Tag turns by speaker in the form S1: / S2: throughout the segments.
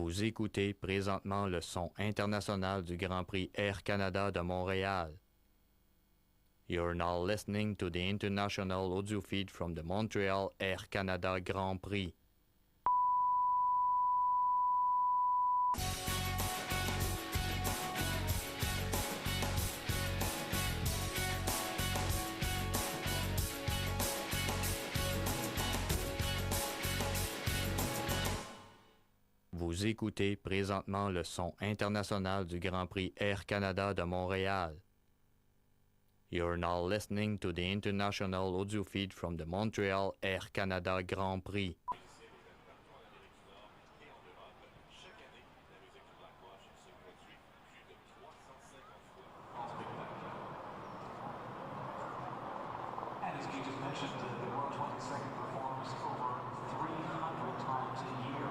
S1: Vous écoutez présentement le son international du Grand Prix Air Canada de Montréal. You're now listening to the international audio feed from the Montreal Air Canada Grand Prix. Vous écoutez présentement le son international du Grand Prix Air Canada de Montréal. You're now listening to the international audio feed from the Montreal Air Canada Grand Prix.
S2: And as you just mentioned, the World 22nd performs over 300 times a year.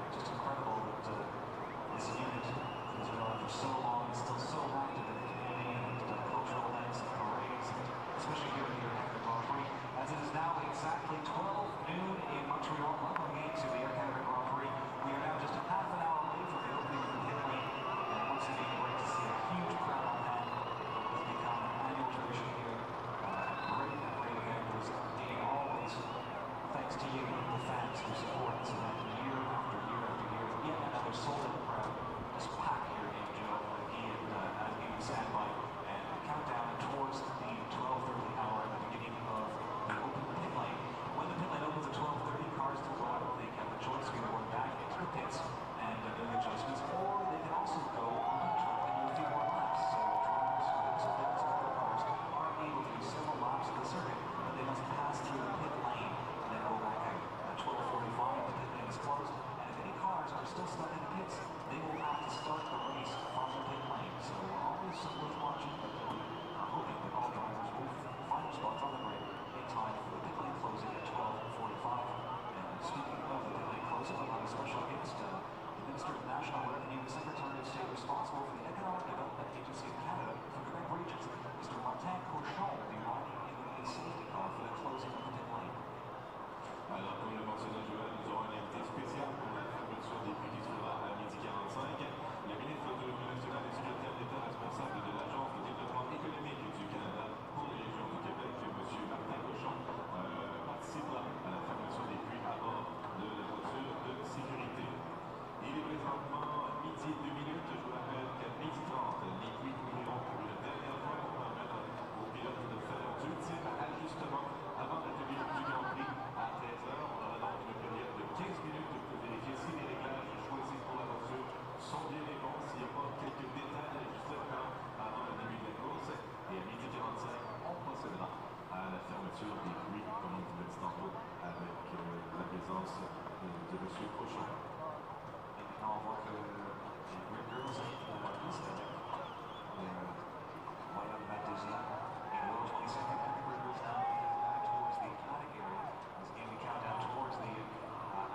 S2: Just incredible that this unit has been on for so long, it's still so active in community and cultural events and parades, especially here in the Air Canada Grand Prix. As it is now exactly 12 noon in Montreal, welcome into the Air Canada Grand Prix. We are now just a half an hour late from the opening of the pit lane, and once again, great to see a huge crowd on hand. It's become an annual tradition here. Great event was dating always thanks to you, the fans, who support us year after year after year. Yet another sold-out crowd just packed here in Joe again as we stand by and countdown towards the 12:30 hour at the beginning of the open pit lane. When the pit lane opens at 12:30, cars will go out. They have the choice of either going back into the pits and doing adjustments, or they can also go on the track and do a few more laps. So drivers who have cars are able to do several laps of the circuit, but they must pass through the pit lane and then go back out. At 12:45, the pit lane is closed, and if any cars are still stuck in the pits, they will have to start the race from the pit lane. So always worth watching, but we are hoping that all drivers will find their spots on the grid in time for the pit lane closing at 12:45. And speaking of the pit lane closing, we have a special guest, the Minister of National Revenue, the Secretary of State responsible for the Economic Development Agency of Canada for Quebec Regions, Mr. Martin Cochon, will be riding in the safety car for the closing of the pit lane.
S3: Alors, comme le mentionnait Joël, nous aurons un invité spécial pour la fermeture des prix qui se fera à 12h45. Le ministre de l'Économie nationale et secrétaire d'État responsable de l'Agence de développement économique du Canada pour les régions du Québec, M. Martin Cochon, participera à la fermeture des prix à bord de la voiture de sécurité. Il est présentement midi 2 minutes. Je vous rappelle qu'à midi 30, les prix ouvriront pour une dernière fois pour permettre aux pilotes de faire d'ultimes ajustements avant la tenue du Grand Prix à 13h. On aura donc une période de 15 minutes pour vérifier si les réglages choisis pour la voiture sont bien les bons, s'il n'y a pas quelques détails à ajuster encore avant le début de la course. Et à midi 45, on procédera à la fermeture des prix, comme on vous l'a dit tantôt, avec la présence de M. Cochon.
S2: On voit que les Red Girls de la piste avec William Matuzia et le 22nd and the Red Girls now back towards the paddock area as again we count down towards the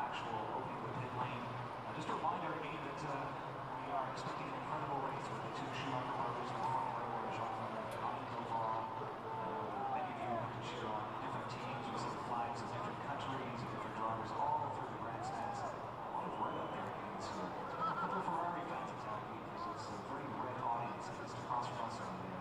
S2: actual opening of the pit lane. Just a reminder again that we are expecting an incredible race with the two Schumacher brothers in the front row, Jean-Philippe and Ryan Doval. Many of you can cheer on different teams. You see the flags of different countries and different drivers all through the grandstands. A lot of red up there again. So a couple of Ferrari fans in town because it's a very red audience just across from us on the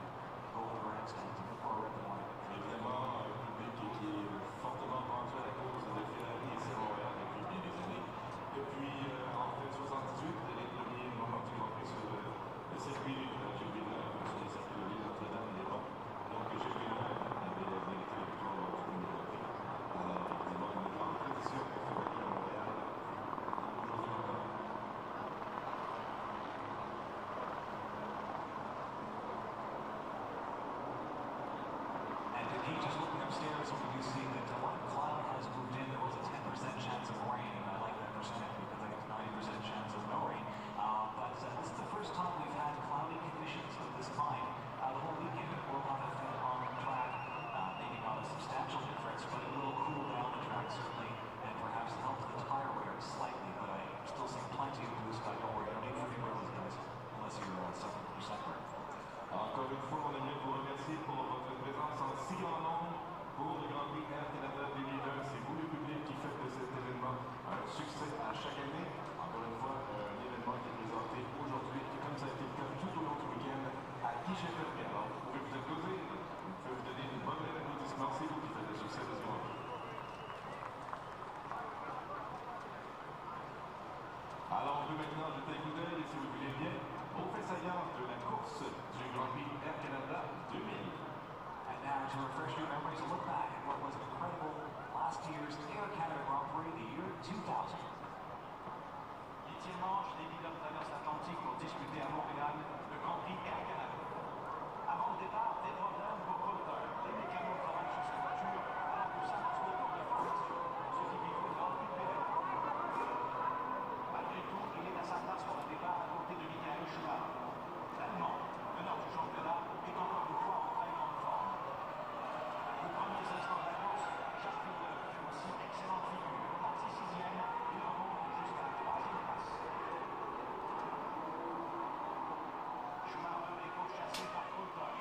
S2: golden grandstands, a bit more red than white.
S3: Évidemment, un public qui est fortement vendu à la cause de Ferrari et c'est Montréal depuis bien des années. Depuis en fait 78, les premiers moments du Grand Prix sur le circuit du Alors on peut maintenant jeter un coup d'œil, si vous voulez bien, au fait saillant de la course du Grand Prix Air Canada 2000.
S2: And now to refresh your memories, a look back at what was an incredible last year's Air Canada Grand Prix, the year 2000. Étirement, les pilotes traversent l'Atlantique pour disputer à Montréal le Grand Prix Air Canada. Avant le départ, des problèmes pour Coulter. Les mécanos travaillent sur sa voiture alors que s'annonce le tour de formation, ce qui lui fait une grande période. Malgré tout, il est à sa place pour le départ à côté de Michael Schumacher. L'Allemand, meneur du championnat, est encore une fois en très grande forme. Aux premiers instants de la course, Jacques Villeneuve fait aussi excellente figure. Parti sixième, il remonte jusqu'à la troisième place. Schumacher est pourchassé par Coulter.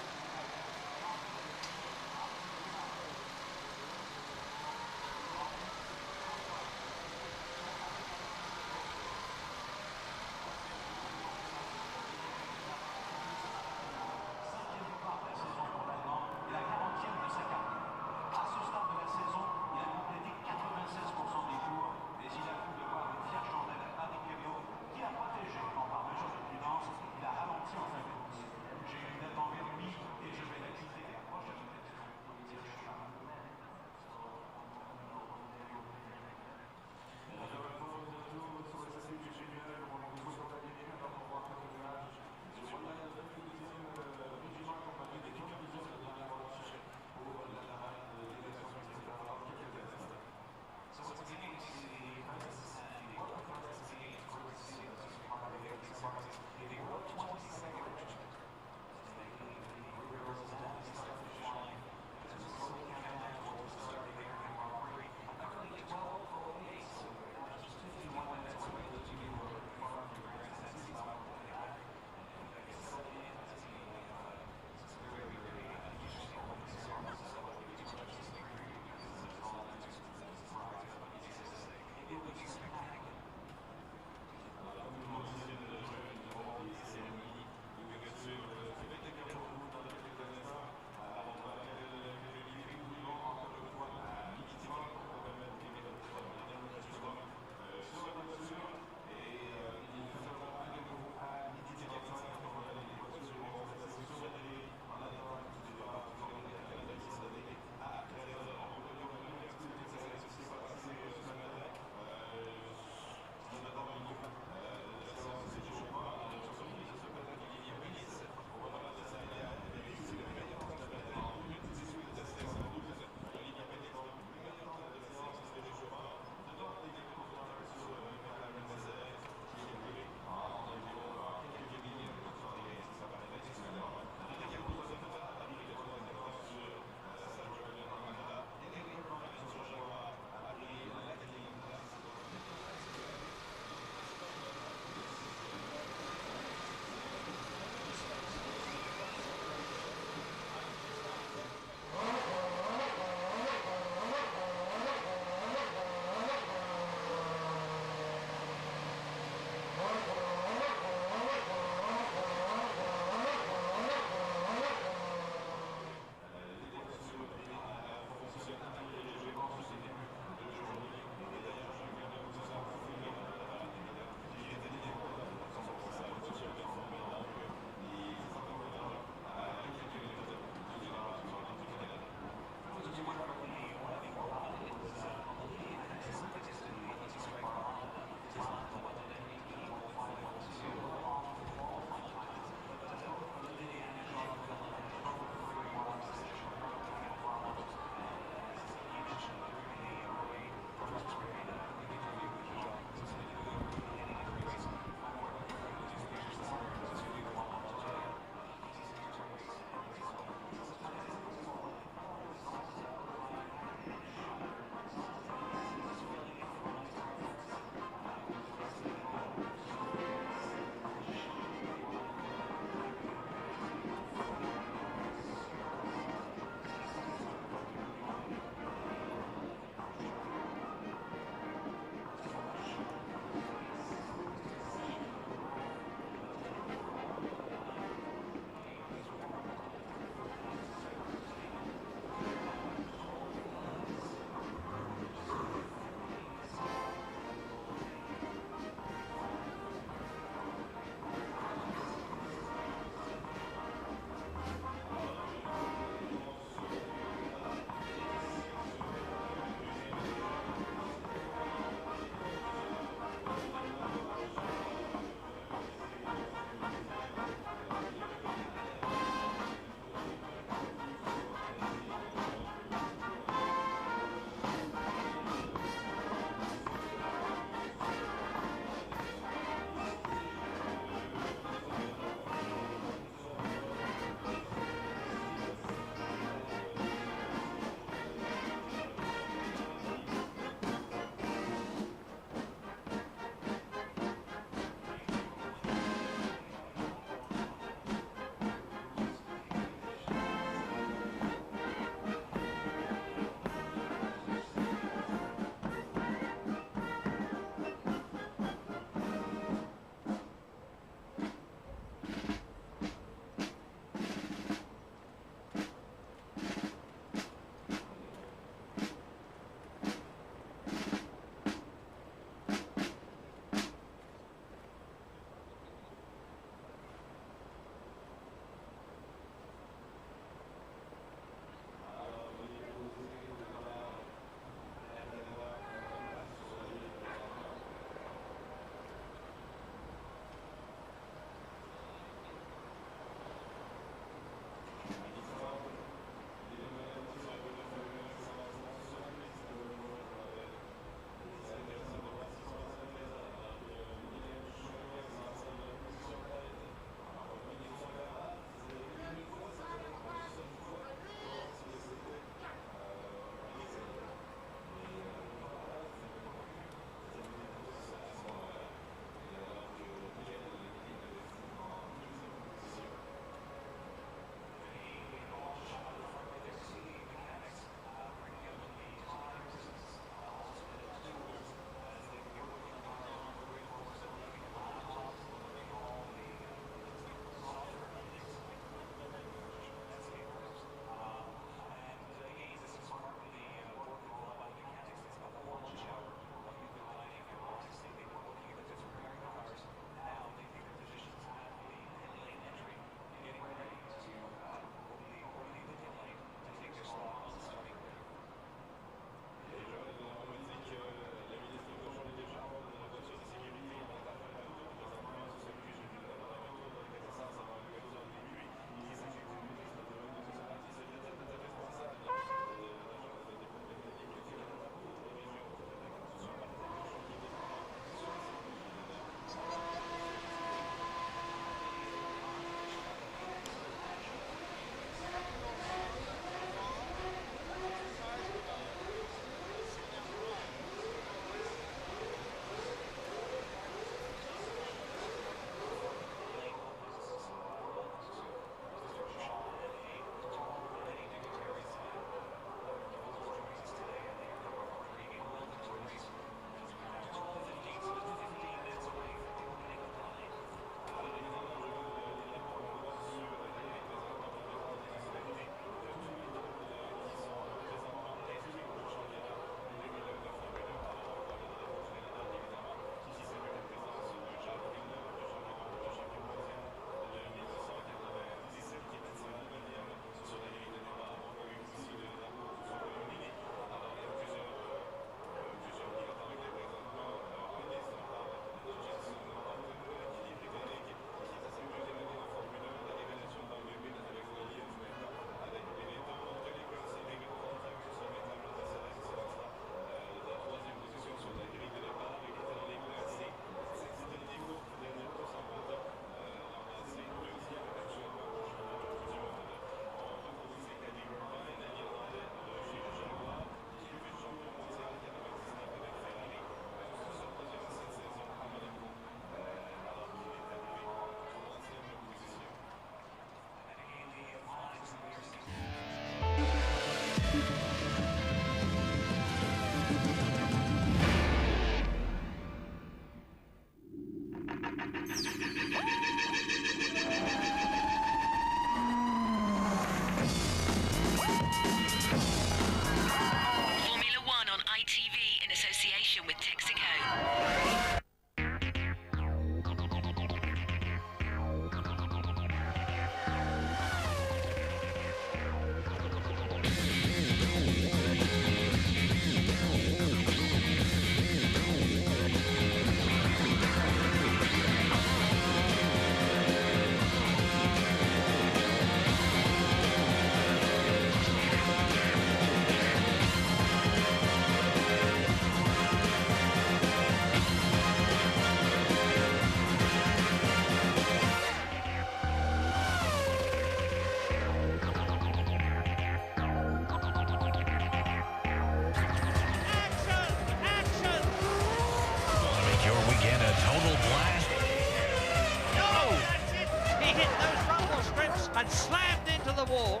S4: those rumble strips and slammed into the wall.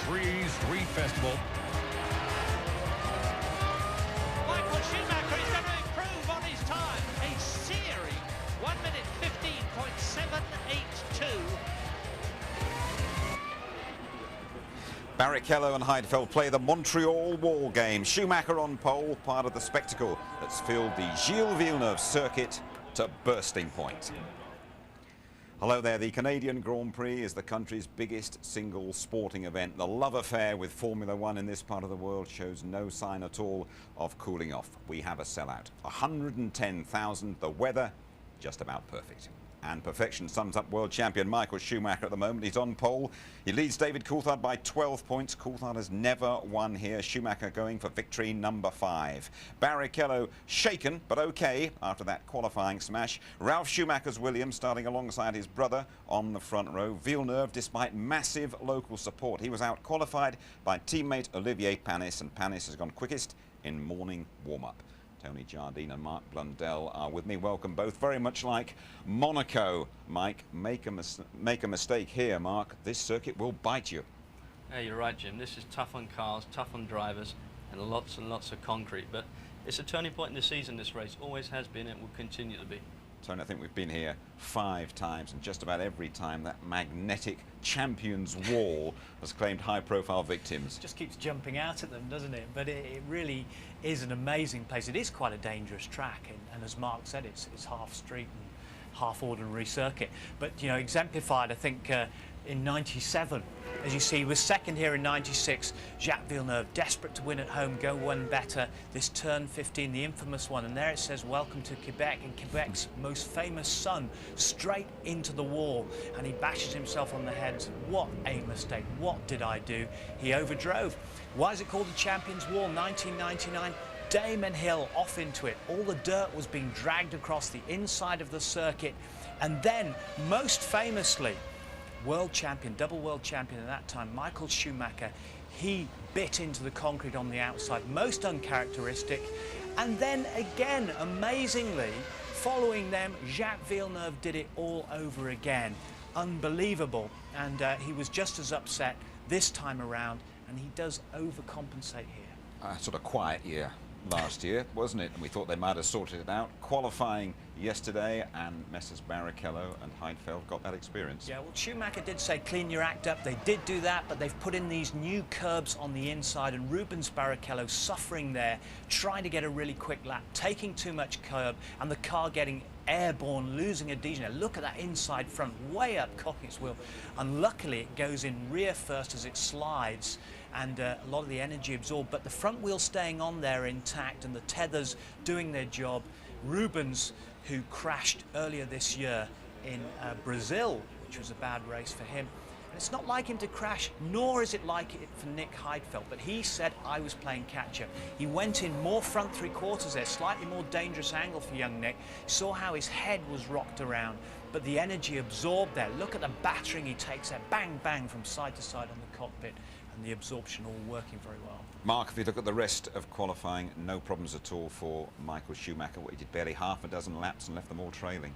S5: Prix Street Festival.
S4: Michael Schumacher is going to improve on his time. A searing 1 minute 15.782.
S6: Barrichello and Heidfeld play the Montreal Wall game. Schumacher on pole, part of the spectacle that's filled the Gilles Villeneuve circuit to bursting point. Hello there. The Canadian Grand Prix is the country's biggest single sporting event. The love affair with Formula One in this part of the world shows no sign at all of cooling off. We have a sellout. 110,000. The weather just about perfect. And perfection sums up world champion Michael Schumacher at the moment. He's on pole. He leads David Coulthard by 12 points. Coulthard has never won here. Schumacher going for victory number 5. Barrichello shaken, but okay after that qualifying smash. Ralf Schumacher's Williams starting alongside his brother on the front row. Villeneuve, despite massive local support, he was out-qualified by teammate Olivier Panis, and Panis has gone quickest in morning warm-up. Tony Jardine and Mark Blundell are with me. Welcome both. Very much like Monaco, Mike, make a mistake here, Mark. This circuit will bite you.
S7: Yeah, you're right, Jim. This is tough on cars, tough on drivers, and lots of concrete. But it's a turning point in the season, this race. Always has been, it will continue to be.
S6: Tony, I think we've been here 5 times, and just about every time that magnetic champions wall has claimed high-profile victims.
S8: Just keeps jumping out at them, doesn't it? But it really is an amazing place. It is quite a dangerous track, and as Mark said, it's half street and half ordinary circuit. But, you know, exemplified, I think, in 97. As you see, he was second here in 96. Jacques Villeneuve, desperate to win at home, go one better. This turn 15, the infamous one, and there it says, welcome to Quebec, and Quebec's most famous sun, straight into the wall, and he bashes himself on the head. What a mistake. What did I do? He overdrove. Why is it called the Champions Wall? 1999. Damon Hill off into it. All the dirt was being dragged across the inside of the circuit, and then, most famously, world champion, double world champion at that time, Michael Schumacher, he bit into the concrete on the outside, most uncharacteristic. And then again, amazingly, following them, Jacques Villeneuve did it all over again. Unbelievable. And he was just as upset this time around, and he does overcompensate here.
S6: Sort of quiet year last year, wasn't it? And we thought they might have sorted it out. Qualifying yesterday, and Messrs Barrichello and Heidfeld got that experience.
S8: Yeah, well, Schumacher did say clean your act up. They did do that, but they've put in these new curbs on the inside, and Rubens Barrichello suffering there, trying to get a really quick lap, taking too much curb, and the car getting airborne, losing adhesion. Look at that inside front, way up, cocking its wheel. Unluckily, it goes in rear first as it slides, and a lot of the energy absorbed, but the front wheel staying on there intact, and the tethers doing their job. Rubens, who crashed earlier this year in Brazil, which was a bad race for him. And it's not like him to crash, nor is it like it for Nick Heidfeld, but he said, I was playing catch-up. He went in more front three-quarters there, slightly more dangerous angle for young Nick. Saw how his head was rocked around, but the energy absorbed there. Look at the battering he takes there, bang, bang, from side to side on the cockpit, and the absorption all working very well.
S6: Mark, if you look at the rest of qualifying, no problems at all for Michael Schumacher. He did barely half a dozen laps and left them all trailing.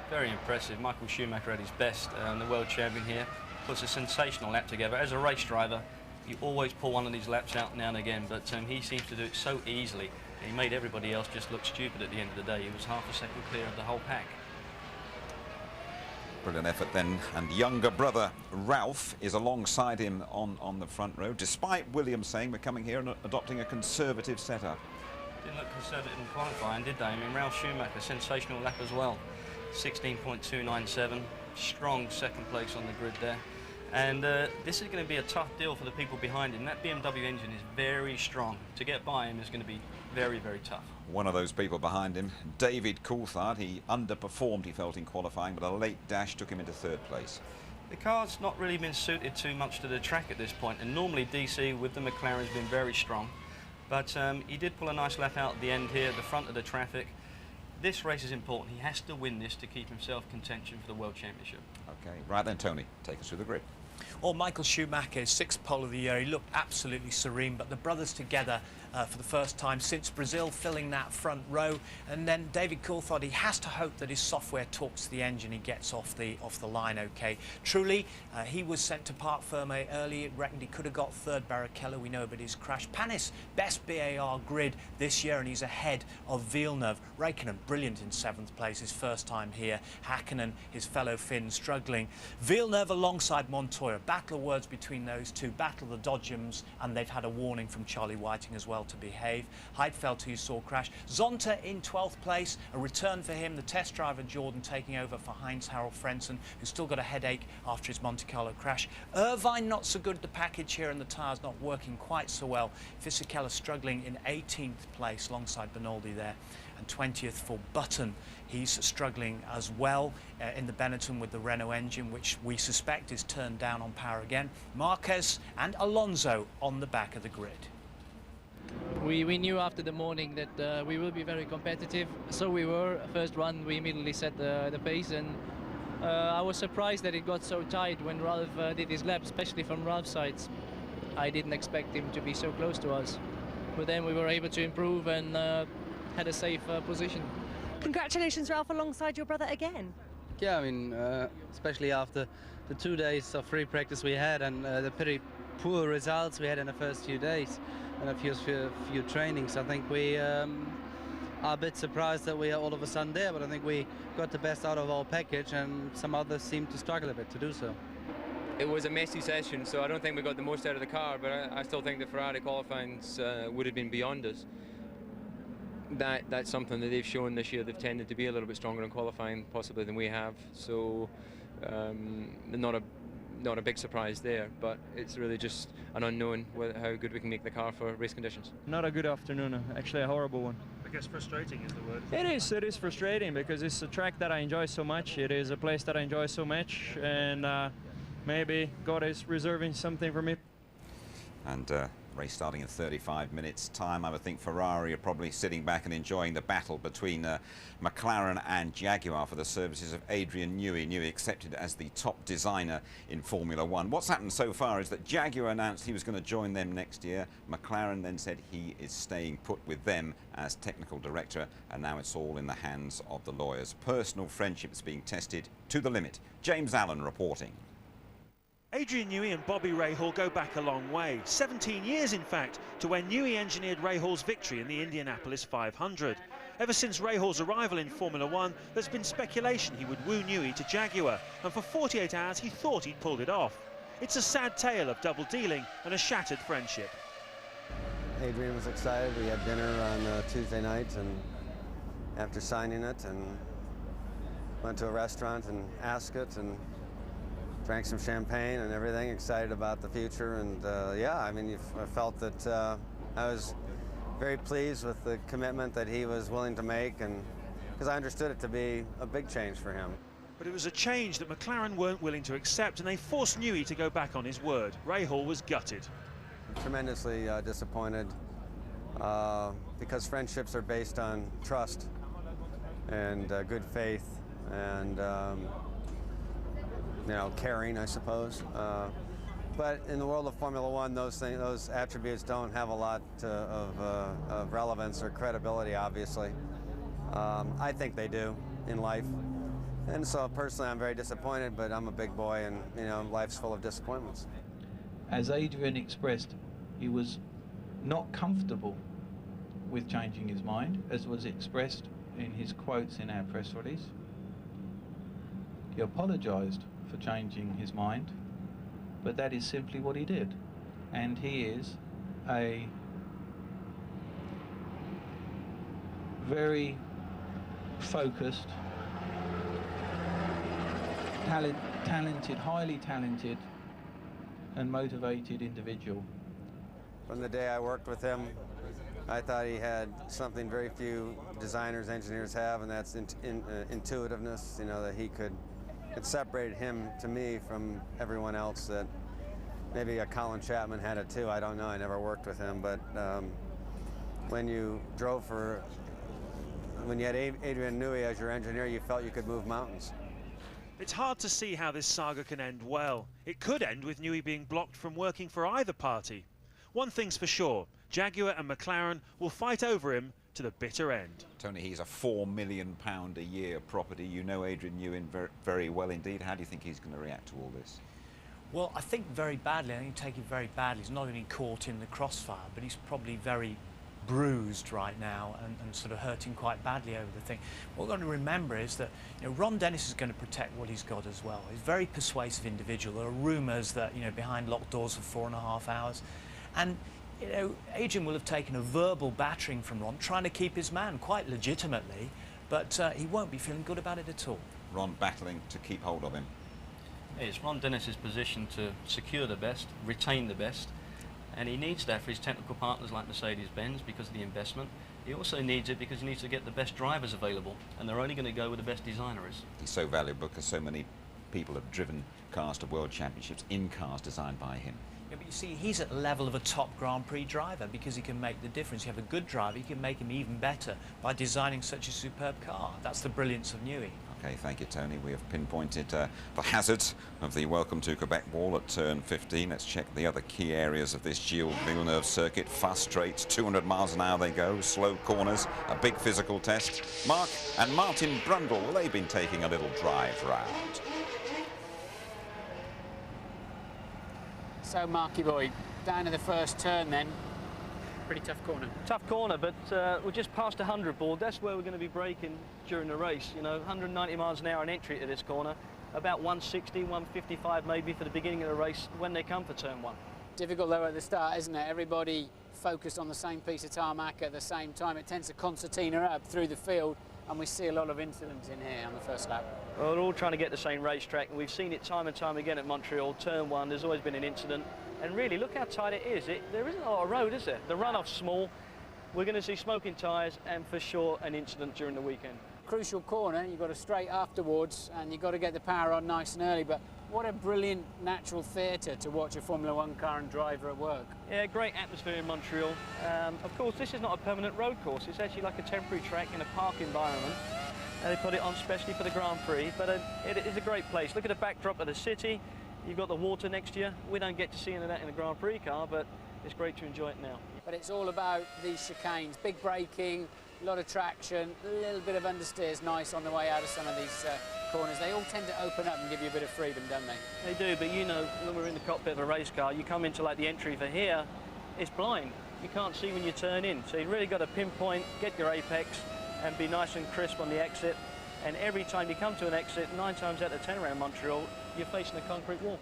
S7: Very impressive. Michael Schumacher at his best, the world champion here. Puts a sensational lap together. As a race driver, you always pull one of these laps out now and again, but he seems to do it so easily. He made everybody else just look stupid at the end of the day. He was half a second clear of the whole pack.
S6: Brilliant effort then, and younger brother Ralph is alongside him on the front row, despite Williams saying we're coming here and adopting a conservative setup.
S7: Didn't look conservative in qualifying, did they? I mean, Ralf Schumacher, sensational lap as well. 16.297, strong second place on the grid there. And this is going to be a tough deal for the people behind him. That BMW engine is very strong. To get by him is going to be very, very tough.
S6: One of those people behind him, David Coulthard, he underperformed, he felt, in qualifying, but a late dash took him into 3rd place.
S7: The car's not really been suited too much to the track at this point, and normally DC with the McLaren has been very strong. But he did pull a nice lap out at the end here, at the front of the traffic. this race is important. He has to win this to keep himself contention for the World Championship.
S6: Okay, right then, Tony, take us through the grid.
S8: Well, Michael Schumacher, sixth pole of the year. He looked absolutely serene, but the brothers together for the first time since Brazil, filling that front row. And then David Coulthard, he has to hope that his software talks to the engine, he gets off the line okay. Truly, he was sent to Parc Fermé early. It reckoned he could have got third. Barrichello, we know about his crash. Panis, best BAR grid this year, and he's ahead of Villeneuve. Räikkönen, brilliant in seventh place, his first time here. Hakkinen, his fellow Finn, struggling. Villeneuve alongside Montoya. Battle of words between those two, battle of the Dodgems, and they've had a warning from Charlie Whiting as well to behave. Heidfeld, who you saw crash. Zonta in 12th place, a return for him. The test driver Jordan taking over for Heinz-Harald Frentzen, who's still got a headache after his Monte Carlo crash. Irvine not so good, the package here, and the tyres not working quite so well. Fisichella struggling in 18th place alongside Benaldi there. And 20th for Button. He's struggling as well in the Benetton with the Renault engine, which we suspect is turned down on power again. Marquez and Alonso on the back of the grid.
S5: We knew after the morning that we will be very competitive, so we were. First run, we immediately set the pace, and I was surprised that it got so tight when Ralph did his lap, especially from Ralph's side. I didn't expect him to be so close to us, but then we were able to improve and had a safe position.
S9: Congratulations, Ralph, alongside your brother again.
S10: Yeah, I mean, especially after the 2 days of free practice we had and the pretty poor results we had in the first few days and a few trainings. I think we are a bit surprised that we are all of a sudden there, but I think we got the best out of our package, and some others seem to struggle a bit to do so.
S11: It was a messy session, so I don't think we got the most out of the car, but I still think the Ferrari qualifyings would have been beyond us. That's something that they've shown this year. They've tended to be a little bit stronger in qualifying possibly than we have, so not a big surprise there, but it's really just an unknown how good we can make the car for race conditions.
S12: Not a good afternoon, actually a horrible one.
S2: I guess frustrating is the word.
S12: It is frustrating because it's a track that I enjoy so much. It is a place that I enjoy so much, and maybe God is reserving something for me.
S6: And race starting in 35 minutes time. I would think Ferrari are probably sitting back and enjoying the battle between McLaren and Jaguar for the services of Adrian Newey. Newey accepted as the top designer in Formula One. What's happened so far is that Jaguar announced he was going to join them next year. McLaren then said he is staying put with them as technical director, and now it's all in the hands of the lawyers. Personal friendships being tested to the limit. James Allen reporting.
S13: Adrian Newey and Bobby Rahal go back a long way, 17 years in fact, to when Newey engineered Rahal's victory in the Indianapolis 500. Ever since Rahal's arrival in Formula One, there's been speculation he would woo Newey to Jaguar, and for 48 hours he thought he'd pulled it off. It's a sad tale of double dealing and a shattered friendship.
S14: Adrian was excited. We had dinner on Tuesday night, and after signing it, and went to a restaurant in Ascot and drank some champagne and everything, excited about the future. And yeah, I mean, I felt that I was very pleased with the commitment that he was willing to make, and because I understood it to be a big change for him.
S13: But it was a change that McLaren weren't willing to accept, and they forced Newey to go back on his word. Rahal was gutted.
S14: Tremendously disappointed because friendships are based on trust and good faith and you know, caring, I suppose. But in the world of Formula One, those attributes don't have a lot of relevance or credibility, obviously. I think they do in life. And so personally, I'm very disappointed, but I'm a big boy, and you know, life's full of disappointments.
S15: As Adrian expressed, he was not comfortable with changing his mind, as was expressed in his quotes in our press release. He apologised for changing his mind, but that is simply what he did. And he is a very focused, talented, highly talented and motivated individual.
S14: From the day I worked with him, I thought he had something very few designers, engineers have, and that's intuitiveness, you know, that he could. It separated him, to me, from everyone else. That maybe a Colin Chapman had it too, I don't know, I never worked with him, but when you drove for when you had Adrian Newey as your engineer, you felt you could move mountains.
S13: It's hard to see how this saga can end well. It could end with Newey being blocked from working for either party. One thing's for sure, Jaguar and McLaren will fight over him to the bitter end.
S6: Tony, he's a £4 million a year property. You know Adrian Newey very, very well indeed. How do you think he's going to react to all this?
S8: Well, I think very badly. I think he'll take it very badly. He's not only caught in the crossfire, but he's probably very bruised right now and sort of hurting quite badly over the thing. What we're going to remember is that, you know, Ron Dennis is going to protect what he's got as well. He's a very persuasive individual. There are rumours that, you know, behind locked doors for 4.5 hours. And, you know, Adrian will have taken a verbal battering from Ron, trying to keep his man quite legitimately, but he won't be feeling good about it at all.
S6: Ron battling to keep hold of him.
S7: It's Ron Dennis's position to secure the best, retain the best, and he needs that for his technical partners like Mercedes-Benz because of the investment. He also needs it because he needs to get the best drivers available, and they're only going to go with the best designers.
S6: He's so valuable because so many people have driven cars to World Championships in cars designed by him.
S8: Yeah, but you see, he's at the level of a top Grand Prix driver because he can make the difference. You have a good driver, you can make him even better by designing such a superb car. That's the brilliance of Newey.
S6: Okay, thank you, Tony. We have pinpointed the hazards of the Welcome to Quebec wall at turn 15. Let's check the other key areas of this Gilles Villeneuve circuit. Fast straights, 200 miles an hour they go, slow corners, a big physical test. Mark and Martin Brundle, well, they've been taking a little drive round.
S16: So, Marky boy, down to the first turn then. Pretty tough corner.
S7: Tough corner, but we're just past 100 board. That's where we're going to be braking during the race. You know, 190 miles an hour an entry to this corner, about 160, 155 maybe for the beginning of the race when they come for turn 1.
S16: Difficult though at the start, isn't it? Everybody focused on the same piece of tarmac at the same time. It tends to concertina up through the field, and we see a lot of incidents in here on the first lap.
S7: Well, we're all trying to get the same racetrack, and we've seen it time and time again at Montreal. Turn 1, there's always been an incident. And really, look how tight it is. There isn't a lot of road, is there? The runoff's small. We're going to see smoking tyres and, for sure, an incident during the weekend.
S16: Crucial corner, you've got to straight afterwards, and you've got to get the power on nice and early. But what a brilliant natural theatre to watch a Formula One car and driver at work.
S7: Yeah, great atmosphere in Montreal. Of course, this is not a permanent road course. It's actually like a temporary track in a park environment. They put it on specially for the Grand Prix, but it is a great place. Look at the backdrop of the city. You've got the water next to you. We don't get to see any of that in a Grand Prix car, but it's great to enjoy it now.
S16: But it's all about these chicanes, big braking, a lot of traction, a little bit of understeer's nice on the way out of some of these corners. They all tend to open up and give you a bit of freedom, don't they?
S7: They do, but you know, when we're in the cockpit of a race car, you come into like the entry for here, it's blind. You can't see when you turn in, so you've really got to pinpoint, get your apex, and be nice and crisp on the exit. And every time you come to an exit, 9 times out of 10 around Montreal, you're facing a concrete wall.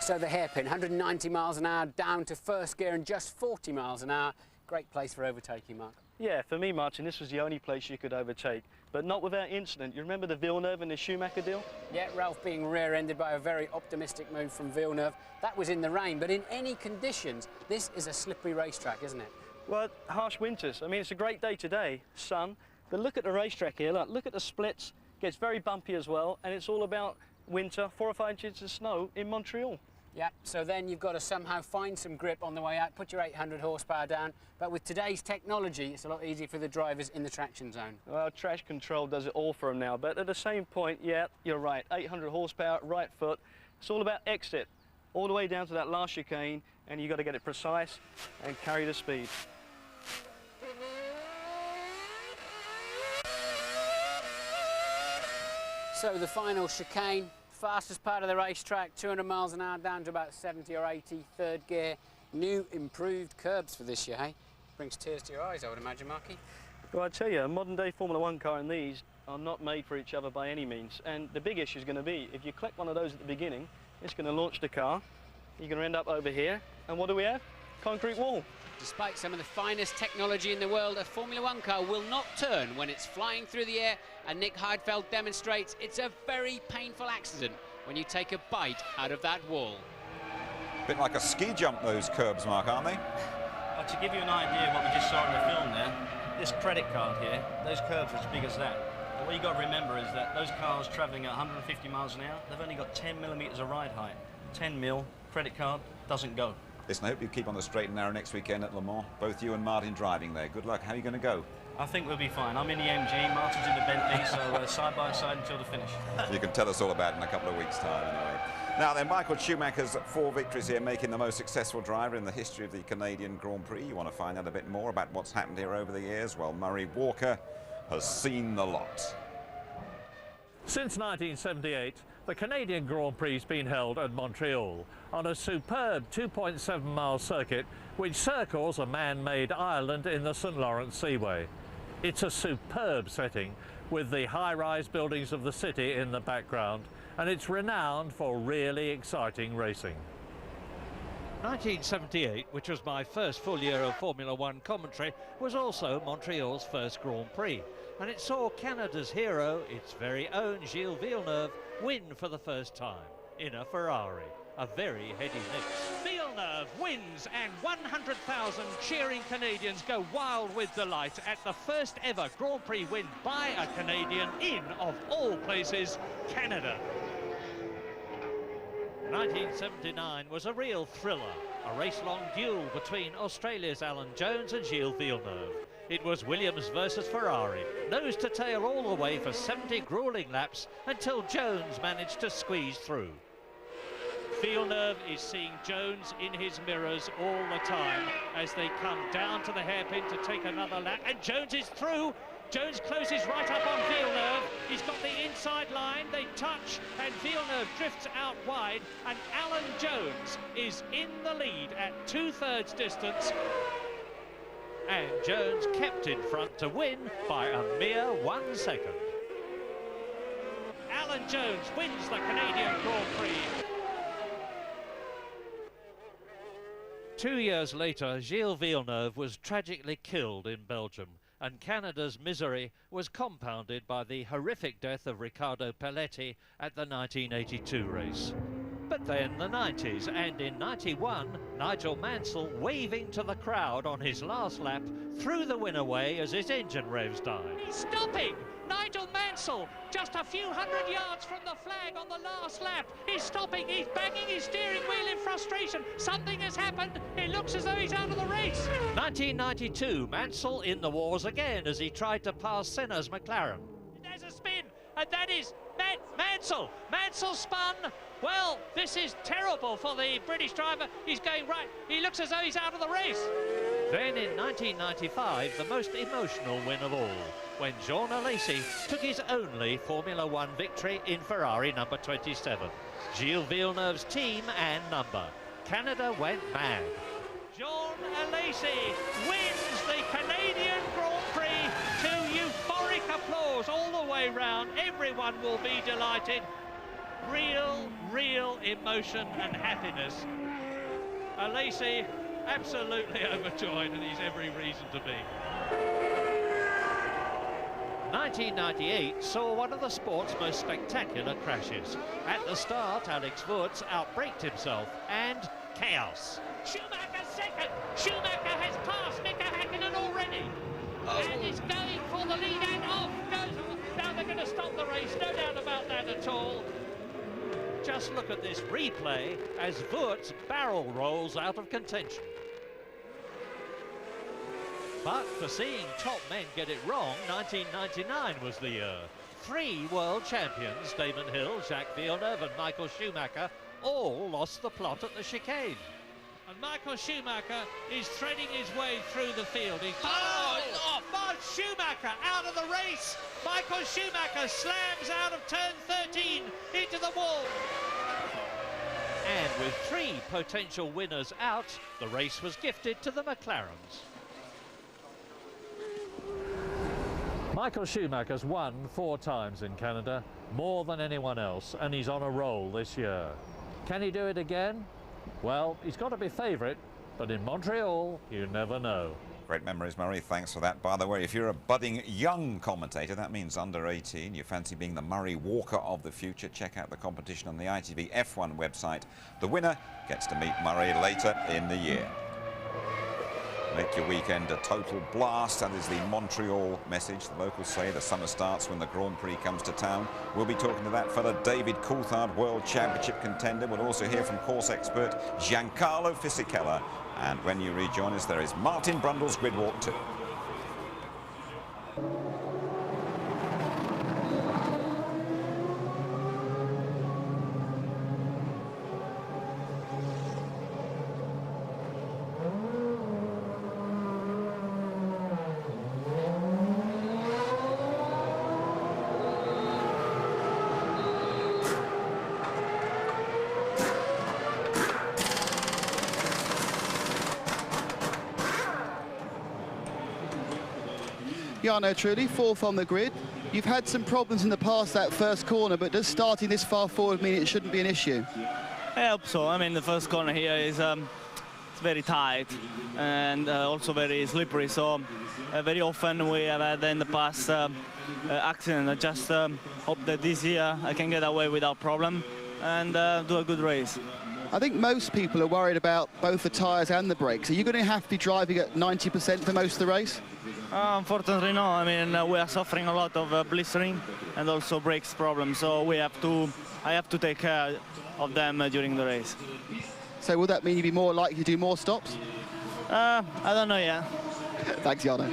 S16: So the hairpin, 190 miles an hour down to first gear and just 40 miles an hour. Great place for overtaking, Mark.
S7: Yeah, for me, Martin, this was the only place you could overtake, but not without incident. You remember the Villeneuve and the Schumacher deal?
S16: Yeah, Ralph being rear-ended by a very optimistic move from Villeneuve. That was in the rain, but in any conditions, this is a slippery racetrack, isn't it?
S7: Well, harsh winters. I mean, it's a great day today, sun, but look at the racetrack here. Look at the splits. Gets very bumpy as well, and it's all about winter, 4 or 5 inches of snow in Montreal.
S16: Yeah, so then you've got to somehow find some grip on the way out, put your 800 horsepower down, but with today's technology, it's a lot easier for the drivers in the traction zone.
S7: Well, traction control does it all for them now, but at the same point, yeah, you're right, 800 horsepower, right foot, it's all about exit, all the way down to that last chicane, and you've got to get it precise and carry the speed.
S16: So the final chicane, fastest part of the racetrack, 200 miles an hour down to about 70 or 80, third gear. New improved curbs for this year, hey? Brings tears to your eyes, I would imagine, Marky.
S7: Well, I tell you, a modern day Formula One car and these are not made for each other by any means. And the big issue is going to be, if you collect one of those at the beginning, it's going to launch the car, you're going to end up over here, and what do we have? Concrete wall.
S16: Despite some of the finest technology in the world, a Formula One car will not turn when it's flying through the air, and Nick Heidfeld demonstrates it's a very painful accident when you take a bite out of that wall.
S6: Bit like a ski jump, those curbs, Mark, aren't they?
S7: Well, to give you an idea of what we just saw in the film there, this credit card here, those curbs are as big as that. But what you've got to remember is that those cars travelling at 150 miles an hour, they've only got 10 millimetres of ride height. 10 mil, credit card, doesn't go.
S6: Listen, I hope you keep on the straight and narrow next weekend at Le Mans. Both you and Martin driving there. Good luck. How are you going to go?
S7: I think we'll be fine. I'm in the MG, Martin's in the Bentley, so side by side until the finish.
S6: You can tell us all about it in a couple of weeks' time, anyway. Now then, Michael Schumacher's 4 victories here, making the most successful driver in the history of the Canadian Grand Prix. You want to find out a bit more about what's happened here over the years? Well, Murray Walker has seen the lot.
S17: Since 1978, the Canadian Grand Prix has been held at Montreal on a superb 2.7-mile circuit which circles a man-made island in the St. Lawrence Seaway. It's a superb setting with the high-rise buildings of the city in the background, and it's renowned for really exciting racing.
S4: 1978, which was my first full year of Formula One commentary, was also Montreal's first Grand Prix, and it saw Canada's hero, its very own Gilles Villeneuve, win for the first time in a Ferrari. A very heady mix. Villeneuve wins, and 100,000 cheering Canadians go wild with delight at the first ever Grand Prix win by a Canadian in, of all places, Canada. 1979 was a real thriller, a race-long duel between Australia's Alan Jones and Gilles Villeneuve. It was Williams versus Ferrari, nose to tail all the way for 70 grueling laps until Jones managed to squeeze through. Villeneuve is seeing Jones in his mirrors all the time as they come down to the hairpin to take another lap, and Jones is through. Jones closes right up on Villeneuve. He's got the inside line, they touch, and Villeneuve drifts out wide, and Alan Jones is in the lead at 2/3 distance. And Jones kept in front to win by a mere 1 second. Alan Jones wins the Canadian Grand Prix. 2 years later, Gilles Villeneuve was tragically killed in Belgium, and Canada's misery was compounded by the horrific death of Riccardo Pelletti at the 1982 race. But then the 90s, and in 91, Nigel Mansell, waving to the crowd on his last lap, threw the win away as his engine revs died. He's stopping! Nigel Mansell, just a few hundred yards from the flag on the last lap. He's stopping, he's banging his steering wheel in frustration. Something has happened. It looks as though he's out of the race. 1992, Mansell in the wars again as he tried to pass Senna's McLaren. There's a spin, and that is Mansell. Mansell spun. Well, this is terrible for the British driver. He's going right. He looks as though he's out of the race. Then in 1995, the most emotional win of all, when Jean Alesi took his only Formula One victory in Ferrari number 27. Gilles Villeneuve's team and number. Canada went mad. Jean Alesi wins the Canadian Grand Prix to euphoric applause all the way round. Everyone will be delighted. Real emotion and happiness. Alesi absolutely overjoyed, and he's every reason to be. 1998 saw one of the sport's most spectacular crashes. At the start, Alex Wurz outbraked himself, and chaos. Schumacher second. Schumacher has passed Mika Häkkinen already, and is going for the lead, and off goes. Now they're going to stop the race, no doubt about that at all. Just look at this replay as Wurz barrel rolls out of contention. But for seeing top men get it wrong, 1999 was the year. 3 world champions, Damon Hill, Jacques Villeneuve and Michael Schumacher, all lost the plot at the chicane. And Michael Schumacher is threading his way through the field. He's Schumacher out of the race. Michael Schumacher slams out of turn 13 into the wall. And with 3 potential winners out, the race was gifted to the McLarens.
S17: Michael Schumacher's won 4 times in Canada, more than anyone else, and he's on a roll this year. Can he do it again? Well, he's got to be favourite, but in Montreal, you never know.
S6: Great memories, Murray. Thanks for that. By the way, if you're a budding young commentator, that means under 18, you fancy being the Murray Walker of the future, check out the competition on the ITV F1 website. The winner gets to meet Murray later in the year. Make your weekend a total blast. That is the Montreal message. The locals say the summer starts when the Grand Prix comes to town. We'll be talking to that fella, David Coulthard, World Championship contender. We'll also hear from course expert Giancarlo Fisichella. And when you rejoin us, there is Martin Brundle's Grid Walk 2.
S18: Jarno Trulli, fourth on the grid. You've had some problems in the past that first corner, but does starting this far forward mean it shouldn't be an issue?
S19: I hope so. I mean, the first corner here is it's very tight and also very slippery, so very often we have had in the past accident. I just hope that this year I can get away without problem and do a good race.
S18: I think most people are worried about both the tyres and the brakes. Are you going to have to be driving at 90% for most of the race?
S19: Unfortunately, no. I mean, we are suffering a lot of blistering and also brakes problems, so I have to take care of them during the race.
S18: So will that mean you'd be more likely to do more stops?
S19: I don't know yet.
S18: Thanks, Jarno.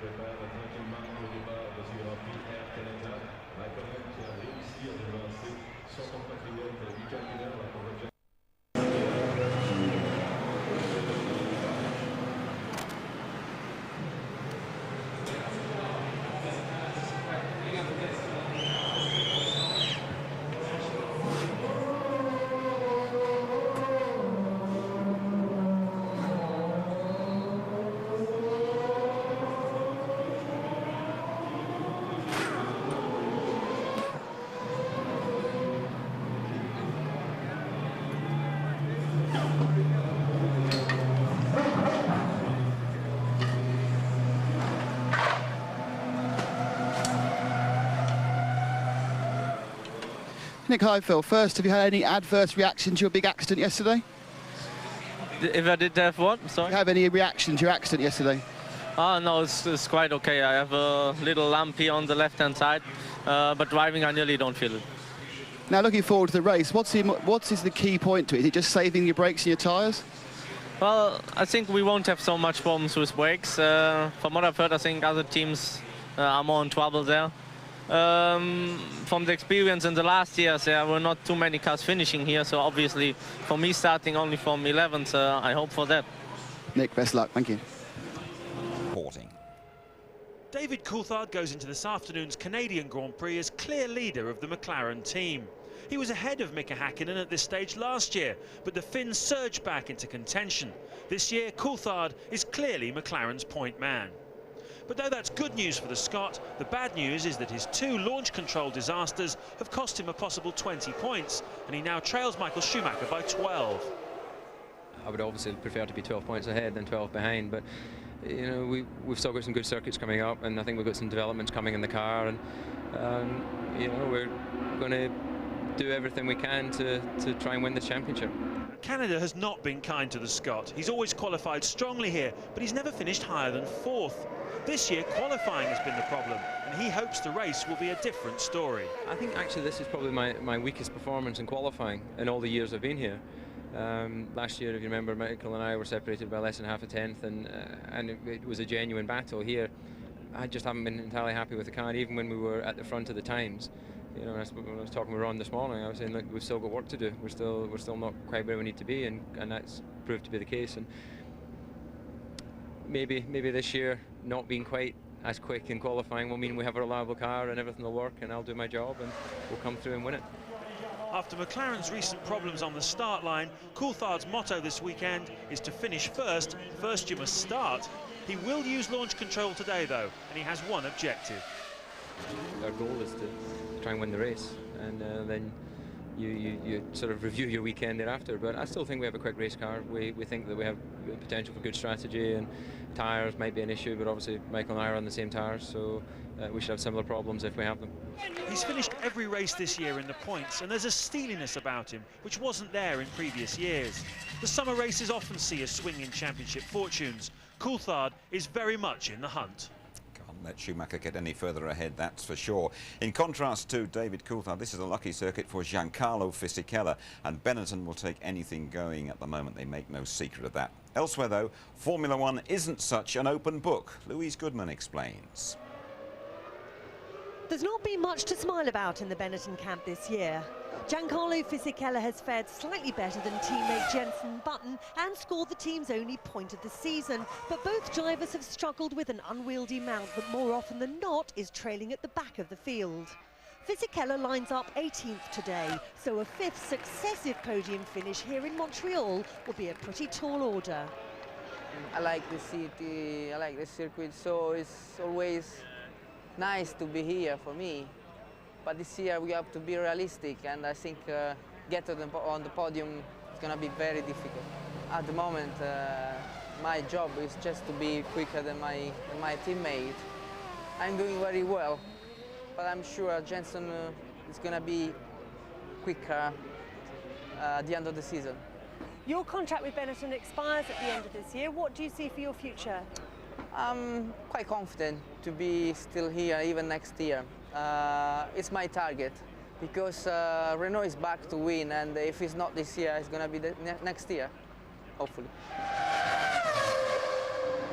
S3: prépare tranquillement au départ de ce Grand Prix Air Canada. Michael qui a réussi à devancer son compatriote Michael Miller à la convergence.
S18: Nick Heidfeld, first, have you had any adverse reaction to your big accident yesterday?
S20: If I did have what? Sorry?
S18: Do you have any reaction to your accident yesterday?
S20: Oh, no, it's quite okay. I have a little lump here on the left-hand side, but driving I nearly don't feel it.
S18: Now, looking forward to the race, what is the key point to it? Is it just saving your brakes and your tyres?
S20: Well, I think we won't have so much problems with brakes. From what I've heard, I think other teams are more in trouble there. From the experience in the last years, there were not too many cars finishing here, so obviously for me starting only from 11th, I hope for that.
S18: Nick, best luck, thank you.
S13: David Coulthard goes into this afternoon's Canadian Grand Prix as clear leader of the McLaren team. He was ahead of Mika Häkkinen at this stage last year, but the Finns surged back into contention. This year, Coulthard is clearly McLaren's point man. But though that's good news for the Scot, the bad news is that his two launch control disasters have cost him a possible 20 points, and he now trails Michael Schumacher by 12.
S11: I would obviously prefer to be 12 points ahead than 12 behind, but you know, we've still got some good circuits coming up, and I think we've got some developments coming in the car, and you know, we're going to do everything we can to try and win the championship.
S13: Canada has not been kind to the Scot. He's always qualified strongly here, but he's never finished higher than 4th. This year, qualifying has been the problem, and he hopes the race will be a different story.
S11: I think actually this is probably my weakest performance in qualifying in all the years I've been here. Last year, if you remember, Michael and I were separated by less than half a tenth, and it was a genuine battle. Here, I just haven't been entirely happy with the car, even when we were at the front of the times. You know, when I was talking with Ron this morning, I was saying, look, we've still got work to do. We're still not quite where we need to be, and that's proved to be the case. And maybe this year not being quite as quick in qualifying will mean we have a reliable car and everything will work, and I'll do my job and we'll come through and win it.
S13: After McLaren's recent problems on the start line, Coulthard's motto this weekend is to finish first. First you must start. He will use launch control today though, and he has one objective.
S11: Our goal is to try and win the race, and then you sort of review your weekend thereafter. But I still think we have a quick race car. We think that we have potential for good strategy, and tyres might be an issue, but obviously Michael and I are on the same tyres, so we should have similar problems if we have them.
S13: He's finished every race this year in the points, and there's a steeliness about him which wasn't there in previous years. The summer races often see a swing in championship fortunes. Coulthard is very much in the hunt.
S6: Let Schumacher get any further ahead, that's for sure. In contrast to David Coulthard, this is a lucky circuit for Giancarlo Fisichella, and Benetton will take anything going at the moment. They make no secret of that. Elsewhere, though, Formula One isn't such an open book. Louise Goodman explains.
S9: There's not been much to smile about in the Benetton camp this year. Giancarlo Fisichella has fared slightly better than teammate Jenson Button and scored the team's only point of the season. But both drivers have struggled with an unwieldy mount that more often than not is trailing at the back of the field. Fisichella lines up 18th today, so a fifth successive podium finish here in Montreal will be a pretty tall order.
S21: I like the city, I like the circuit, so it's always nice to be here for me. But this year we have to be realistic, and I think get on the podium is going to be very difficult. At the moment, my job is just to be quicker than my teammate. I'm doing very well, but I'm sure Jenson is going to be quicker at the end of the season.
S9: Your contract with Benetton expires at the end of this year. What do you see for your future?
S21: I'm quite confident to be still here even next year. It's my target, because Renault is back to win, and if it's not this year, it's going to be the next year, hopefully.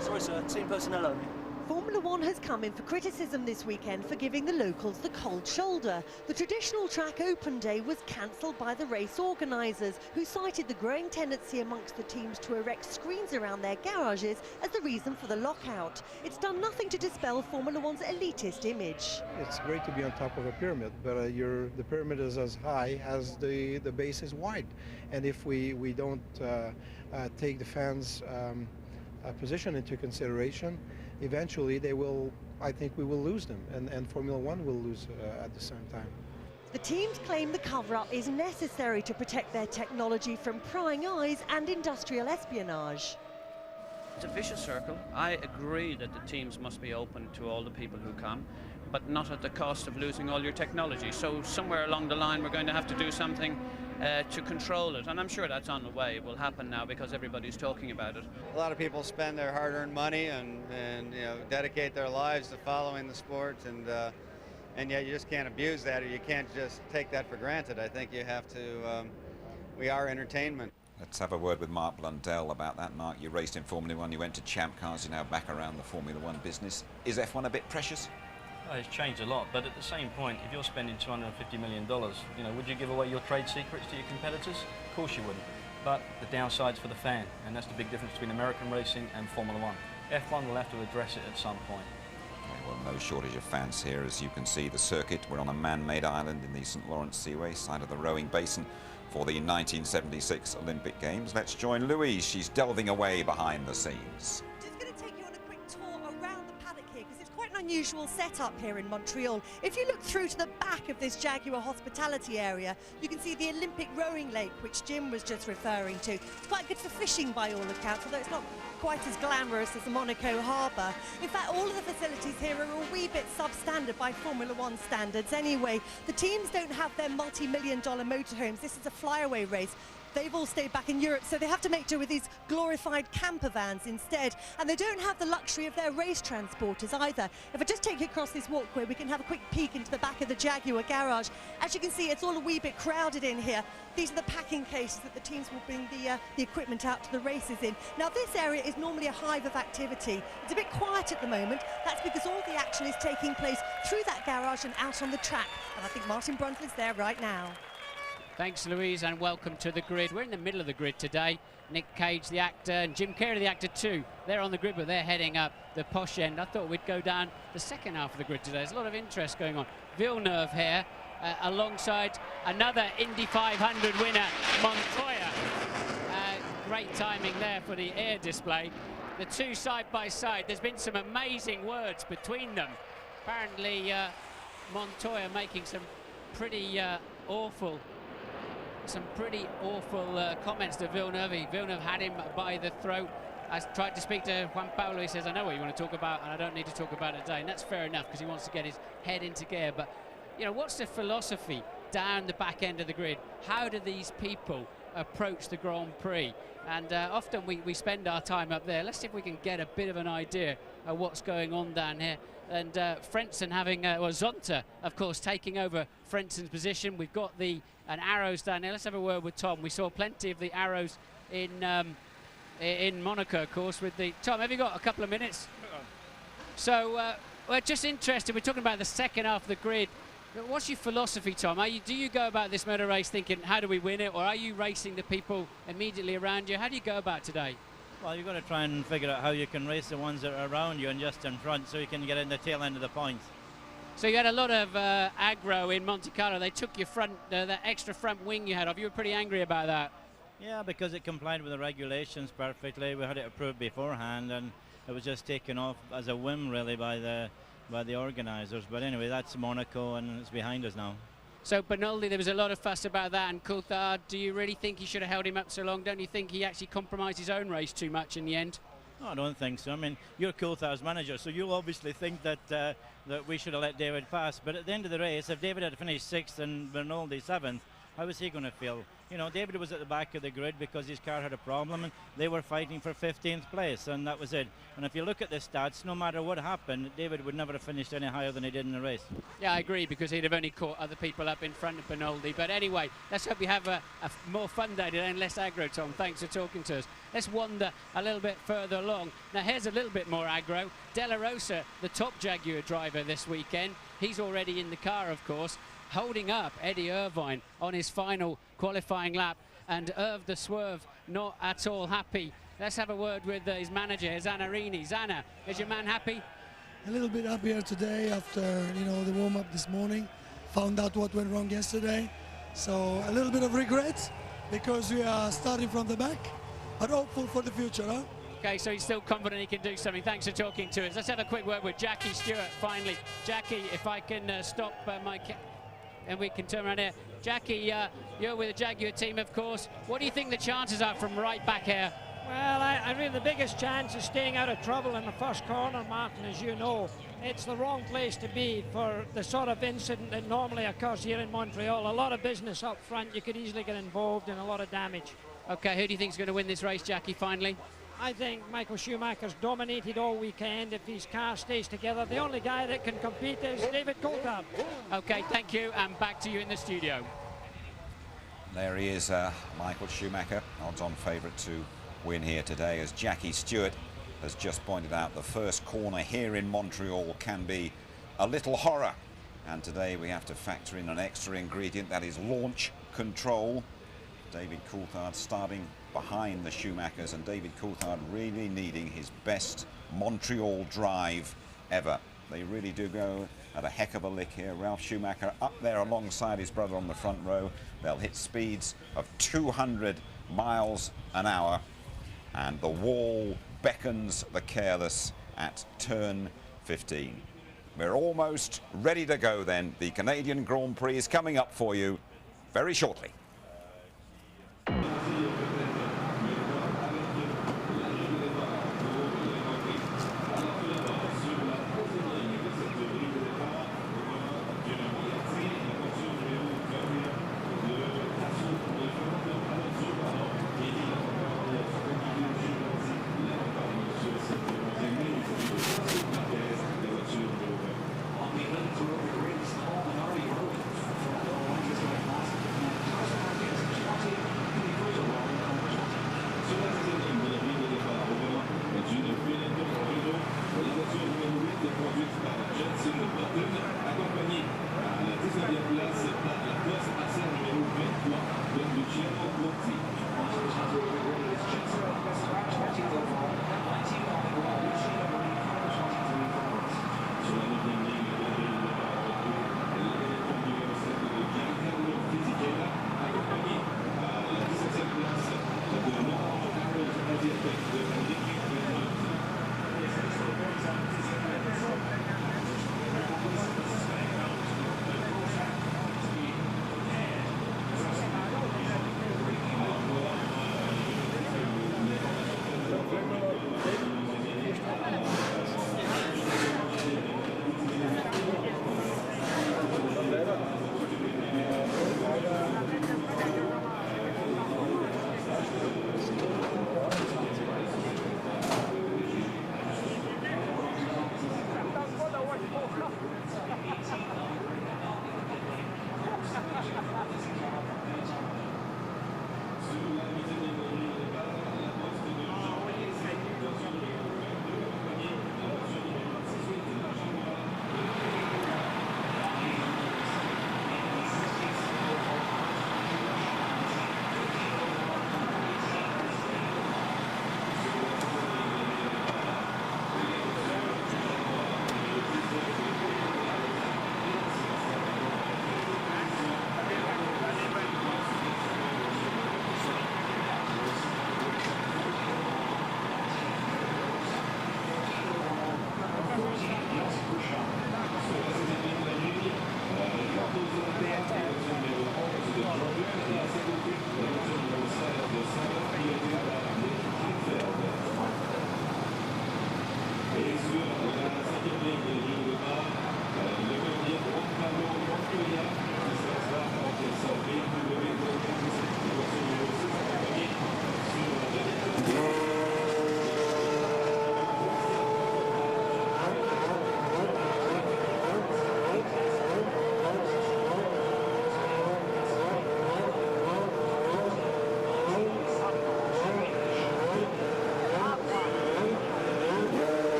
S22: Sorry sir, team personnel only.
S9: Formula One has come in for criticism this weekend for giving the locals the cold shoulder. The traditional track open day was cancelled by the race organisers, who cited the growing tendency amongst the teams to erect screens around their garages as the reason for the lockout. It's done nothing to dispel Formula One's elitist image.
S23: It's great to be on top of a pyramid, but the pyramid is as high as the base is wide. And if we don't take the fans' position into consideration, eventually I think we will lose them, and Formula One will lose at the same time.
S9: The teams claim the cover-up is necessary to protect their technology from prying eyes and industrial espionage.
S24: It's a vicious circle. I agree that the teams must be open to all the people who come, but not at the cost of losing all your technology. So somewhere along the line we're going to have to do something to control it, and I'm sure that's on the way. It will happen now because everybody's talking about it.
S25: A lot of people spend their hard-earned money and you know, dedicate their lives to following the sport, and yet you just can't abuse that, or you can't just take that for granted. I think you have to. We are entertainment.
S6: Let's have a word with Mark Blundell about that. Mark, you raced in Formula One, you went to Champ Cars, you're now back around the Formula One business. Is F1 a bit precious?
S7: Well, it's changed a lot, but at the same point, if you're spending $250 million, you know, would you give away your trade secrets to your competitors? Of course you wouldn't. But the downside's for the fan, and that's the big difference between American racing and Formula One. F1 will have to address it at some point.
S6: Okay, well, no shortage of fans here, as you can see. The circuit, we're on a man-made island in the St. Lawrence Seaway, side of the rowing basin, for the 1976 Olympic Games. Let's join Louise. She's delving away behind the scenes.
S9: Unusual setup here in Montreal. If you look through to the back of this Jaguar hospitality area, you can see the Olympic rowing lake, which Jim was just referring to. It's quite good for fishing by all accounts, although it's not quite as glamorous as the Monaco harbour. In fact, all of the facilities here are a wee bit substandard by Formula One standards anyway. The teams don't have their multi-million-dollar motorhomes. This is a flyaway race. they've all stayed back in Europe, so they have to make do with these glorified camper vans instead. And they don't have the luxury of their race transporters either. If I just take you across this walkway, we can have a quick peek into the back of the Jaguar garage. As you can see, it's all a wee bit crowded in here. These are the packing cases that the teams will bring the equipment out to the races in. Now, this area is normally a hive of activity. It's a bit quiet at the moment. That's because all the action is taking place through that garage and out on the track. And I think Martin Brundtle's there right now.
S16: Thanks, Louise, and welcome to the grid. We're in the middle of the grid today. Nick Cage, the actor, and Jim Carrey, the actor too. They're on the grid, but they're heading up the posh end. I thought we'd go down the second half of the grid today. There's a lot of interest going on. Villeneuve here, alongside another Indy 500 winner, Montoya. Great timing there for the air display. The two side by side. There's been some amazing words between them. Apparently, Montoya making some pretty awful comments to Villeneuve. Villeneuve had him by the throat. I tried to speak to Juan Paulo. He says, I know what you want to talk about, and I don't need to talk about it today. And that's fair enough, because he wants to get his head into gear. But, you know, what's the philosophy down the back end of the grid? How do these people approach the Grand Prix? And often we spend our time up there. Let's see if we can get a bit of an idea of what's going on down here. And Frentzen having, well, Zonta, of course, taking over Frentzen's position. We've got an arrows down here. Let's have a word with Tom. We saw plenty of the arrows in Monaco, of course, with the... Tom, have you got a couple of minutes? So, we're just interested. We're talking about the second half of the grid. What's your philosophy, Tom? Do you go about this motor race thinking, how do we win it? Or are you racing the people immediately around you? How do you go about today?
S1: Well, you've got to try and figure out how you can race the ones that are around you and just in front, so you can get in the tail end of the points.
S16: So you had a lot of aggro in Monte Carlo. They took your front, that extra front wing you had off. You were pretty angry about that.
S1: Yeah, because it complied with the regulations perfectly. We had it approved beforehand, and it was just taken off as a whim, really, by the organisers. But anyway, that's Monaco, and it's behind us now.
S16: So Bernoldi, there was a lot of fuss about that, and Coulthard, do you really think he should have held him up so long? Don't you think he actually compromised his own race too much in the end?
S1: No, I don't think so. I mean, you're Coulthard's manager, so you'll obviously think that that we should have let David pass. But at the end of the race, if David had finished 6th and Bernoldi 7th, how was he going to feel? You know, David was at the back of the grid because his car had a problem, and they were fighting for 15th place, and that was it. And if you look at the stats, no matter what happened, David would never have finished any higher than he did in the race.
S16: Yeah, I agree, because he'd have only caught other people up in front of Bernoldi. But anyway, let's hope we have a more fun day today and less aggro, Tom. Thanks for talking to us. Let's wander a little bit further along. Now, here's a little bit more aggro. De La Rosa, the top Jaguar driver this weekend. He's already in the car, of course, holding up Eddie Irvine on his final qualifying lap. And Irv the Swerve not at all happy. Let's have a word with his manager, Zanarini. Zana, is your man happy?
S2: A little bit happier today after, you know, the warm-up this morning. Found out what went wrong yesterday. So a little bit of regret because we are starting from the back, but hopeful for the future, huh?
S16: Okay, so he's still confident he can do something. Thanks for talking to us. Let's have a quick word with Jackie Stewart, finally. Jackie, if I can stop my... and we can turn around here. Jackie, you're with the Jaguar team, of course. What do you think the chances are from right back here?
S5: Well, I mean, the biggest chance is staying out of trouble in the first corner, Martin, as you know. It's the wrong place to be for the sort of incident that normally occurs here in Montreal. A lot of business up front. You could easily get involved in a lot of damage.
S16: Okay, who do you think is going to win this race, Jackie, finally?
S5: I think Michael Schumacher's dominated all weekend. If his car stays together, the only guy that can compete is David Coulthard.
S16: Okay, thank you, and back to you in the studio.
S6: There he is, Michael Schumacher, odds-on favourite to win here today, as Jackie Stewart has just pointed out. The first corner here in Montreal can be a little horror, and today we have to factor in an extra ingredient, that is launch control. David Coulthard starting behind the Schumachers, and David Coulthard really needing his best Montreal drive ever. They really do go at a heck of a lick here. Ralf Schumacher up there alongside his brother on the front row. They'll hit speeds of 200 miles an hour, and the wall beckons the careless at turn 15. We're almost ready to go then. The Canadian Grand Prix is coming up for you very shortly.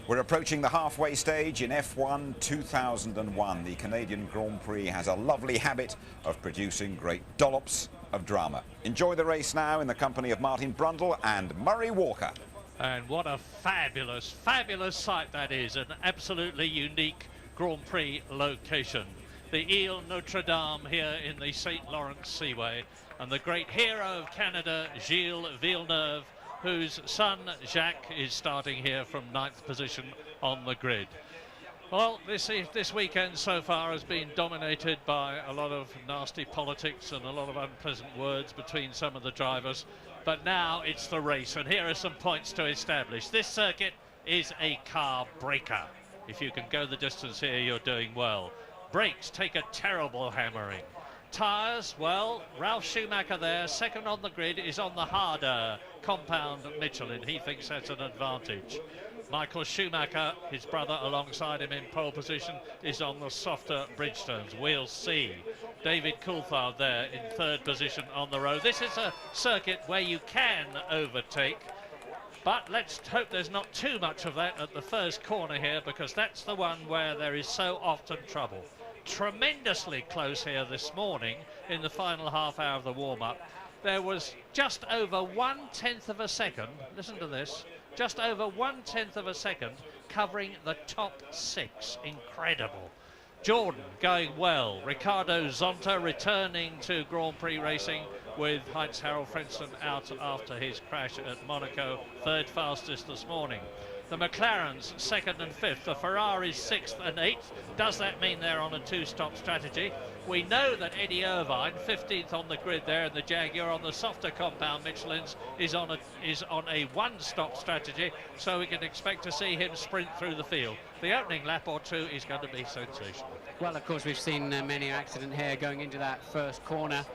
S6: We're approaching the halfway stage in F1 2001. The Canadian Grand Prix has a lovely habit of producing great dollops of drama. Enjoy the race now in the company of Martin Brundle and Murray Walker.
S4: And what a fabulous, fabulous sight that is. An absolutely unique Grand Prix location. The Ile Notre Dame here in the St. Lawrence Seaway. And the great hero of Canada, Gilles Villeneuve, whose son Jacques is starting here from 9th position on the grid. Well, this weekend so far has been dominated by a lot of nasty politics and a lot of unpleasant words between some of the drivers, but now it's the race, and here are some points to establish. This circuit is a car breaker. If you can go the distance here, you're doing well. Brakes take a terrible hammering. Tyres, well, Ralf Schumacher there, second on the grid, is on the harder compound Michelin. He thinks that's an advantage. Michael Schumacher, his brother alongside him in pole position, is on the softer Bridgestones. We'll see. David Coulthard there in 3rd position on the road. This is a circuit where you can overtake, but let's hope there's not too much of that at the first corner here, because that's the one where there is so often trouble. Tremendously close here this morning in the final half hour of the warm-up. There was just over 1/10 of a second, listen to this, just over 1/10 of a second covering the top 6. Incredible. Jordan going well. Ricardo Zonta returning to Grand Prix racing with Heinz-Harald Frentzen out after his crash at Monaco, 3rd fastest this morning. The McLarens 2nd and 5th, the Ferraris 6th and 8th. Does that mean they're on a 2-stop strategy? We know that Eddie Irvine, 15th on the grid there, and the Jaguar on the softer compound Michelins is on a 1-stop strategy, so we can expect to see him sprint through the field. The opening lap or two is going to be sensational.
S16: Well, of course, we've seen many accident here going into that first corner,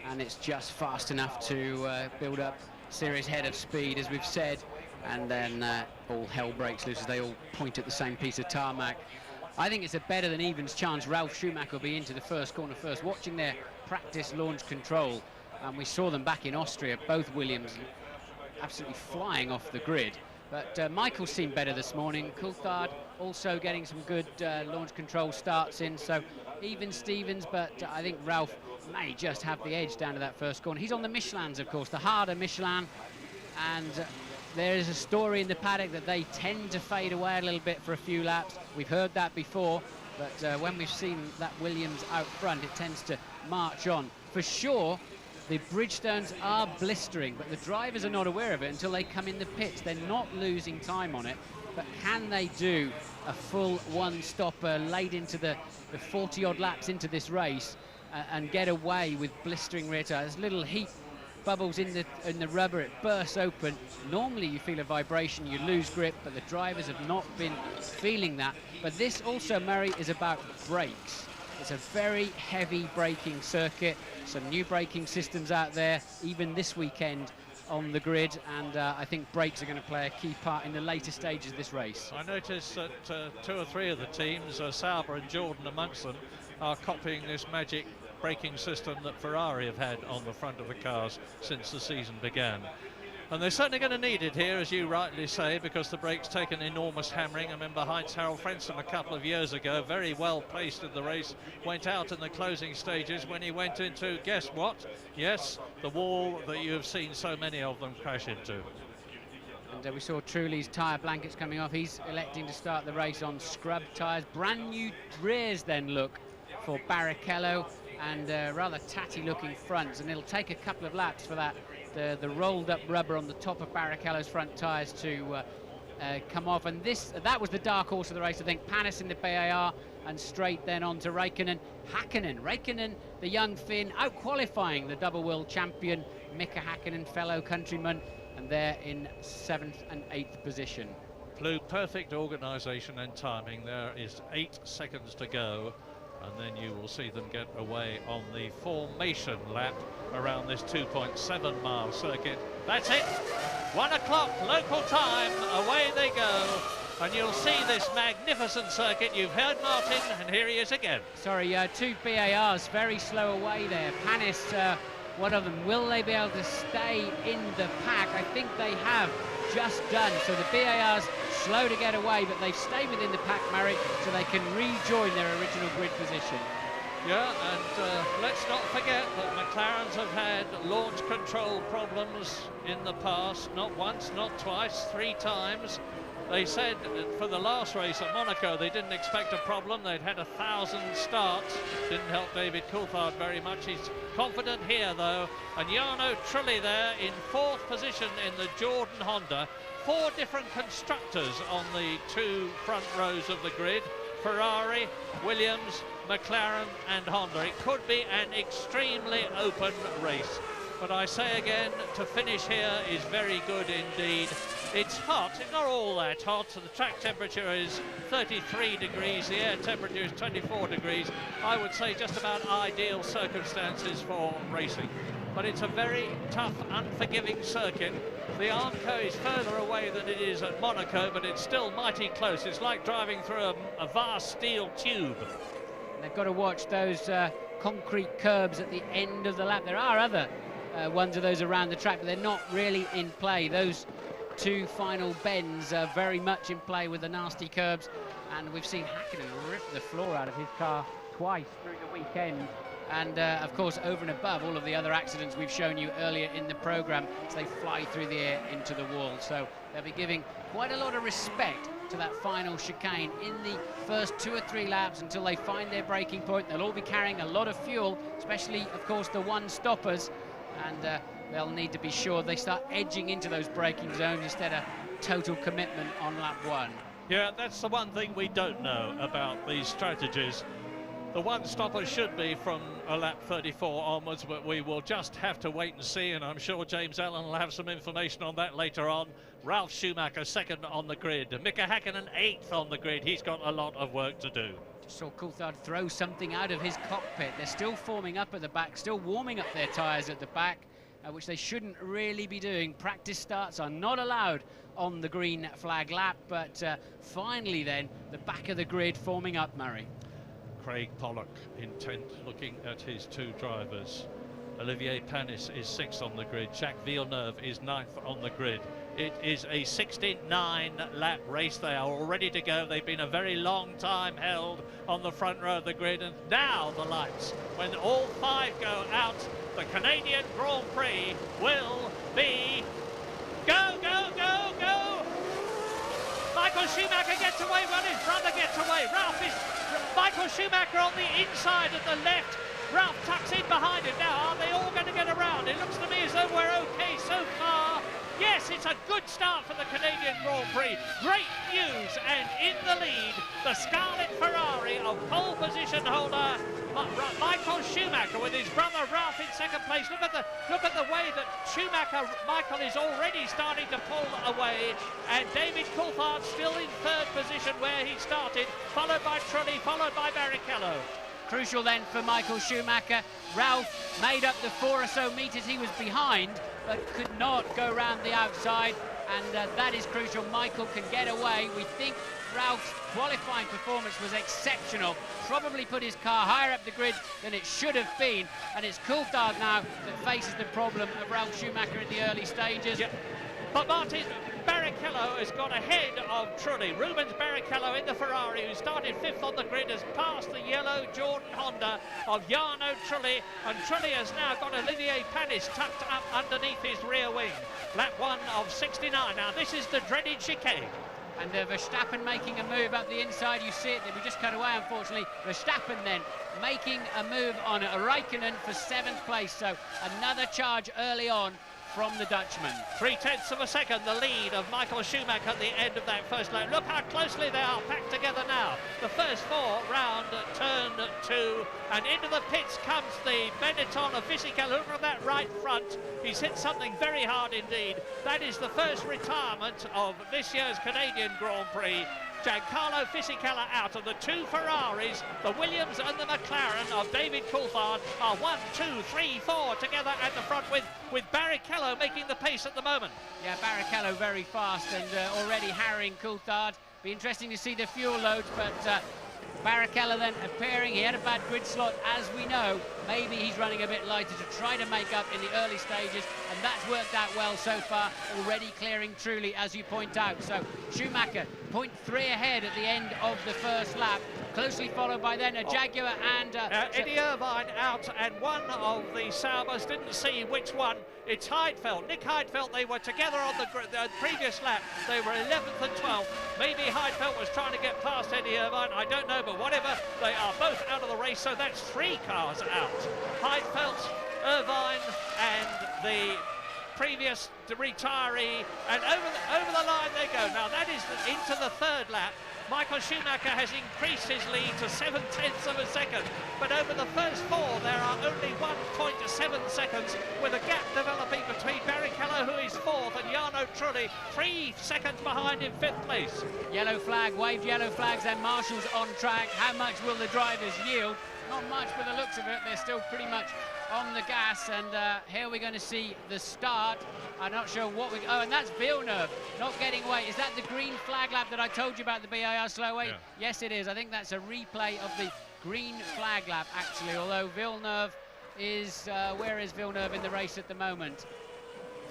S16: and it's just fast enough to build up serious head of speed, as we've said. And then all hell breaks loose as they all point at the same piece of tarmac. I think it's a better than evens chance Ralf Schumacher will be into the first corner first. Watching their practice launch control, and we saw them back in Austria, both Williams absolutely flying off the grid. But Michael seemed better this morning. Coulthard also getting some good launch control starts in, so even Stevens, but I think Ralf may just have the edge down to that first corner. He's on the Michelins, of course, the harder Michelin, and there is a story in the paddock that they tend to fade away a little bit for a few laps. We've heard that before, but when we've seen that Williams out front, it tends to march on. For sure, the Bridgestones are blistering, but the drivers are not aware of it until they come in the pits. They're not losing time on it, but can they do a full one-stopper late into the 40-odd laps into this race and get away with blistering rear tyres? Little heat bubbles in the rubber, it bursts open. Normally you feel a vibration, you lose grip, but the drivers have not been feeling that. But this also, Murray, is about brakes. It's a very heavy braking circuit, some new braking systems out there, even this weekend on the grid, and I think brakes are going to play a key part in the later stages of this race.
S4: I noticed that 2 or 3 of the teams, Sauber and Jordan amongst them, are copying this magic braking system that Ferrari have had on the front of the cars since the season began. And they're certainly going to need it here, as you rightly say, because the brakes take an enormous hammering. I remember Heinz-Harald Frentzen a couple of years ago, very well placed in the race, went out in the closing stages when he went into, guess what? Yes, the wall that you have seen so many of them crash into.
S16: And we saw Trulli's tyre blankets coming off. He's electing to start the race on scrub tyres. Brand new rears then look for Barrichello, and rather tatty looking fronts, and it'll take a couple of laps for that the rolled up rubber on the top of Barrichello's front tyres to come off, and that was the dark horse of the race. I think Panis in the PAR, and straight then on to Räikkönen. Räikkönen, the young Finn, out-qualifying the double world champion Mika Häkkinen, fellow countryman, and they're in 7th and 8th position.
S17: Flew perfect organisation and timing. There is 8 seconds to go, and then you will see them get away on the formation lap around this 2.7 mile circuit. That's it, 1 o'clock local time, away they go, and you'll see this magnificent circuit. You've heard Martin, and here he is again.
S16: Sorry, 2 PARs, very slow away there. Panis, one of them, will they be able to stay in the pack? I think they have just done. So the PARs slow to get away, but they've stayed within the pack, Murray, so they can rejoin their original grid position.
S17: Yeah, and let's not forget that McLarens have had launch control problems in the past, not once, not twice, 3 times. They said for the last race at Monaco they didn't expect a problem. They'd had 1,000 starts. Didn't help David Coulthard very much. He's confident here though. And Jarno Trulli there in 4th position in the Jordan Honda. 4 different constructors on the 2 front rows of the grid. Ferrari, Williams, McLaren and Honda. It could be an extremely open race. But I say again, to finish here is very good indeed. It's hot, it's not all that hot. The track temperature is 33 degrees, the air temperature is 24 degrees. I would say just about ideal circumstances for racing. But it's a very tough, unforgiving circuit. The Armco is further away than it is at Monaco, but it's still mighty close. It's like driving through a vast steel tube.
S16: And they've got to watch those concrete curbs at the end of the lap. There are other ones of those around the track, but they're not really in play. Those 2 final bends are very much in play with the nasty curbs, and we've seen Häkkinen rip the floor out of his car twice through the weekend. And of course, over and above all of the other accidents we've shown you earlier in the programme, as they fly through the air into the wall. So they'll be giving quite a lot of respect to that final chicane in the first 2 or 3 laps until they find their braking point. They'll all be carrying a lot of fuel, especially, of course, the one-stoppers. And they'll need to be sure they start edging into those braking zones instead of total commitment on lap 1.
S17: Yeah, that's the one thing we don't know about these strategies. The one-stopper should be from a lap 34 onwards, but we will just have to wait and see, and I'm sure James Allen will have some information on that later on. Ralf Schumacher 2nd on the grid. Mika Häkkinen 8th on the grid. He's got a lot of work to do.
S16: Just saw Coulthard throw something out of his cockpit. They're still forming up at the back, still warming up their tyres at the back, which they shouldn't really be doing. Practice starts are not allowed on the green flag lap, but finally then, the back of the grid forming up, Murray.
S17: Craig Pollock intent looking at his 2 drivers. Olivier Panis is 6th on the grid. Jacques Villeneuve is 9th on the grid. It is a 69-lap race. They are all ready to go. They've been a very long time held on the front row of the grid, and now the lights. When all 5 go out, the Canadian Grand Prix will be go, go, go, go! Michael Schumacher gets away, well, his brother gets away. Michael Schumacher on the inside at the left. Ralf tucks in behind him. Now, are they all going to get around? It looks to me as though we're okay so far. Yes, it's a good start for the Canadian Grand Prix. Great news, and in the lead, the Scarlet Ferrari of pole position holder Michael Schumacher with his brother Ralf in 2nd place. Look at the way that Schumacher, Michael, is already starting to pull away, and David Coulthard still in 3rd position where he started, followed by Trulli, followed by Barrichello.
S16: Crucial then for Michael Schumacher. Ralf made up the 4 or so metres he was behind, but could not go round the outside, and that is crucial. Michael can get away. We think Ralph's qualifying performance was exceptional, probably put his car higher up the grid than it should have been, and it's Coulthard now that faces the problem of Ralf Schumacher in the early stages.
S17: Yeah. But Martin, Barrichello has got ahead of Trulli. Rubens Barrichello in the Ferrari, who started 5th on the grid, has passed the yellow Jordan Honda of Jarno Trulli, and Trulli has now got Olivier Panis tucked up underneath his rear wing. Lap 1 of 69. Now this is the dreaded chicane.
S16: And Verstappen making a move up the inside. You see it, we just cut away, unfortunately. Verstappen then making a move on Räikkönen for 7th place. So another charge early on from the Dutchman.
S4: 3/10 of a second, the lead of Michael Schumacher at the end of that first lap. Look how closely they are packed together now. The first four round turn 2, and into the pits comes the Benetton of Fisichella. Look at that right front. He's hit something very hard indeed. That is the first retirement of this year's Canadian Grand Prix. Giancarlo Fisichella out of the 2 Ferraris. The Williams and the McLaren of David Coulthard are 1, 2, 3, 4 together at the front with Barrichello making the pace at the moment.
S16: Yeah, Barrichello very fast and already harrying Coulthard. Be interesting to see the fuel loads, but Barrichello then appearing. He had a bad grid slot, as we know. Maybe he's running a bit lighter to try to make up in the early stages, and that's worked out well so far, already clearing truly, as you point out. So Schumacher 0.3 ahead at the end of the first lap, closely followed by then a Jaguar and
S4: Eddie Irvine out, and one of the Saubers didn't see which one. It's Heidfeld, Nick Heidfeld. They were together on the previous lap. They were 11th and 12th. Maybe Heidfeld was trying to get past Eddie Irvine, I don't know, but whatever, they are both out of the race, so that's 3 cars out. Heidfeld, Irvine and the previous retiree, and over the line they go. Now that is into the third lap. Michael Schumacher has increased his lead to 7/10 of a second, but over the first 4 there are only 1.7 seconds, with a gap developing between Barrichello, who is 4th, and Jarno Trulli 3 seconds behind in 5th place.
S16: Yellow flag, waved yellow flags, and Marshall's on track. How much will the drivers yield? Not much by the looks of it. They're still pretty much on the gas, and here we're going to see the start. I'm not sure what we... Oh, and that's Villeneuve not getting away. Is that the green flag lap that I told you about, the BIR slowway? Yeah. Yes, it is. I think that's a replay of the green flag lap, actually, although Villeneuve is... where is Villeneuve in the race at the moment?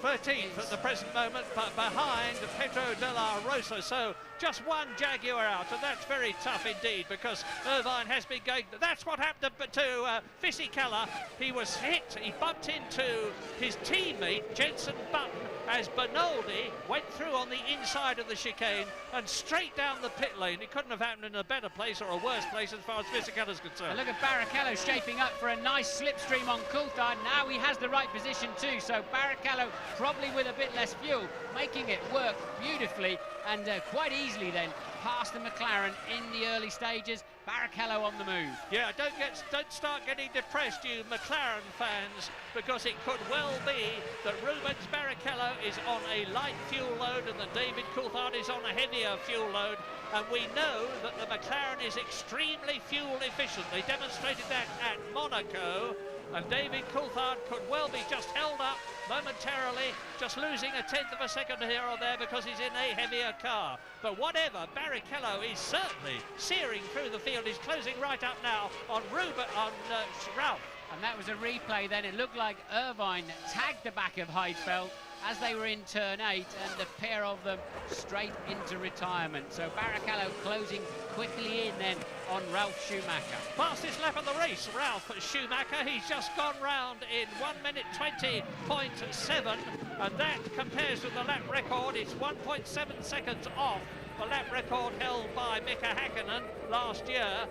S4: 13th at the present moment, but behind Pedro de la Rosa. So just one Jaguar out, and that's very tough indeed, because Irvine has been going... That's what happened to Fisichella. He was hit, he bumped into his teammate, Jenson Button, as Bernoldi went through on the inside of the chicane and straight down the pit lane. It couldn't have happened in a better place or a worse place as far as Fisichella's concerned.
S16: And look at Barrichello shaping up for a nice slipstream on Coulthard. Now he has the right position too, so Barrichello probably with a bit less fuel, making it work beautifully and quite easily then past the McLaren in the early stages. Barrichello on the move.
S4: Yeah, don't start getting depressed, you McLaren fans, because it could well be that Rubens Barrichello is on a light fuel load and that David Coulthard is on a heavier fuel load, and we know that the McLaren is extremely fuel efficient. They demonstrated that at Monaco, and David Coulthard could well be just held up momentarily, just losing 1/10 of a second here or there because he's in a heavier car. But whatever, Barrichello is certainly searing through the field. He's closing right up now on Ralph.
S16: And that was a replay then. It looked like Irvine tagged the back of Heidfeld as they were in turn 8, and the pair of them straight into retirement. So Barrichello closing quickly in then on Ralph Schumacher.
S4: Fastest lap of the race, Ralph Schumacher. He's just gone round in 1:20.7, and that compares with the lap record. It's 1.7 seconds off the lap record held by Mika Häkkinen last year.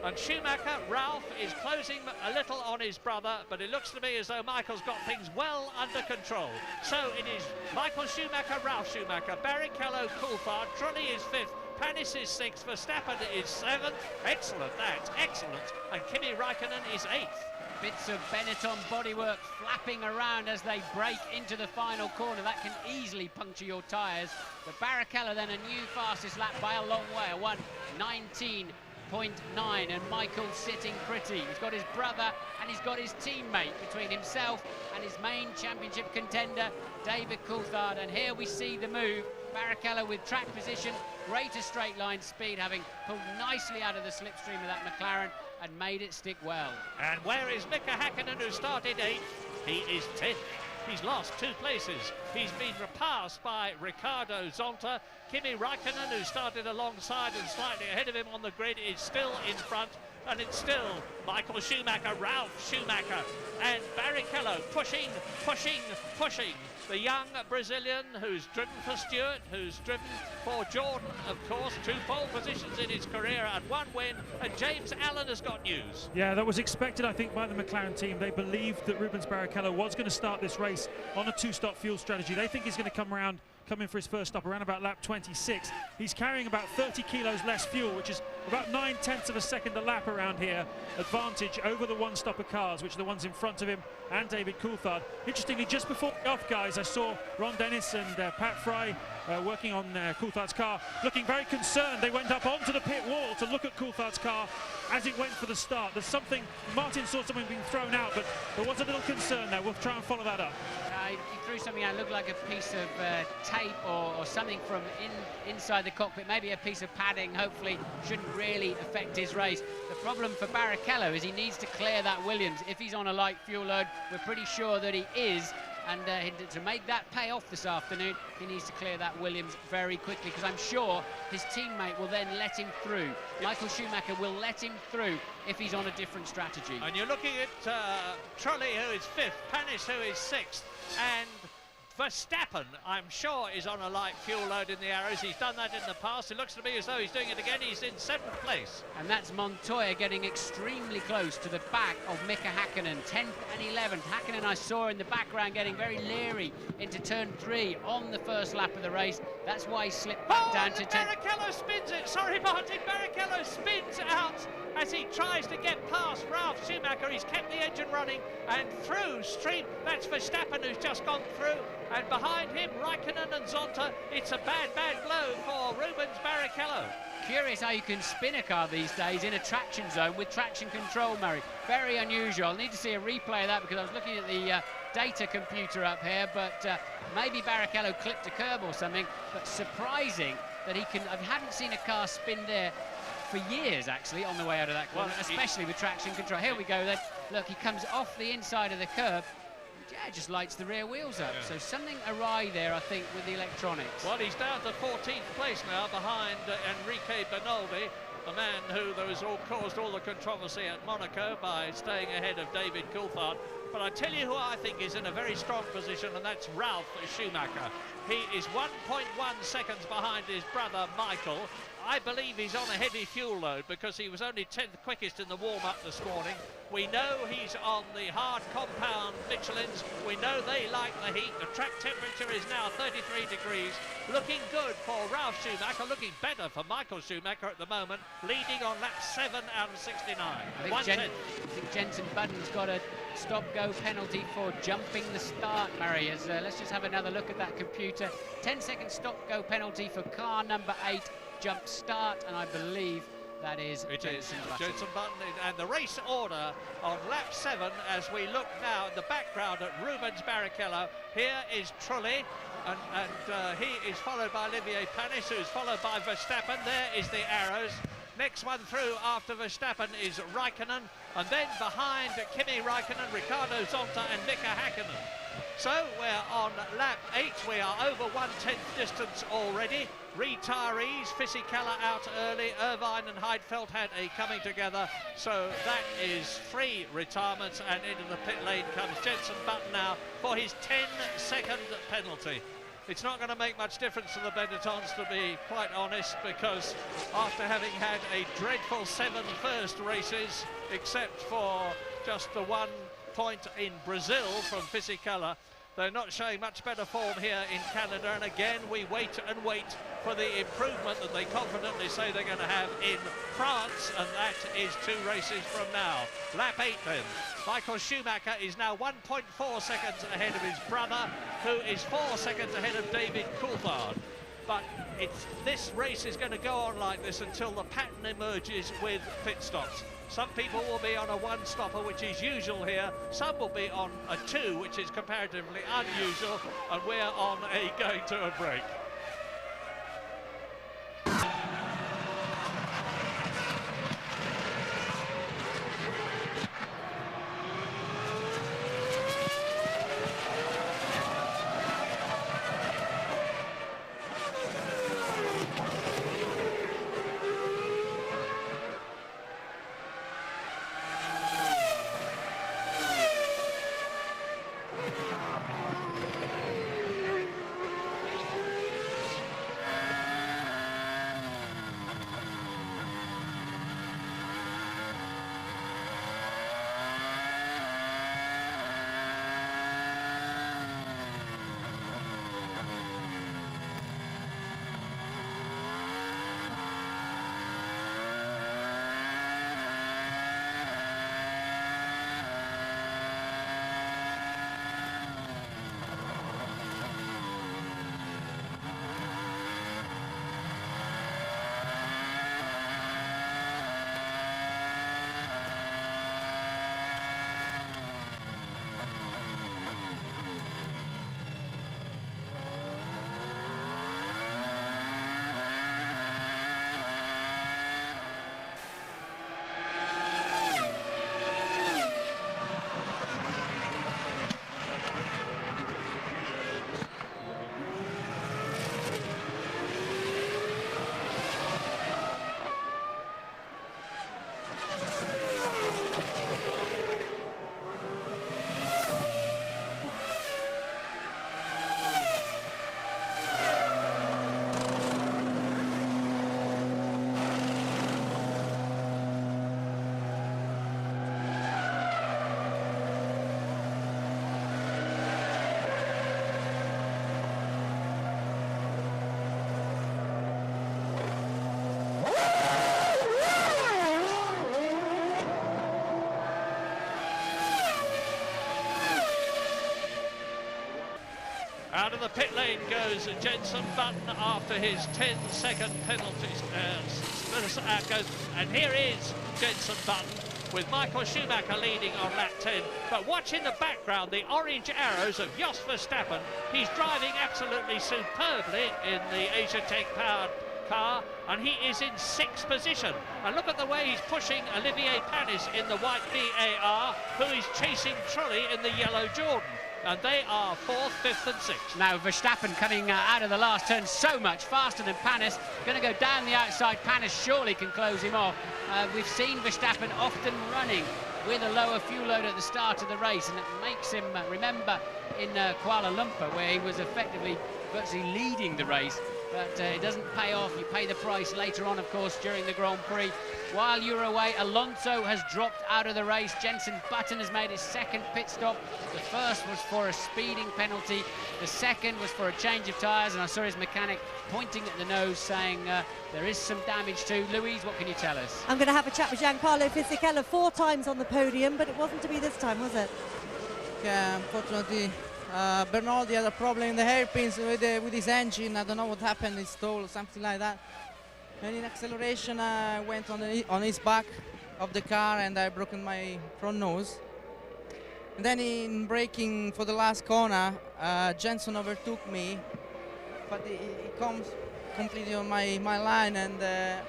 S4: And Schumacher, Ralph, is closing a little on his brother, but it looks to me as though Michael's got things well under control. So it is Michael Schumacher, Ralph Schumacher, Barrichello, Coulthard, Trulli is 5th, Panis is 6th, Verstappen is 7th. Excellent, that's excellent. And Kimi Räikkönen is 8th.
S16: Bits of Benetton bodywork flapping around as they break into the final corner. That can easily puncture your tyres. But Barrichello then a new fastest lap by a long way, a 1:19.9, and Michael sitting pretty. He's got his brother and he's got his teammate between himself and his main championship contender, David Coulthard. And here we see the move. Barrichello with track position, greater straight line speed, having pulled nicely out of the slipstream of that McLaren and made it stick well.
S4: And where is Mika Häkkinen, who started 8th? He is 10th. He's lost 2 places. He's been repassed by Riccardo Zonta. Kimi Räikkönen, who started alongside and slightly ahead of him on the grid, is still in front.
S17: and it's still Michael Schumacher, Ralph Schumacher, and Barrichello pushing. The young Brazilian who's driven for Stewart, who's driven for Jordan, of course, 2 pole positions in his career and 1 win, and James Allen has got news.
S13: Yeah, that was expected, I think, by the McLaren team. They believed that Rubens Barrichello was going to start this race on a 2-stop fuel strategy. They think he's going to come in for his first stop around about lap 26. He's carrying about 30 kilos less fuel, which is about 9/10 of a second a lap around here, advantage over the one-stopper cars, which are the ones in front of him and David Coulthard. Interestingly, just before the off, guys, I saw Ron Dennis and Pat Fry working on Coulthard's car, looking very concerned. They went up onto the pit wall to look at Coulthard's car as it went for the start. There's something, Martin saw something being thrown out, but there was a little concern there. We'll try and follow that up.
S16: He threw something out, looked like a piece of tape or something from inside the cockpit, maybe a piece of padding. Hopefully shouldn't really affect his race. The problem for Barrichello is he needs to clear that Williams. If he's on a light fuel load, we're pretty sure that he is, and to make that pay off this afternoon, he needs to clear that Williams very quickly, because I'm sure his teammate will then let him through. Michael Schumacher will let him through if he's on a different strategy.
S17: And you're looking at Trulli, who is 5th, Panis, who is 6th, and Verstappen, I'm sure, is on a light fuel load in the Arrows. He's done that in the past. It looks to me as though he's doing it again. He's in 7th place.
S16: And that's Montoya getting extremely close to the back of Mika Hakkinen, 10th and 11th. Hakkinen, I saw in the background, getting very leery into turn 3 on the first lap of the race. That's why he slipped back down to 10th.
S17: Barrichello spins it. Sorry, Martin. Barrichello spins out as he tries to get past Ralph Schumacher. He's kept the engine running and through stream. That's Verstappen, who's just gone through. And behind him, Raikkonen and Zonta. It's a bad blow for Rubens Barrichello.
S16: Curious how you can spin a car these days in a traction zone with traction control, Murray. Very unusual. I'll need to see a replay of that, because I was looking at the data computer up here, but maybe Barrichello clipped a curb or something. But surprising that he can. I haven't seen a car spin there for years, actually, on the way out of that corner, especially with traction control. Here we go then. Look, he comes off the inside of the curb. Yeah, just lights the rear wheels up. Yeah. So something awry there, I think, with the electronics.
S17: Well, he's down to 14th place now, behind Enrique Bernaldi, the man who caused all the controversy at Monaco by staying ahead of David Coulthard. But I tell you who I think is in a very strong position, and that's Ralph Schumacher. He is 1.1 seconds behind his brother Michael. I believe he's on a heavy fuel load, because he was only 10th quickest in the warm-up this morning. We know he's on the hard compound Michelins. We know they like the heat. The track temperature is now 33 degrees. Looking good for Ralph Schumacher, looking better for Michael Schumacher at the moment, leading on lap 7 out of 69.
S16: I think Jenson Button's got a stop-go penalty for jumping the start, Murray. Let's just have another look at that computer. 10-second stop-go penalty for car number 8. Jump start, and I believe that is Jenson Button.
S17: And the race order on lap 7, as we look now in the background at Rubens Barrichello. Here is Trulli, and he is followed by Olivier Panis, who's followed by Verstappen. There is the Arrows. Next one through after Verstappen is Raikkonen, and then behind Kimi Raikkonen, Ricardo Zonta and Mika Hakkinen. So we're on lap 8, we are over 1/10 distance already. Retirees, Fisichella out early, Irvine and Heidfeld had a coming together, so that is 3 retirements, and into the pit lane comes Jenson Button now for his 10-second penalty. It's not going to make much difference to the Benettons, to be quite honest, because after having had a dreadful 7 first races, except for just the 1 point in Brazil from Fisichella, they're not showing much better form here in Canada, and again we wait and wait for the improvement that they confidently say they're going to have in France, and that is 2 races from now. Lap 8 then. Michael Schumacher is now 1.4 seconds ahead of his brother, who is 4 seconds ahead of David Coulthard. But this race is going to go on like this until the pattern emerges with pit stops. Some people will be on a 1-stopper, which is usual here. Some will be on a 2, which is comparatively unusual, and we're on going to a break. Out of the pit lane goes Jenson Button after his 10-second penalty. And here is Jenson Button with Michael Schumacher leading on lap 10. But watch in the background the orange arrows of Jos Verstappen. He's driving absolutely superbly in the Asia Tech powered car, and he is in 6th position. And look at the way he's pushing Olivier Panis in the white VAR, who is chasing Trulli in the yellow Jordan. And they are 4th, 5th and 6th.
S16: Now Verstappen coming out of the last turn so much faster than Panis. Going to go down the outside. Panis surely can close him off. We've seen Verstappen often running with a lower fuel load at the start of the race, and it makes him remember in Kuala Lumpur, where he was effectively virtually leading the race. But it doesn't pay off. You pay the price later on, of course, during the Grand Prix. While you're away, Alonso has dropped out of the race. Jenson Button has made his 2nd pit stop. The first was for a speeding penalty. The second was for a change of tyres, and I saw his mechanic pointing at the nose saying there is some damage too. Louise, what can you tell us?
S9: I'm going to have a chat with Giancarlo Fisichella 4 times on the podium, but it wasn't to be this time, was it?
S8: Yeah, unfortunately, Bernardi had a problem in the hairpins with his engine. I don't know what happened, it stalled or something like that. And in acceleration, I went on his back of the car and I broken my front nose. And then in braking for the last corner, Jenson overtook me, but he comes completely on my line, and there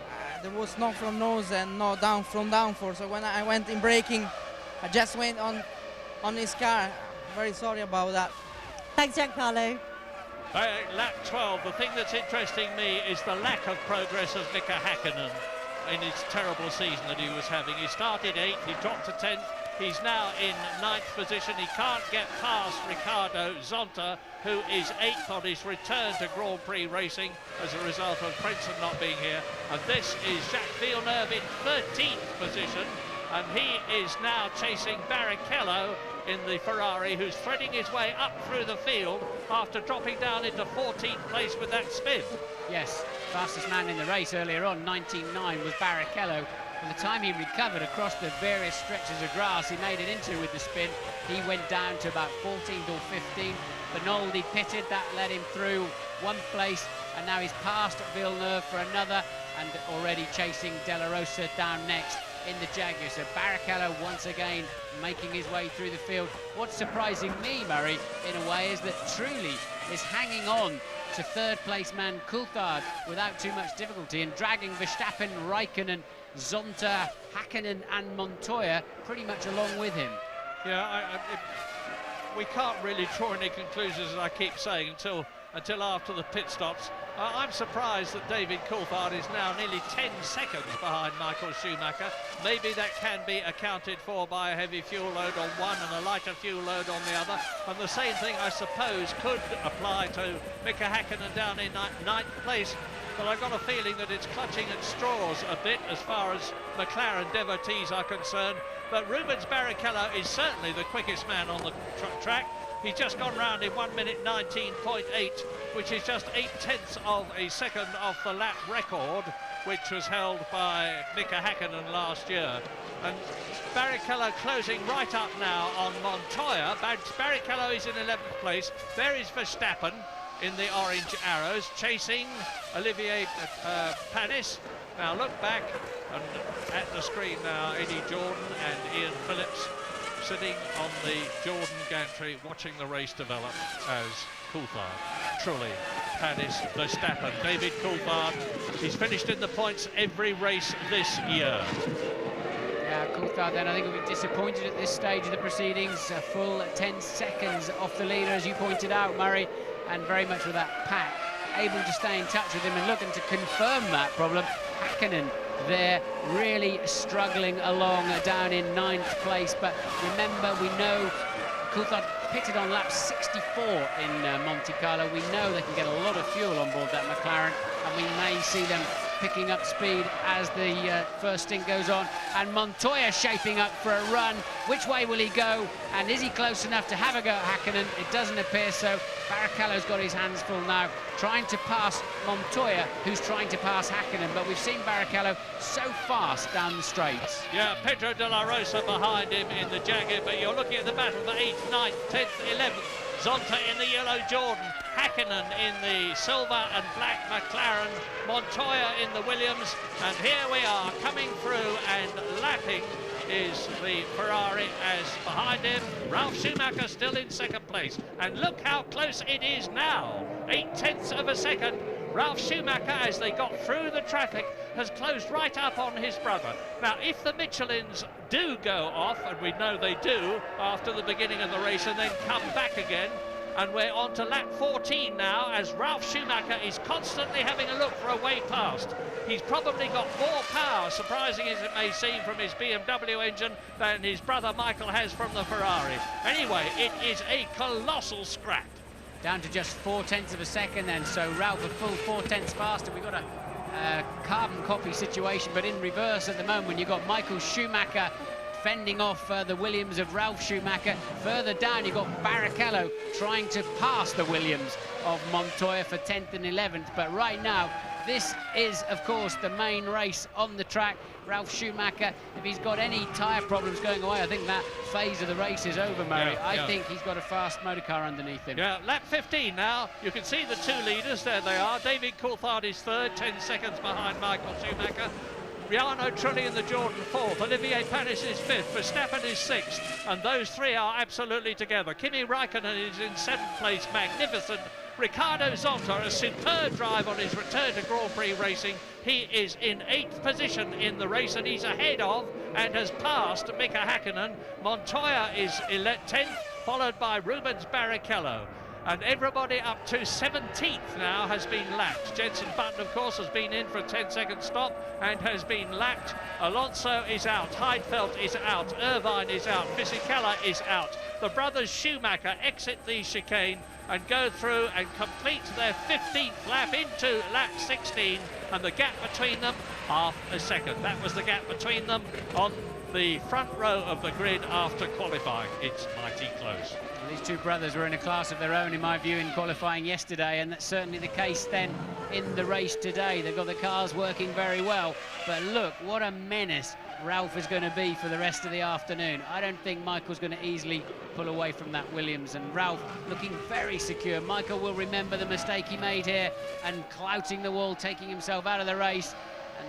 S8: was no front nose and no front downforce. So when I went in braking, I just went on his car. Very sorry about that.
S9: Thanks, Giancarlo.
S17: Lap 12, the thing that's interesting me is the lack of progress of Mika Häkkinen in his terrible season that he was having. He started 8th, he dropped to 10th, he's now in 9th position. He can't get past Ricardo Zonta, who is 8th on his return to Grand Prix racing as a result of Princeton not being here. And this is Jacques Villeneuve in 13th position, and he is now chasing Barrichello in the Ferrari, who's threading his way up through the field after dropping down into 14th place with that spin.
S16: Yes, fastest man in the race earlier on, 19.9, was Barrichello. By the time he recovered across the various stretches of grass he made it into with the spin, he went down to about 14th or 15th. Bernaldi pitted, that led him through 1 place, and now he's passed Villeneuve for another, and already chasing De La Rosa down next in the Jaguar. So Barrichello once again making his way through the field. What's surprising me, Murray, in a way, is that Trulli is hanging on to 3rd place man Coulthard without too much difficulty, and dragging Verstappen, Raikkonen, Zonta, Häkkinen and Montoya pretty much along with him.
S17: Yeah, we can't really draw any conclusions, as I keep saying, until after the pit stops. I'm surprised that David Coulthard is now nearly 10 seconds behind Michael Schumacher. Maybe that can be accounted for by a heavy fuel load on one and a lighter fuel load on the other. And the same thing, I suppose, could apply to Mika Häkkinen down in 9th place. But I've got a feeling that it's clutching at straws a bit as far as McLaren devotees are concerned. But Rubens Barrichello is certainly the quickest man on the track. He's just gone round in 1 minute 19.8, which is just 0.8 of a second off the lap record, which was held by Mika Häkkinen last year. And Barrichello closing right up now on Montoya. Barrichello is in 11th place. There is Verstappen in the orange arrows, chasing Olivier Panis. Now look back, and at the screen now, Eddie Jordan and Ian Phillips sitting on the Jordan gantry watching the race develop as Coulthard, Trulli, Panis, Verstappen, David Coulthard. He's finished in the points every race this year.
S16: Yeah, Coulthard then I think will be disappointed at this stage of the proceedings. A full 10 seconds off the leader, as you pointed out, Murray, and very much with that pack able to stay in touch with him and looking to confirm that problem. Häkkinen there really struggling along down in 9th place, but remember, we know Coulthard pitted on lap 64 in Monte Carlo. We know they can get a lot of fuel on board that McLaren, and we may see them picking up speed as the first stint goes on. And Montoya shaping up for a run. Which way will he go? And is he close enough to have a go at Häkkinen? It doesn't appear so. Barrichello's got his hands full now, trying to pass Montoya, who's trying to pass Häkkinen. But we've seen Barrichello so fast down the straights.
S17: Yeah, Pedro de la Rosa behind him in the Jaguar, but you're looking at the battle for 8th, 9th, 10th, 11th.
S4: Zonta in the yellow Jordan, Hakkinen in the silver and black McLaren, Montoya in the Williams, and here we are coming through, and lapping is the Ferrari as behind him. Ralf Schumacher still in second place, and look how close it is now. 0.8 of a second. Ralf Schumacher, as they got through the traffic, has closed right up on his brother. Now, if the Michelins do go off, and we know they do after the beginning of the race, and then come back again, and we're on to lap 14 now, as Ralf Schumacher is constantly having a look for a way past. He's probably got more power, surprising as it may seem, from his BMW engine than his brother Michael has from the Ferrari. Anyway, it is a colossal scrap.
S16: Down to just 0.4 of a second then, so Ralf a full 0.4 faster. We've got a carbon copy situation, but in reverse at the moment. You've got Michael Schumacher fending off the Williams of Ralf Schumacher. Further down, you've got Barrichello trying to pass the Williams of Montoya for 10th and 11th. But right now, this is, of course, the main race on the track. Ralf Schumacher, if he's got any tyre problems going away, I think that phase of the race is over, Murray. I think he's got a fast motor car underneath him.
S4: Yeah, lap 15 now. You can see the two leaders. There they are. David Coulthard is third, 10 seconds behind Michael Schumacher. Jarno Trulli in the Jordan fourth, Olivier Panis is fifth, Verstappen is sixth, and those three are absolutely together. Kimi Raikkonen is in seventh place, magnificent. Ricardo Zonta, a superb drive on his return to Grand Prix racing. He is in 8th position in the race, and he's ahead of and has passed Mika Hakkinen. Montoya is 10th, followed by Rubens Barrichello. And everybody up to 17th now has been lapped. Jenson Button, of course, has been in for a 10-second stop and has been lapped. Alonso is out, Heidfeld is out, Irvine is out, Fisichella is out. The brothers Schumacher exit the chicane and go through and complete their 15th lap into lap 16, and the gap between them, half a second. That was the gap between them on the front row of the grid after qualifying. It's mighty close.
S16: Well, these two brothers were in a class of their own, in my view, in qualifying yesterday, and that's certainly the case then in the race today. They've got the cars working very well, but look, what a menace Ralf is going to be for the rest of the afternoon. I don't think Michael's going to easily pull away from that Williams, and Ralf looking very secure. Michael will remember the mistake he made here and clouting the wall, taking himself out of the race,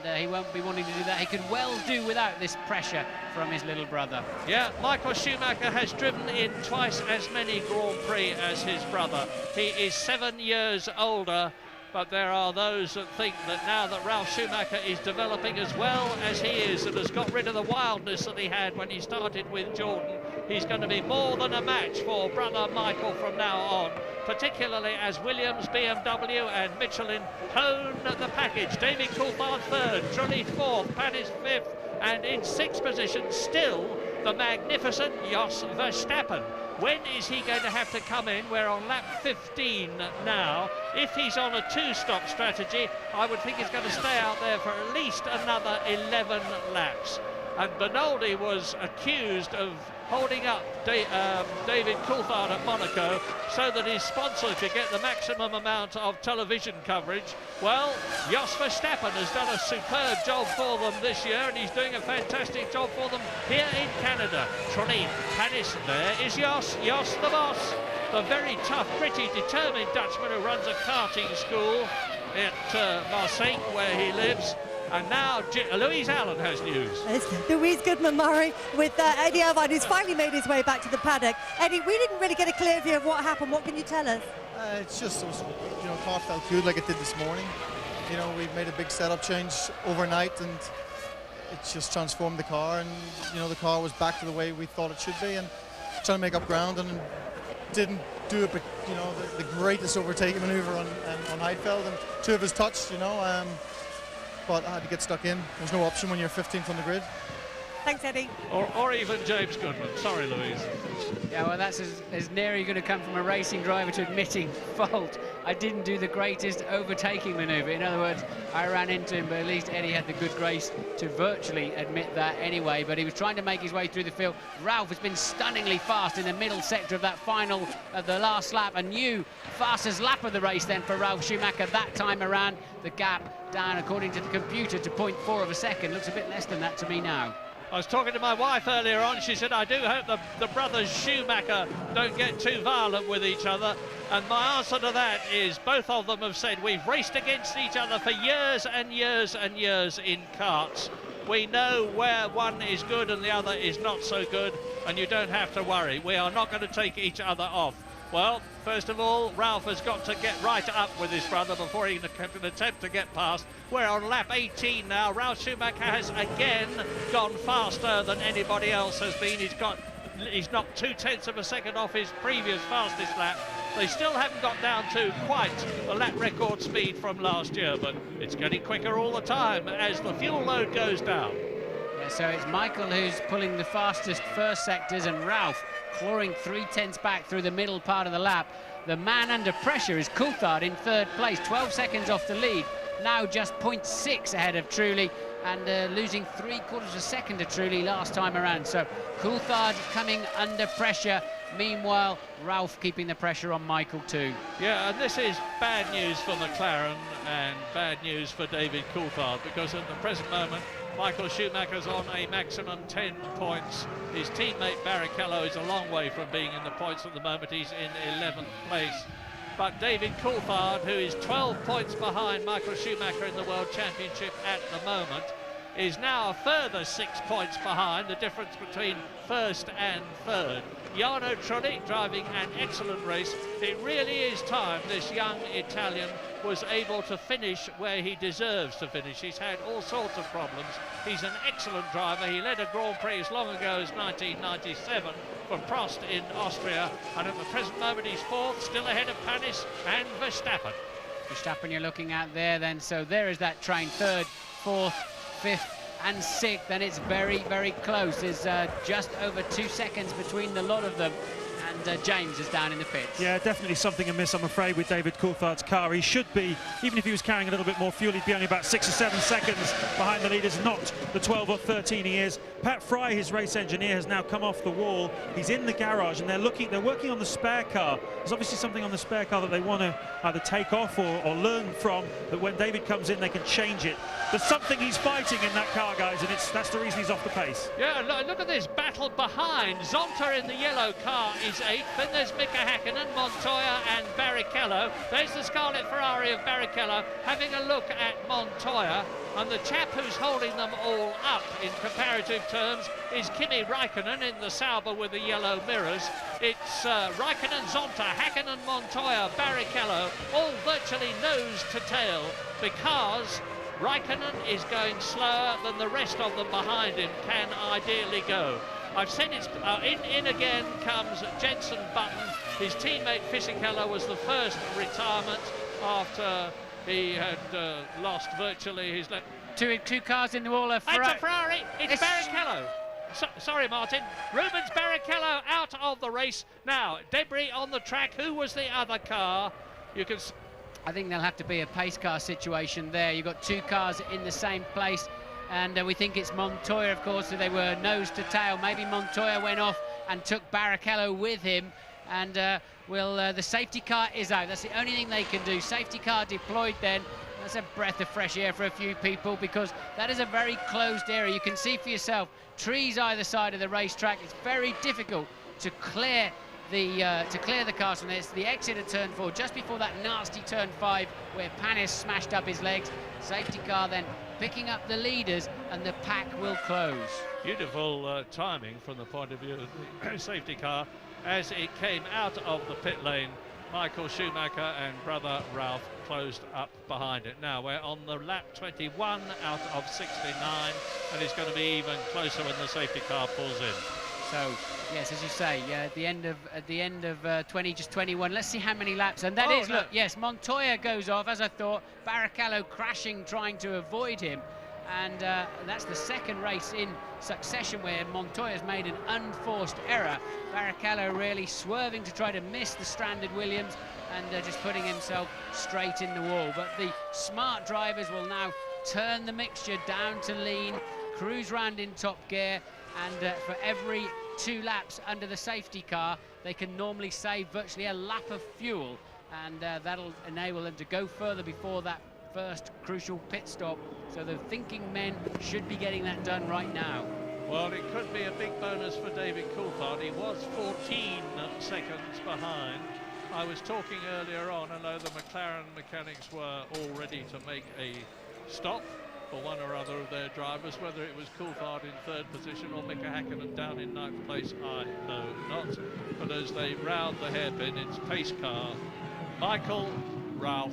S16: and he won't be wanting to do that. He could well do without this pressure from his little brother.
S4: Yeah, Michael Schumacher has driven in twice as many Grand Prix as his brother. He is 7 years older, but there are those that think that now that Ralf Schumacher is developing as well as he is and has got rid of the wildness that he had when he started with Jordan, he's going to be more than a match for brother Michael from now on, particularly as Williams, BMW and Michelin hone the package. David Coulthard third, Trulli fourth, Panis fifth, and in sixth position still the magnificent Jos Verstappen. When is he going to have to come in? We're on lap 15 now. If he's on a two-stop strategy, I would think he's going to stay out there for at least another 11 laps. And Bernaldi was accused of holding up David Coulthard at Monaco so that his sponsor could get the maximum amount of television coverage. Well, Jos Verstappen has done a superb job for them this year, and he's doing a fantastic job for them here in Canada. Trulli, Panis, there is Jos the boss, the very tough, pretty determined Dutchman who runs a karting school at Marseille, where he lives. And now Louise Allen has news.
S9: It's Louise Goodman-Murray with Eddie Irvine, who's finally made his way back to the paddock. Eddie, we didn't really get a clear view of what happened. What can you tell us?
S10: It's just, car felt good like it did this morning. We made a big setup change overnight, and it just transformed the car. And the car was back to the way we thought it should be, and trying to make up ground, and didn't do it. But the greatest overtaking maneuver on Heidfeld, and two of his touched. But I had to get stuck in. There's no option when you're 15th on the grid.
S9: Thanks, Eddie.
S4: Or even James Goodman. Sorry, Louise.
S16: Yeah, well, that's as near you're going to come from a racing driver to admitting fault. I didn't do the greatest overtaking manoeuvre. In other words, I ran into him, but at least Eddie had the good grace to virtually admit that anyway. But he was trying to make his way through the field. Ralf has been stunningly fast in the middle sector of that final, of the last lap. A new fastest lap of the race then for Ralf Schumacher that time around. The gap down, according to the computer, to 0.4 of a second. Looks a bit less than that to me now.
S17: I was talking to my wife earlier on. She said, I do hope the brothers Schumacher don't get too violent with each other. And my answer to that is both of them have said we've raced against each other for years and years and years in karts. We know where one is good and the other is not so good, and you don't have to worry. We are not going to take each other off. Well, first of all, Ralph has got to get right up with his brother before he can attempt to get past. We're on lap 18 now. Ralph Schumacher has again gone faster than anybody else has been. He's knocked 0.2 of a second off his previous fastest lap. They still haven't got down to quite the lap record speed from last year, but it's getting quicker all the time as the fuel load goes down.
S16: Yeah, so it's Michael who's pulling the fastest first sectors, and Ralph clawing 0.3 back through the middle part of the lap. The man under pressure is Coulthard in third place, 12 seconds off the lead, now just 0.6 ahead of Trulli, and losing 3/4 of a second to Trulli last time around. So Coulthard coming under pressure. Meanwhile, Ralph keeping the pressure on Michael too.
S17: Yeah, and this is bad news for McLaren and bad news for David Coulthard, because at the present moment, Michael Schumacher's on a maximum 10 points. His teammate Barrichello is a long way from being in the points at the moment. He's in 11th place. But David Coulthard, who is 12 points behind Michael Schumacher in the World Championship at the moment, is now a further 6 points behind, the difference between first and third. Jarno Trulli driving an excellent race. It really is time this young Italian was able to finish where he deserves to finish. He's had all sorts of problems. He's an excellent driver. He led a Grand Prix as long ago as 1997 for Prost in Austria, and at the present moment he's fourth, still ahead of Panis and Verstappen.
S16: Verstappen you're looking at there then, so there is that train, third, fourth, fifth and sixth, and it's very, very close. There's just over 2 seconds between the lot of them, and James is down in the pits.
S13: Yeah, definitely something amiss, I'm afraid, with David Coulthard's car. He should be, even if he was carrying a little bit more fuel, he'd be only about 6 or 7 seconds behind the leaders, not the 12 or 13 he is. Pat Fry, his race engineer, has now come off the wall. He's in the garage, and they're working on the spare car. There's obviously something on the spare car that they want to either take off or learn from, that when David comes in, they can change it. There's something he's fighting in that car, guys, and that's the reason he's off the pace.
S17: Yeah, look at this battle behind. Zonta in the yellow car is 8th. Then there's Mika Häkkinen, Montoya and Barrichello. There's the Scarlet Ferrari of Barrichello having a look at Montoya. And the chap who's holding them all up in comparative terms is Kimi Räikkönen in the Sauber with the yellow mirrors. It's Räikkönen, Zonta, Häkkinen, Montoya, Barrichello, all virtually nose to tail, because Räikkönen is going slower than the rest of them behind him can ideally go. I've said it's in again comes Jenson Button. His teammate Fisichella was the first retirement after he had lost virtually his left.
S16: Two cars in the wall.
S17: It's a Ferrari. It's Barrichello. Sorry, Martin. Rubens Barrichello out of the race. Now, debris on the track. Who was the other car? You can.
S16: I think there'll have to be a pace car situation there. You've got 2 cars in the same place, and we think it's Montoya, of course, so they were nose to tail. Maybe Montoya went off and took Barrichello with him, and the safety car is out. That's the only thing they can do. Safety car deployed then. That's a breath of fresh air for a few people, because that is a very closed area. You can see for yourself, trees either side of the racetrack. It's very difficult to clear the cars from there. It's the exit of turn 4, just before that nasty turn 5 where Panis smashed up his legs. Safety car then picking up the leaders, and the pack will close.
S17: Beautiful timing from the point of view of the safety car as it came out of the pit lane. Michael Schumacher and brother Ralph closed up behind it. Now we're on the lap 21 out of 69, and it's going to be even closer when the safety car pulls in.
S16: So yes, as you say, at the end of 21. Let's see how many laps, and that is look, yes, Montoya goes off, as I thought. Barrichello crashing, trying to avoid him, and that's the second race in succession where Montoya's made an unforced error. Barrichello really swerving to try to miss the stranded Williams, and just putting himself straight in the wall. But the smart drivers will now turn the mixture down to lean, cruise round in top gear, and for every 2 laps under the safety car, they can normally save virtually a lap of fuel, and that'll enable them to go further before that first crucial pit stop. So the thinking men should be getting that done right now.
S17: Well, it could be a big bonus for David Coulthard. He was 14 seconds behind. I was talking earlier on, I know the McLaren mechanics were all ready to make a stop for one or other of their drivers. Whether it was Coulthard in third position or Mika Häkkinen down in ninth place, I know not. But as they round the hairpin, it's pace car. Michael, Ralph,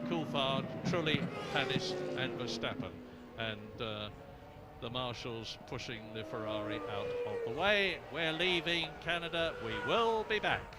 S17: Coulthard, Trulli, Panis and Verstappen. And the marshals pushing the Ferrari out of the way. We're leaving Canada. We will be back.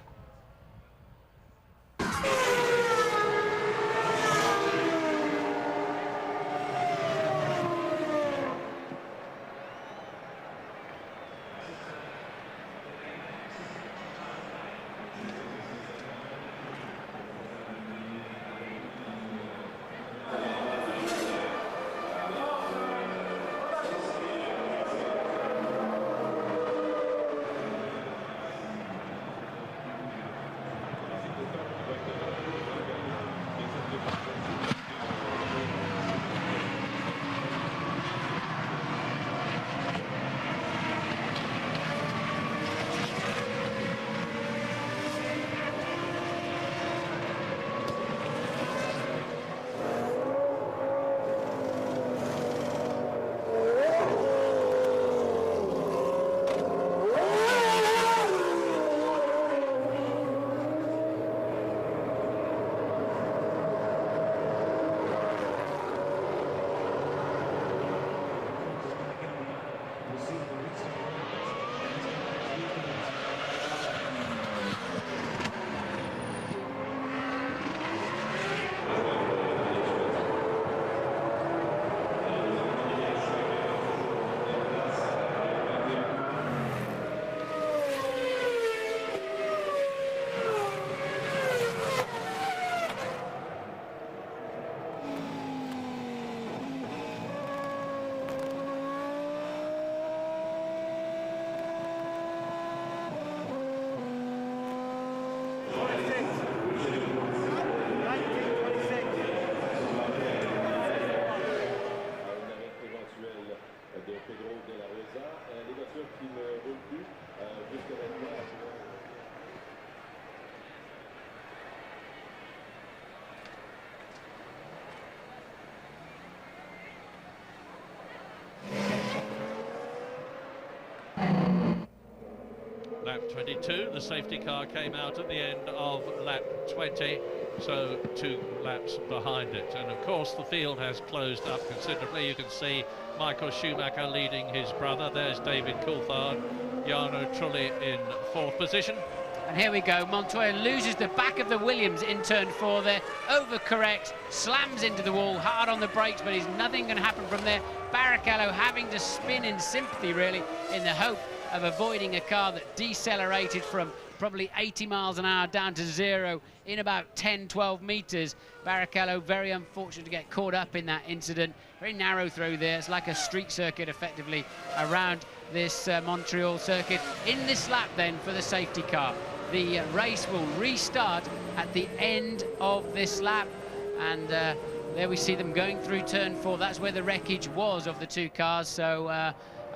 S17: Lap 22, the safety car came out at the end of lap 20, so 2 laps behind it. And of course the field has closed up considerably. You can see Michael Schumacher leading his brother. There's David Coulthard, Jarno Trulli in 4th position.
S16: And here we go, Montoya loses the back of the Williams in turn 4 there, overcorrects, slams into the wall, hard on the brakes, but there's nothing going to happen from there. Barrichello having to spin in sympathy, really, in the hope of avoiding a car that decelerated from probably 80 miles an hour down to 0 in about 10-12 meters. Barrichello very unfortunate to get caught up in that incident. Very narrow through there. It's like a street circuit effectively around this Montreal circuit. In this lap then for the safety car, the race will restart at the end of this lap, and there we see them going through turn 4. That's where the wreckage was of the 2 cars. So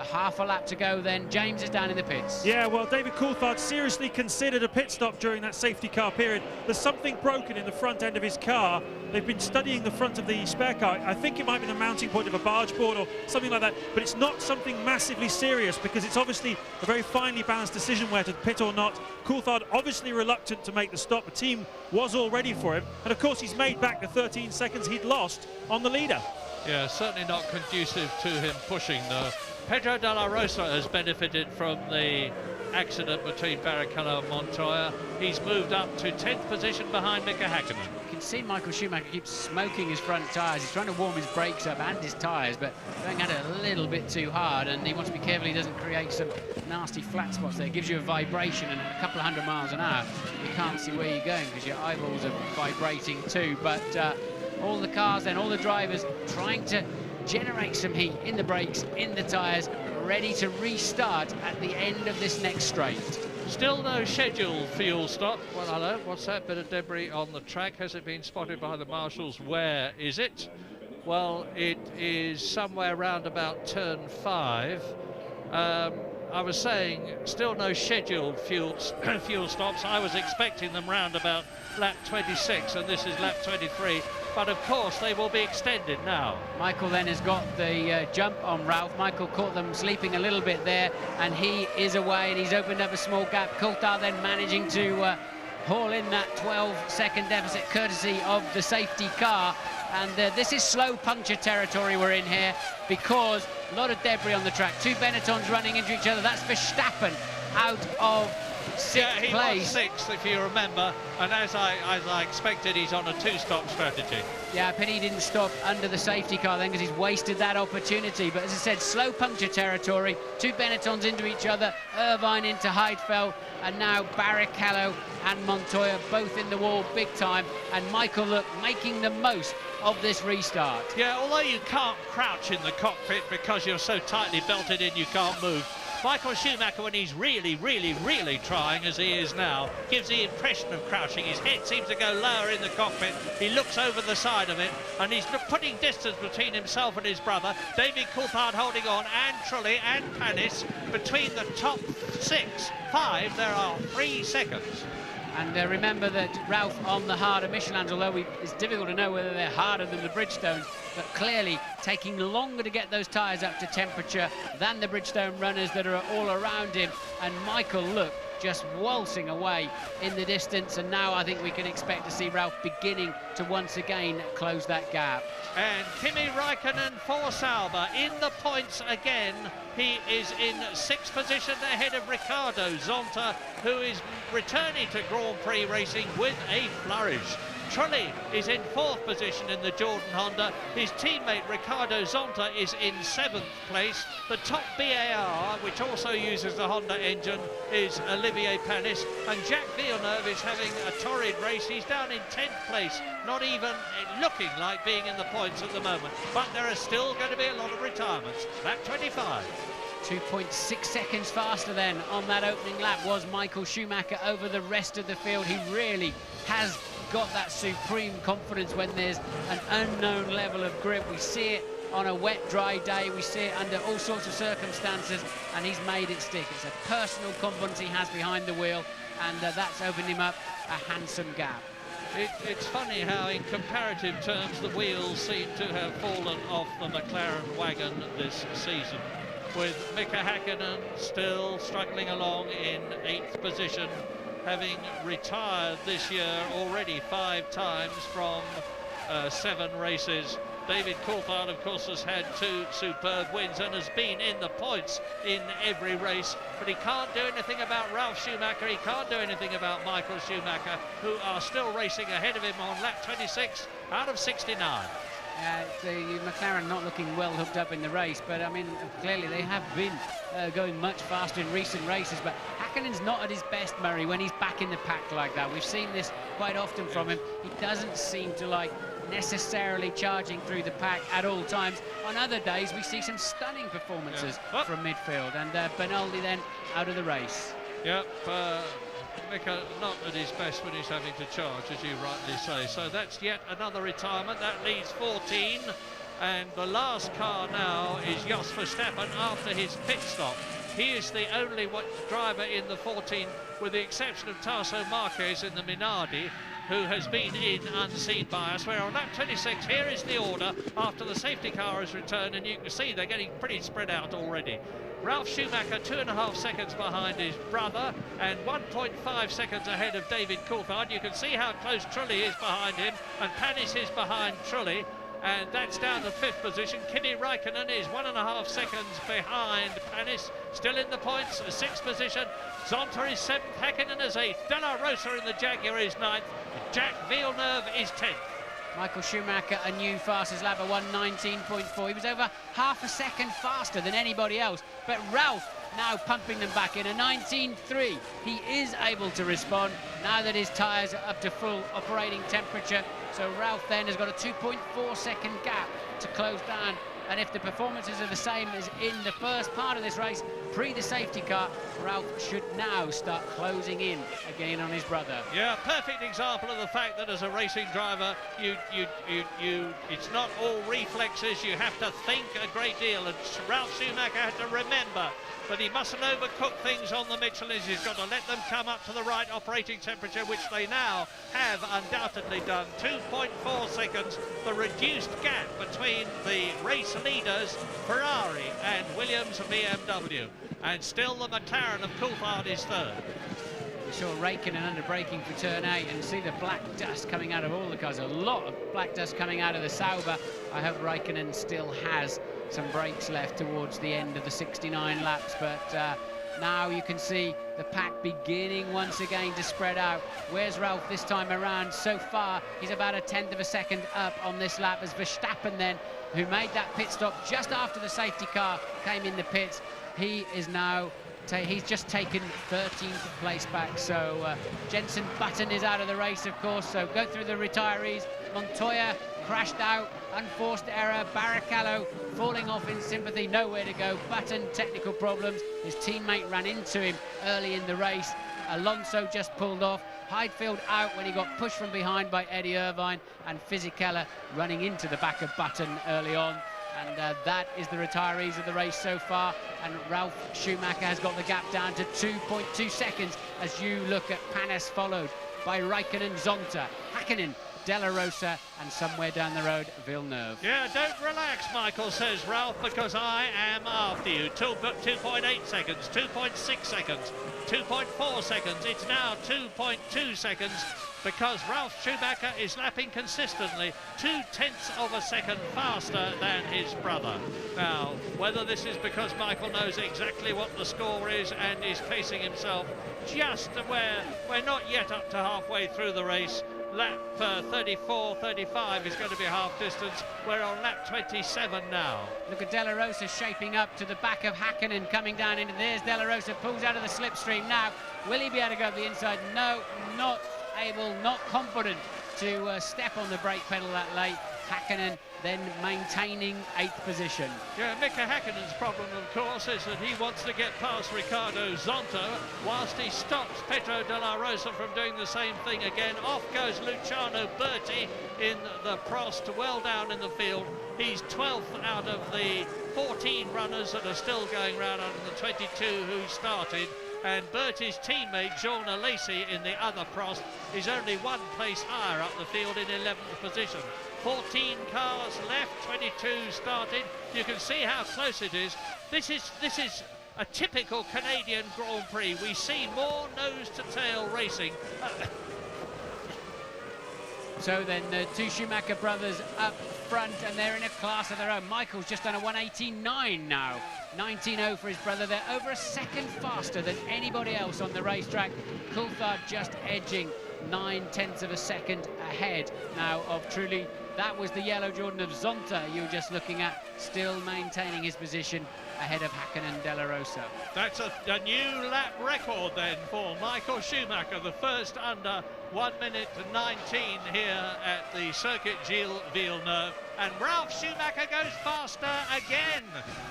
S16: a half a lap to go then. James is down in the pits.
S13: Yeah, well, David Coulthard seriously considered a pit stop during that safety car period. There's something broken in the front end of his car. They've been studying the front of the spare car. I think it might be the mounting point of a barge board or something like that, but it's not something massively serious because it's obviously a very finely balanced decision whether to pit or not. Coulthard obviously reluctant to make the stop. The team was all ready for him, and of course he's made back the 13 seconds he'd lost on the leader.
S17: Yeah, certainly not conducive to him pushing, though. Pedro de la Rosa has benefited from the accident between Barrichello and Montoya. He's moved up to 10th position behind Mika Häkkinen.
S16: You can see Michael Schumacher keeps smoking his front tyres. He's trying to warm his brakes up and his tyres, but going at it a little bit too hard, and he wants to be careful he doesn't create some nasty flat spots there. It gives you a vibration, and at a couple of 100 miles an hour, you can't see where you're going because your eyeballs are vibrating too. But all the cars then, all the drivers trying to generate some heat in the brakes, in the tyres, ready to restart at the end of this next straight.
S17: Still no scheduled fuel stop. Well, hello, what's that bit of debris on the track? Has it been spotted by the marshals? Where is it? Well, it is somewhere round about turn 5. I was saying still no scheduled fuel stops. I was expecting them round about lap 26, and this is lap 23. But of course they will be extended now.
S16: Michael then has got the jump on Ralph. Michael caught them sleeping a little bit there, and he is away, and he's opened up a small gap. Coulthard then managing to haul in that 12-second deficit courtesy of the safety car. And this is slow puncture territory we're in here, because a lot of debris on the track. Two Benettons running into each other. That's Verstappen out of sixth
S17: he
S16: place.
S17: Was sixth, if you remember, and as I expected, he's on a two-stop strategy.
S16: Yeah, pity he didn't stop under the safety car then, because he's wasted that opportunity. But as I said, slow puncture territory. Two Benettons into each other, Irvine into Heidfeld, and now Barrichello and Montoya both in the wall big time. And Michael, look, making the most of this restart.
S17: Yeah, although you can't crouch in the cockpit because you're so tightly belted in you can't move, Michael Schumacher, when he's really trying, as he is now, gives the impression of crouching. His head seems to go lower in the cockpit. He looks over the side of it, and he's putting distance between himself and his brother. David Coulthard holding on, and Trulli and Panis. Between the top 5, there are 3 seconds.
S16: And remember that Ralph on the harder Michelins, although it's difficult to know whether they're harder than the Bridgestones, but clearly taking longer to get those tyres up to temperature than the Bridgestone runners that are all around him. And Michael, look, just waltzing away in the distance, and now I think we can expect to see Ralph beginning to once again close that gap.
S17: And Kimi Räikkönen for Sauber in the points again. He is in 6th position ahead of Ricardo Zonta, who is returning to Grand Prix racing with a flourish. Trulli is in 4th position in the Jordan Honda. His teammate Ricardo Zonta is in 7th place. The top BAR, which also uses the Honda engine, is Olivier Panis. And Jacques Villeneuve is having a torrid race. He's down in 10th place, not even looking like being in the points at the moment. But there are still going to be a lot of retirements. Lap 25.
S16: 2.6 seconds faster then on that opening lap was Michael Schumacher over the rest of the field. He really has got that supreme confidence when there's an unknown level of grip. We see it on a wet, dry day. We see it under all sorts of circumstances, and he's made it stick. It's a personal confidence he has behind the wheel, and that's opened him up a handsome gap.
S17: It's funny how, in comparative terms, the wheels seem to have fallen off the McLaren wagon this season, with Mika Häkkinen still struggling along in 8th position, having retired this year already 5 times from 7 races. David Coulthard, of course, has had 2 superb wins and has been in the points in every race, but he can't do anything about Ralf Schumacher, he can't do anything about Michael Schumacher, who are still racing ahead of him on lap 26 out of 69.
S16: The McLaren not looking well hooked up in the race, but I mean, clearly they have been going much faster in recent races. But Häkkinen's not at his best, Murray, when he's back in the pack like that. We've seen this quite often from him. He doesn't seem to like necessarily charging through the pack at all times. On other days, we see some stunning performances from midfield, and Bernaldi then out of the race.
S17: Yep. Mika not at his best when he's having to charge, as you rightly say. So that's yet another retirement. That leaves 14. And the last car now is Jos Verstappen after his pit stop. He is the only driver in the 14, with the exception of Tasso Marquez in the Minardi, who has been in unseen by us. We're on lap 26. Here is the order after the safety car has returned, and you can see they're getting pretty spread out already. Ralf Schumacher 2.5 seconds behind his brother and 1.5 seconds ahead of David Coulthard. You can see how close Trulli is behind him, and Panis is behind Trulli, and that's down to 5th position. Kimi Räikkönen is 1.5 seconds behind Panis, still in the points, 6th position. Zonta is 7th, Häkkinen is 8th, De La Rosa in the Jaguar is 9th, Jacques Villeneuve is 10th.
S16: Michael Schumacher, a new fastest lap at 1:19.4. He was over half a second faster than anybody else. But Ralph now pumping them back in a 19.3. He is able to respond now that his tyres are up to full operating temperature. So Ralph then has got a 2.4 second gap to close down And if the performances are the same as in the first part of this race, pre the safety car, Ralph should now start closing in again on his brother.
S17: Yeah, perfect example of the fact that as a racing driver, it's not all reflexes. You have to think a great deal, and Ralph Schumacher had to remember that he mustn't overcook things on the Michelins. He's got to let them come up to the right operating temperature, which they now have undoubtedly done. 2.4 seconds, the reduced gap between the race leaders, Ferrari and Williams BMW. And still the McLaren of Coulthard is third.
S16: We saw Raikkonen under braking for turn 8 and see the black dust coming out of all the cars. A lot of black dust coming out of the Sauber. I hope Raikkonen still has some brakes left towards the end of the 69 laps, but now you can see the pack beginning once again to spread out. Where's Ralph this time around? So far, he's about a 1/10 of a second up on this lap as Verstappen then, who made that pit stop just after the safety car came in the pits. He is now, he's just taken 13th place back. So Jenson Button is out of the race, of course, so go through the retirees. Montoya crashed out, unforced error. Barrichello falling off in sympathy, nowhere to go. Button, technical problems. His teammate ran into him early in the race. Alonso just pulled off. Heidfeld out when he got pushed from behind by Eddie Irvine, and Fisichella running into the back of Button early on. And that is the retirees of the race so far. And Ralph Schumacher has got the gap down to 2.2 seconds as you look at Panis, followed by Raikkonen, Zonta, Hakkinen, Della Rosa, and somewhere down the road, Villeneuve.
S17: Yeah, don't relax, Michael, says Ralph, because I am after you. 2.8 seconds, 2.6 seconds, 2.4 seconds. It's now 2.2 seconds because Ralph Schumacher is lapping consistently 0.2 of a second faster than his brother. Now, whether this is because Michael knows exactly what the score is and is pacing himself just where we're not yet up to halfway through the race. Lap 34, 35 is going to be half distance. We're on lap 27 now.
S16: Look at Della Rosa shaping up to the back of Hakkinen, coming down into there's Della Rosa, pulls out of the slipstream now. Will he be able to go to the inside? No, not able, not confident to step on the brake pedal that late. Hakkinen then maintaining 8th position.
S17: Yeah, Mika Hakkinen's problem, of course, is that he wants to get past Riccardo Zonta whilst he stops Pedro de la Rosa from doing the same thing again. Off goes Luciano Berti in the Prost, well down in the field. He's 12th out of the 14 runners that are still going round out of the 22 who started. And Bertie's teammate, Jean Alesi, in the other Prost, is only one place higher up the field in 11th position. 14 cars left, 22 started. You can see how close it is. This is a typical Canadian Grand Prix. We see more nose-to-tail racing.
S16: So then the two Schumacher brothers up front, and they're in a class of their own. Michael's just done a 1:18.9 now. 19.0 for his brother. They're over a second faster than anybody else on the racetrack. Coulthard just edging 0.9 of a second ahead now of Trulli. That was the yellow Jordan of Zonta you were just looking at, still maintaining his position ahead of Hakkinen Della Rosa.
S17: That's a new lap record then for Michael Schumacher, the first under 1:19 here at the Circuit Gilles Villeneuve. And Ralph Schumacher goes faster again.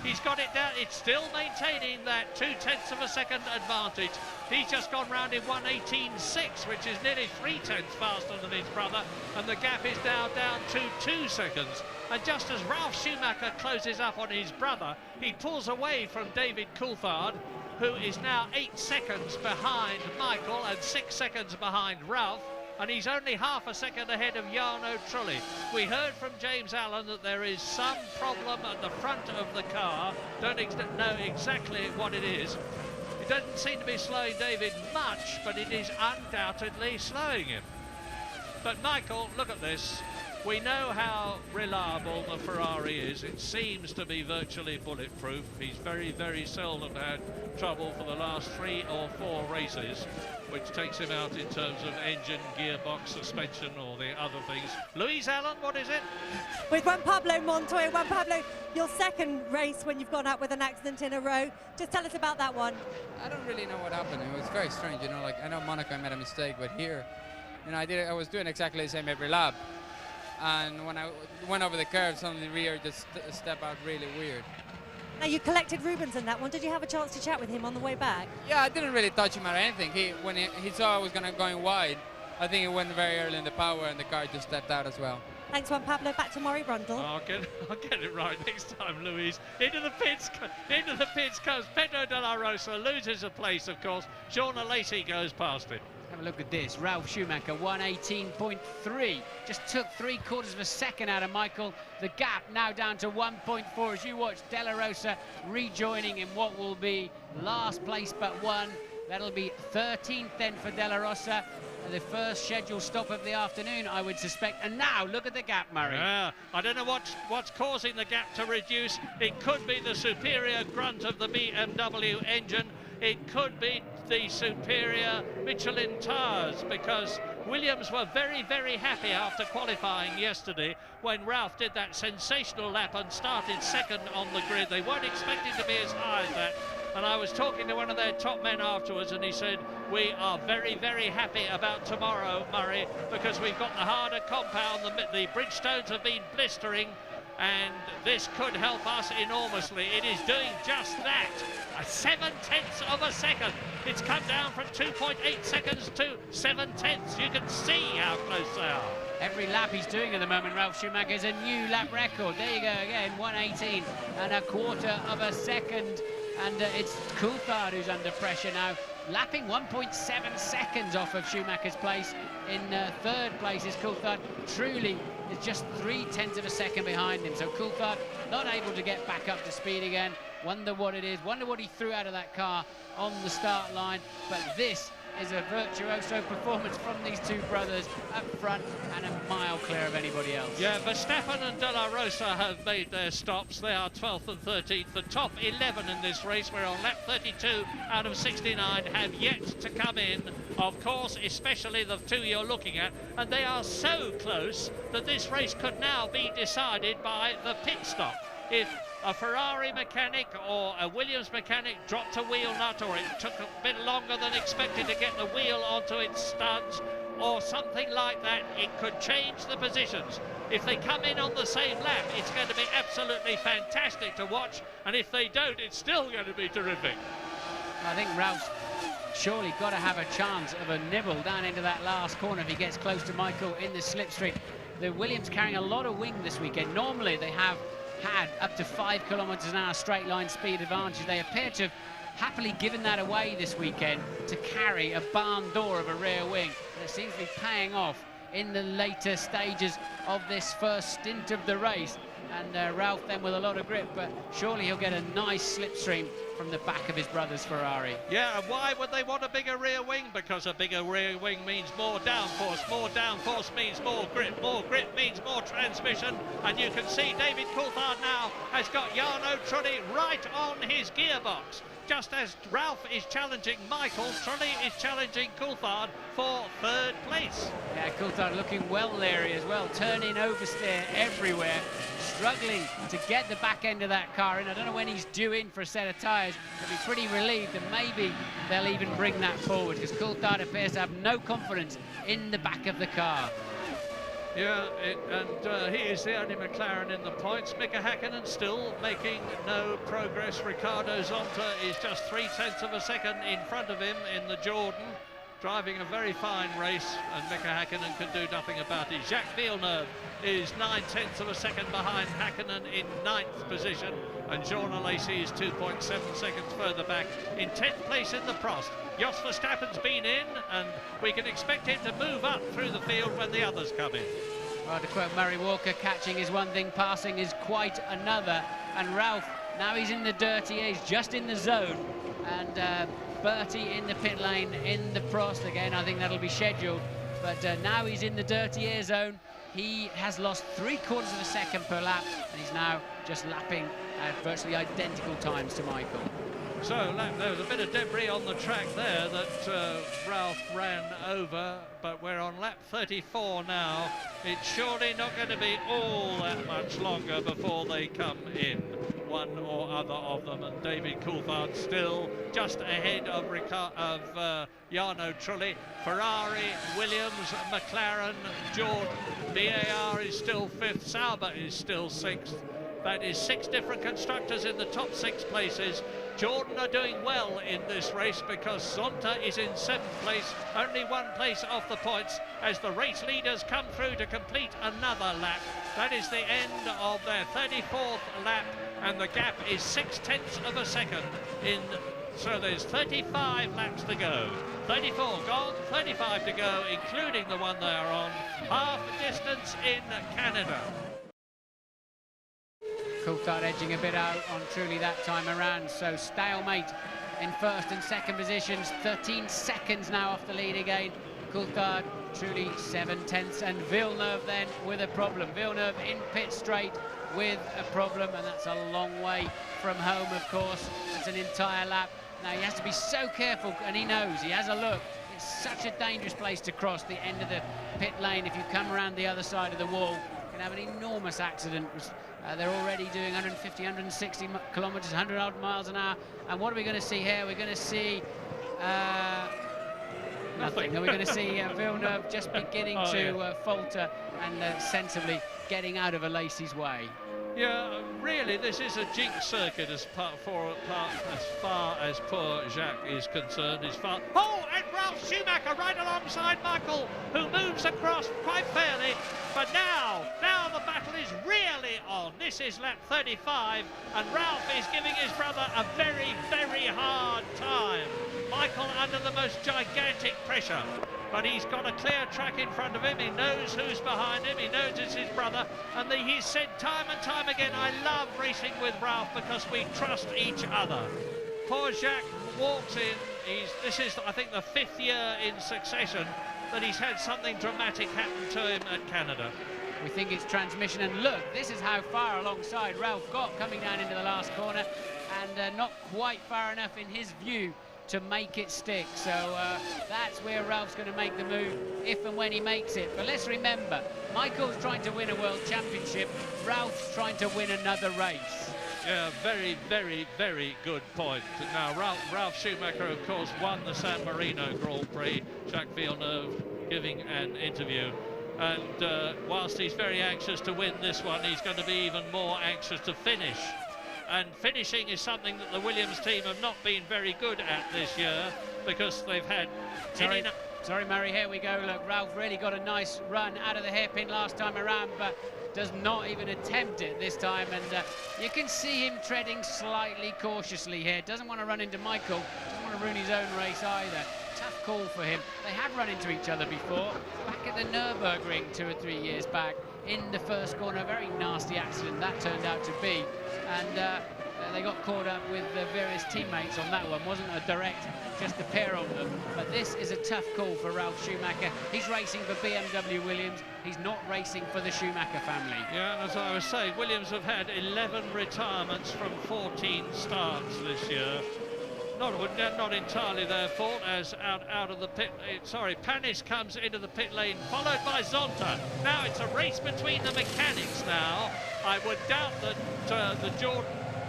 S17: He's got it down. It's still maintaining that 0.2 of a second advantage. He's just gone round in 1:18.6, which is nearly 0.3 faster than his brother. And the gap is now down to 2 seconds. And just as Ralph Schumacher closes up on his brother, he pulls away from David Coulthard, who is now 8 seconds behind Michael and 6 seconds behind Ralph. And he's only half a second ahead of Jarno Trulli. We heard from James Allen that there is some problem at the front of the car. Don't know exactly what it is. It doesn't seem to be slowing David much, but it is undoubtedly slowing him. But Michael, look at this. We know how reliable the Ferrari is. It seems to be virtually bulletproof. He's very, very seldom had trouble for the last 3 or 4 races, which takes him out in terms of engine, gearbox, suspension, or the other things. Louise Allen, what is it?
S9: With Juan Pablo Montoya. Juan Pablo, your second race when you've gone out with an accident in a row. Just tell us about that one.
S3: I don't really know what happened. It was very strange, you know, like I know Monaco made a mistake, but here, you know, I was doing exactly the same every lap. and when I went over the curve, suddenly the rear just stepped out really weird.
S9: Now, you collected Rubens in that one. Did you have a chance to chat with him on the way back?
S3: Yeah, I didn't really touch him or anything. When he saw I was going wide, I think he went very early in the power, and the car just stepped out as well.
S9: Thanks, Juan Pablo. Back to Maury Brundle.
S17: I'll get it right next time, Louise. Into the pits comes Pedro de la Rosa, loses a place, of course. Shauna Lacey goes past it.
S16: Have a look at this. Ralf Schumacher, 1:18.3. Just took 3/4 of a second out of Michael. The gap now down to 1.4 as you watch De La Rosa rejoining in what will be last place but one. That'll be 13th then for De La Rosa. The first scheduled stop of the afternoon, I would suspect. And now, look at the gap, Murray.
S17: Yeah, I don't know what's causing the gap to reduce. It could be the superior grunt of the BMW engine. It could be the superior Michelin tyres, because Williams were very, very happy after qualifying yesterday when Ralf did that sensational lap and started second on the grid. They weren't expecting to be as high as that. And I was talking to one of their top men afterwards, and he said, we are very, very happy about tomorrow, Murray, because we've got the harder compound, the Bridgestones have been blistering, and this could help us enormously. It is doing just that. 7/10 of a second. It's come down from 2.8 seconds to 7/10. You can see how close they are.
S16: Every lap he's doing at the moment, Ralf Schumacher, is a new lap record. There you go again, 1:18 of a second. And it's Coulthard who's under pressure now, lapping 1.7 seconds off of Schumacher's place. In third place is Coulthard. Truly is just 0.3 of a second behind him. So Coulthard not able to get back up to speed again. Wonder what it is. Wonder what he threw out of that car on the start line. But this is a virtuoso performance from these two brothers up front and a mile clear of anybody else.
S17: Yeah, Verstappen and De La Rosa have made their stops. They are 12th and 13th. The top 11 in this race, we're on lap 32 out of 69, have yet to come in. Of course, especially the two you're looking at, and they are so close that this race could now be decided by the pit stop. If a Ferrari mechanic or a Williams mechanic dropped a wheel nut, or it took a bit longer than expected to get the wheel onto its studs, or something like that, it could change the positions. If they come in on the same lap, it's going to be absolutely fantastic to watch, and if they don't, it's still going to be terrific.
S16: I think Ralph's surely got to have a chance of a nibble down into that last corner if he gets close to Michael in the slipstream. The Williams carrying a lot of wing this weekend. Normally they have had up to 5 kilometres an hour straight line speed advantage. They appear to have happily given that away this weekend to carry a barn door of a rear wing. And it seems to be paying off in the later stages of this first stint of the race. And Ralf then with a lot of grip, but surely he'll get a nice slipstream from the back of his brother's Ferrari.
S17: Yeah, and why would they want a bigger rear wing? Because a bigger rear wing means more downforce means more grip means more transmission, and you can see David Coulthard now has got Jarno Trulli right on his gearbox. Just as Ralf is challenging Michael, Trulli is challenging Coulthard for third place.
S16: Yeah, Coulthard looking well leery as well, turning oversteer everywhere, struggling to get the back end of that car in. I don't know when he's due in for a set of tyres. He'll be pretty relieved, and maybe they'll even bring that forward, because Coulthard appears to have no confidence in the back of the car.
S17: Yeah, he is the only McLaren in the points. Mika Häkkinen still making no progress. Ricardo Zonta is just 0.3 of a second in front of him in the Jordan, driving a very fine race, and Mika Häkkinen can do nothing about it. Jacques Villeneuve is 0.9 of a second behind Häkkinen in 9th position, and Jean Lacey is 2.7 seconds further back in 10th place in the Prost. Jos Verstappen's been in, and we can expect him to move up through the field when the others come in.
S16: Well, to quote Murray Walker, catching is one thing, passing is quite another. And Ralf, now he's in the dirty air, he's just in the zone. And Bertie in the pit lane, in the Prost again. I think that'll be scheduled. But now he's in the dirty air zone. He has lost 3/4 of a second per lap, and he's now just lapping at virtually identical times to Michael.
S17: So there was a bit of debris on the track there that Ralf ran over, but we're on lap 34 now. It's surely not going to be all that much longer before they come in. one or other of them, and David Coulthard still just ahead of Jarno Trulli. Ferrari, Williams, McLaren, Jordan. BAR is still 5th, Sauber is still 6th. That is 6 different constructors in the top 6 places. Jordan are doing well in this race because Zonta is in 7th place, only 1 place off the points as the race leaders come through to complete another lap. That is the end of their 34th lap, and the gap is 0.6 of a second. So there's 35 laps to go. 34 gone, 35 to go, including the one they are on. Half distance in Canada.
S16: Coulthard edging a bit out on Trulli that time around, so stalemate in 1st and 2nd positions. 13 seconds now off the lead again. Coulthard, Trulli 7/10, and Villeneuve then with a problem. Villeneuve in pit straight with a problem, and that's a long way from home, of course. That's an entire lap. Now he has to be so careful, and he knows, he has a look. It's such a dangerous place to cross the end of the pit lane. If you come around the other side of the wall, you can have an enormous accident. They're already doing 150, 160 kilometres, 100 odd miles an hour. And what are we going to see here? We're going to see nothing. We're going to see Villeneuve just beginning to falter and sensibly getting out of Alesi's way.
S17: Yeah, really, this is a jinx circuit as far as poor Jacques is concerned. Oh, and Ralf Schumacher right alongside Michael, who moves across quite fairly. But now the battle is really on. This is lap 35, and Ralf is giving his brother a very, very hard time. Michael under the most gigantic pressure. But he's got a clear track in front of him. He knows who's behind him. He knows it's his brother. And he's said time and time again, I love racing with Ralf because we trust each other. Poor Jacques walks in. This is, I think, the 5th year in succession that he's had something dramatic happen to him at Canada.
S16: We think it's transmission. And look, this is how far alongside Ralf got coming down into the last corner. And not quite far enough in his view to make it stick. So that's where Ralph's going to make the move if and when he makes it. But let's remember, Michael's trying to win a world championship, Ralph's trying to win another race.
S17: Yeah, very, very, very good point. Now, Ralf Schumacher, of course, won the San Marino Grand Prix. Jacques Villeneuve giving an interview. And whilst he's very anxious to win this one, he's going to be even more anxious to finish. And finishing is something that the Williams team have not been very good at this year because they've had...
S16: Sorry, Murray, here we go. Look, Ralf really got a nice run out of the hairpin last time around, but does not even attempt it this time. And you can see him treading slightly cautiously here. Doesn't want to run into Michael, doesn't want to ruin his own race either. Tough call for him. They have run into each other before, back at the Nürburgring 2 or 3 years back. In the first corner, a very nasty accident that turned out to be, and they got caught up with various teammates on that one. Wasn't a direct, just a pair of them. But this is a tough call for Ralf Schumacher. He's racing for BMW Williams. He's not racing for the Schumacher family.
S17: Yeah, as I was saying, Williams have had 11 retirements from 14 starts this year. Not entirely their fault, as out of the pit. Panis comes into the pit lane, followed by Zonta. Now it's a race between the mechanics now. I would doubt that the Jordan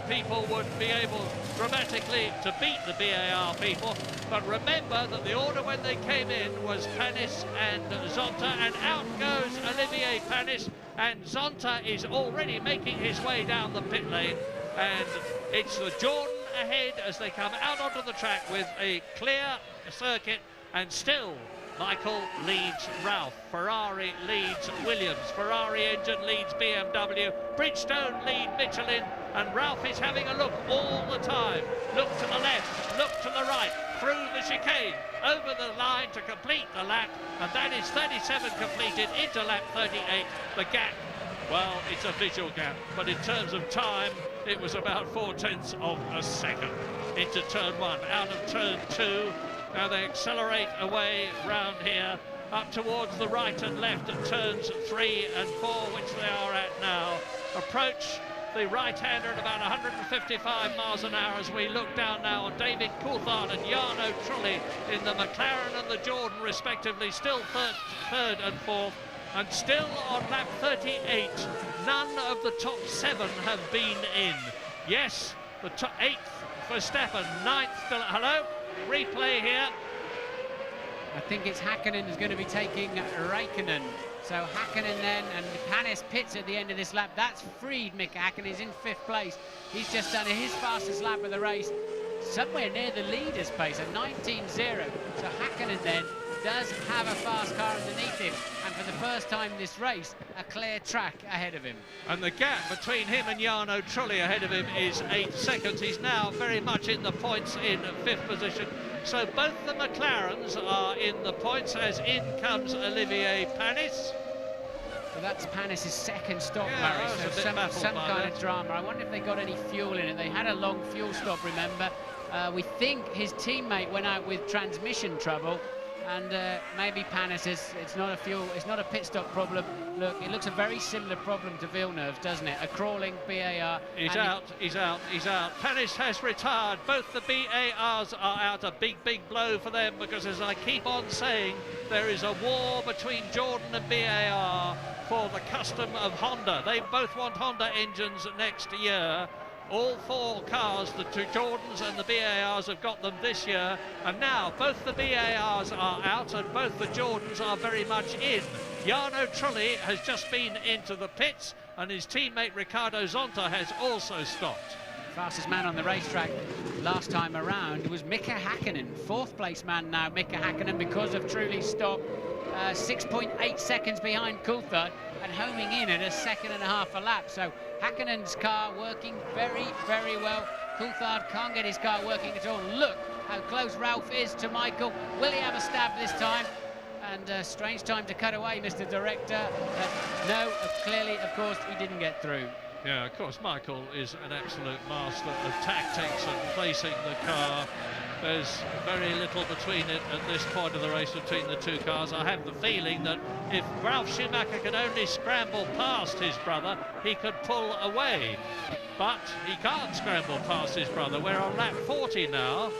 S17: people would be able dramatically to beat the BAR people, but remember that the order when they came in was Panis and Zonta, and out goes Olivier Panis, and Zonta is already making his way down the pit lane, and it's the Jordan ahead as they come out onto the track with a clear circuit, and still Michael leads Ralf, Ferrari leads Williams, Ferrari engine leads BMW, Bridgestone lead Michelin, and Ralf is having a look all the time. Look to the left, look to the right, through the chicane, over the line to complete the lap, and that is 37 completed into lap 38. The gap, well, it's a visual gap, but in terms of time, it was about 0.4 of a second into turn 1. Out of turn 2, now they accelerate away round here, up towards the right and left at turns 3 and 4, which they are at now. Approach the right-hander at about 155 miles an hour as we look down now on David Coulthard and Jarno Trulli in the McLaren and the Jordan respectively, still third and fourth. And still on lap 38, none of the top 7 have been in. Yes, the 8th for Verstappen, 9th still. Hello, replay here.
S16: I think it's Häkkinen who's going to be taking Räikkönen. So Häkkinen then, and Panis pits at the end of this lap. That's freed Mika Häkkinen. He's in 5th place. He's just done his fastest lap of the race, somewhere near the leader's pace, at 19.0. So Häkkinen then does have a fast car underneath him, and for the first time this race, a clear track ahead of him.
S17: And the gap between him and Jarno Trulli ahead of him is 8 seconds. He's now very much in the points in 5th position. So both the McLarens are in the points, as in comes Olivier Panis.
S16: So that's Panis' second stop,
S17: Yeah,
S16: Murray.
S17: I was
S16: So
S17: a bit baffled
S16: some
S17: by
S16: kind
S17: that.
S16: of drama. I wonder if they got any fuel in it. They had a long fuel stop, remember. We think his teammate went out with transmission trouble, and maybe Panis it's not a pit stop problem. Look, it looks a very similar problem to Villeneuve, doesn't it? A crawling BAR.
S17: He's out. Panis has retired. Both the BARs are out. A big blow for them, because, as I keep on saying, there is a war between Jordan and BAR for the custom of Honda. They both want Honda engines next year. All 4 cars, the 2 Jordans and the BARs, have got them this year, and now both the BARs are out and both the Jordans are very much in. Jarno Trulli has just been into the pits, and his teammate Riccardo Zonta has also stopped.
S16: Fastest man on the racetrack last time around was Mika Häkkinen. 4th place man now, Mika Häkkinen, because of Trulli's stop. 6.8 seconds behind Coulthard, and homing in at a 1.5 seconds a lap. So Häkkinen's car working very well. Coulthard can't get his car working at all. Look how close Ralph is to Michael. Will he have a stab this time? And strange time to cut away, Mr. Director. No, clearly, of course, he didn't get through.
S17: Yeah, of course, Michael is an absolute master of tactics and placing the car. There's very little between it at this point of the race between the 2 cars. I have the feeling that if Ralf Schumacher could only scramble past his brother, he could pull away. But he can't scramble past his brother. We're on lap 40 now.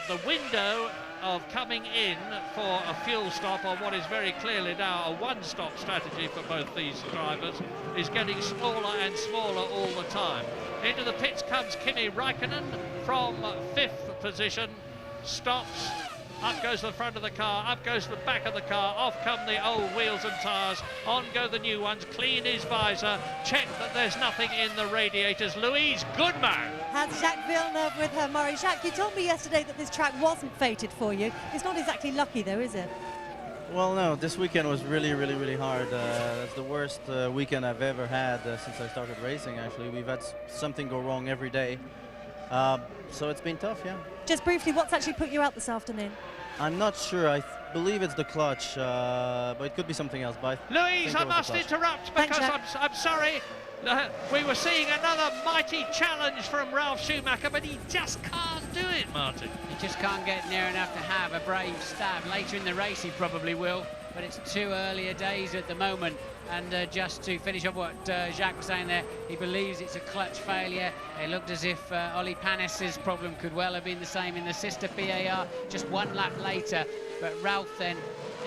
S17: The window of coming in for a fuel stop on what is very clearly now a one-stop strategy for both these drivers is getting smaller and smaller all the time. Into the pits comes Kimi Räikkönen from 5th position, stops, up goes the front of the car, up goes the back of the car, off come the old wheels and tyres, on go the new ones, clean his visor, check that there's nothing in the radiators. Louise Goodman
S9: Has Jacques Villeneuve with her, Murray. Jacques, you told me yesterday that this track wasn't fated for you. It's not exactly lucky though, is it?
S12: Well, no, this weekend was really hard. That's the worst weekend I've ever had since I started racing, actually. We've had something go wrong every day. So it's been tough, yeah.
S9: Just briefly, what's actually put you out this afternoon?
S12: I'm not sure. I believe it's the clutch, but it could be something else. But
S17: Louise, I must interrupt because I'm sorry. We were seeing another mighty challenge from Ralf Schumacher, but he just can't do it, Martin.
S16: He just can't get near enough to have a brave stab. Later in the race he probably will, but it's too earlier days at the moment. And just to finish off what Jacques was saying there, he believes it's a clutch failure. It looked as if Ollie Panis's problem could well have been the same in the sister BAR just 1 lap later. But Ralph then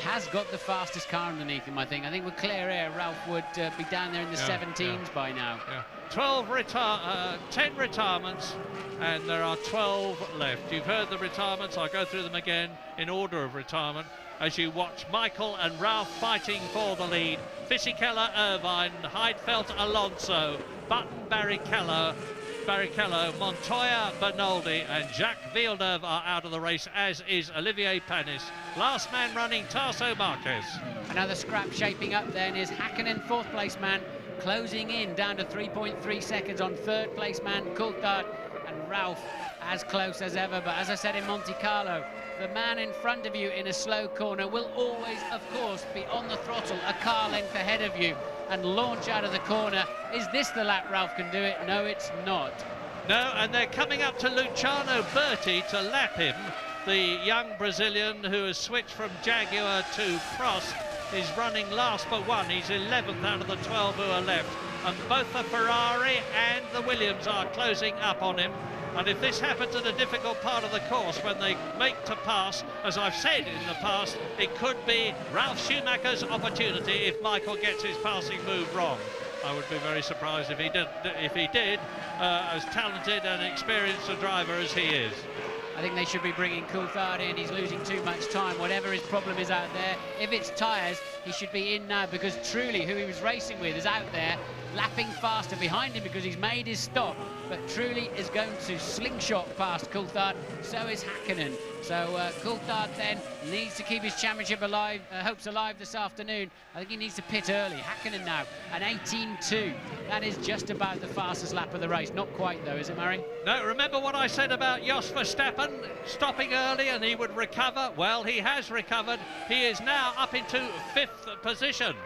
S16: has got the fastest car underneath him, I think. I think with clear air, Ralph would be down there in the 17s by now.
S17: Yeah. 10 retirements, and there are 12 left. You've heard the retirements. I'll go through them again in order of retirement as you watch Michael and Ralph fighting for the lead. Fisichella, Irvine, Heidfeld, Alonso, Button, Barrichello, Montoya, Bernaldi and Jacques Villeneuve are out of the race, as is Olivier Panis. Last man running, Tarso Marquez.
S16: Another scrap shaping up then is Häkkinen, 4th place man, closing in down to 3.3 seconds on 3rd place man Coulthard, and Ralph as close as ever. But as I said in Monte Carlo, the man in front of you in a slow corner will always, of course, be on the throttle a car length ahead of you and launch out of the corner. Is this the lap Ralph can do it? No, it's not.
S17: No, and they're coming up to Luciano Berti to lap him. The young Brazilian who has switched from Jaguar to Prost is running last but one. He's 11th out of the 12 who are left. And both the Ferrari and the Williams are closing up on him. And if this happens at a difficult part of the course when they make to pass, as I've said in the past, it could be Ralf Schumacher's opportunity if Michael gets his passing move wrong. I would be very surprised if he did. as talented and experienced a driver as he is.
S16: I think they should be bringing Coulthard in. He's losing too much time. Whatever his problem is out there, if it's tyres, he should be in now, because truly who he was racing with is out there lapping faster behind him because he's made his stop, but truly is going to slingshot past Coulthard. So is Häkkinen. So Coulthard then needs to keep his championship alive, hopes alive this afternoon. I think he needs to pit early. Häkkinen now, an 18.2. That is just about the fastest lap of the race. Not quite though, is it, Murray?
S17: No, remember what I said about Jos Verstappen stopping early and he would recover? Well, he has recovered. He is now up into 5th position.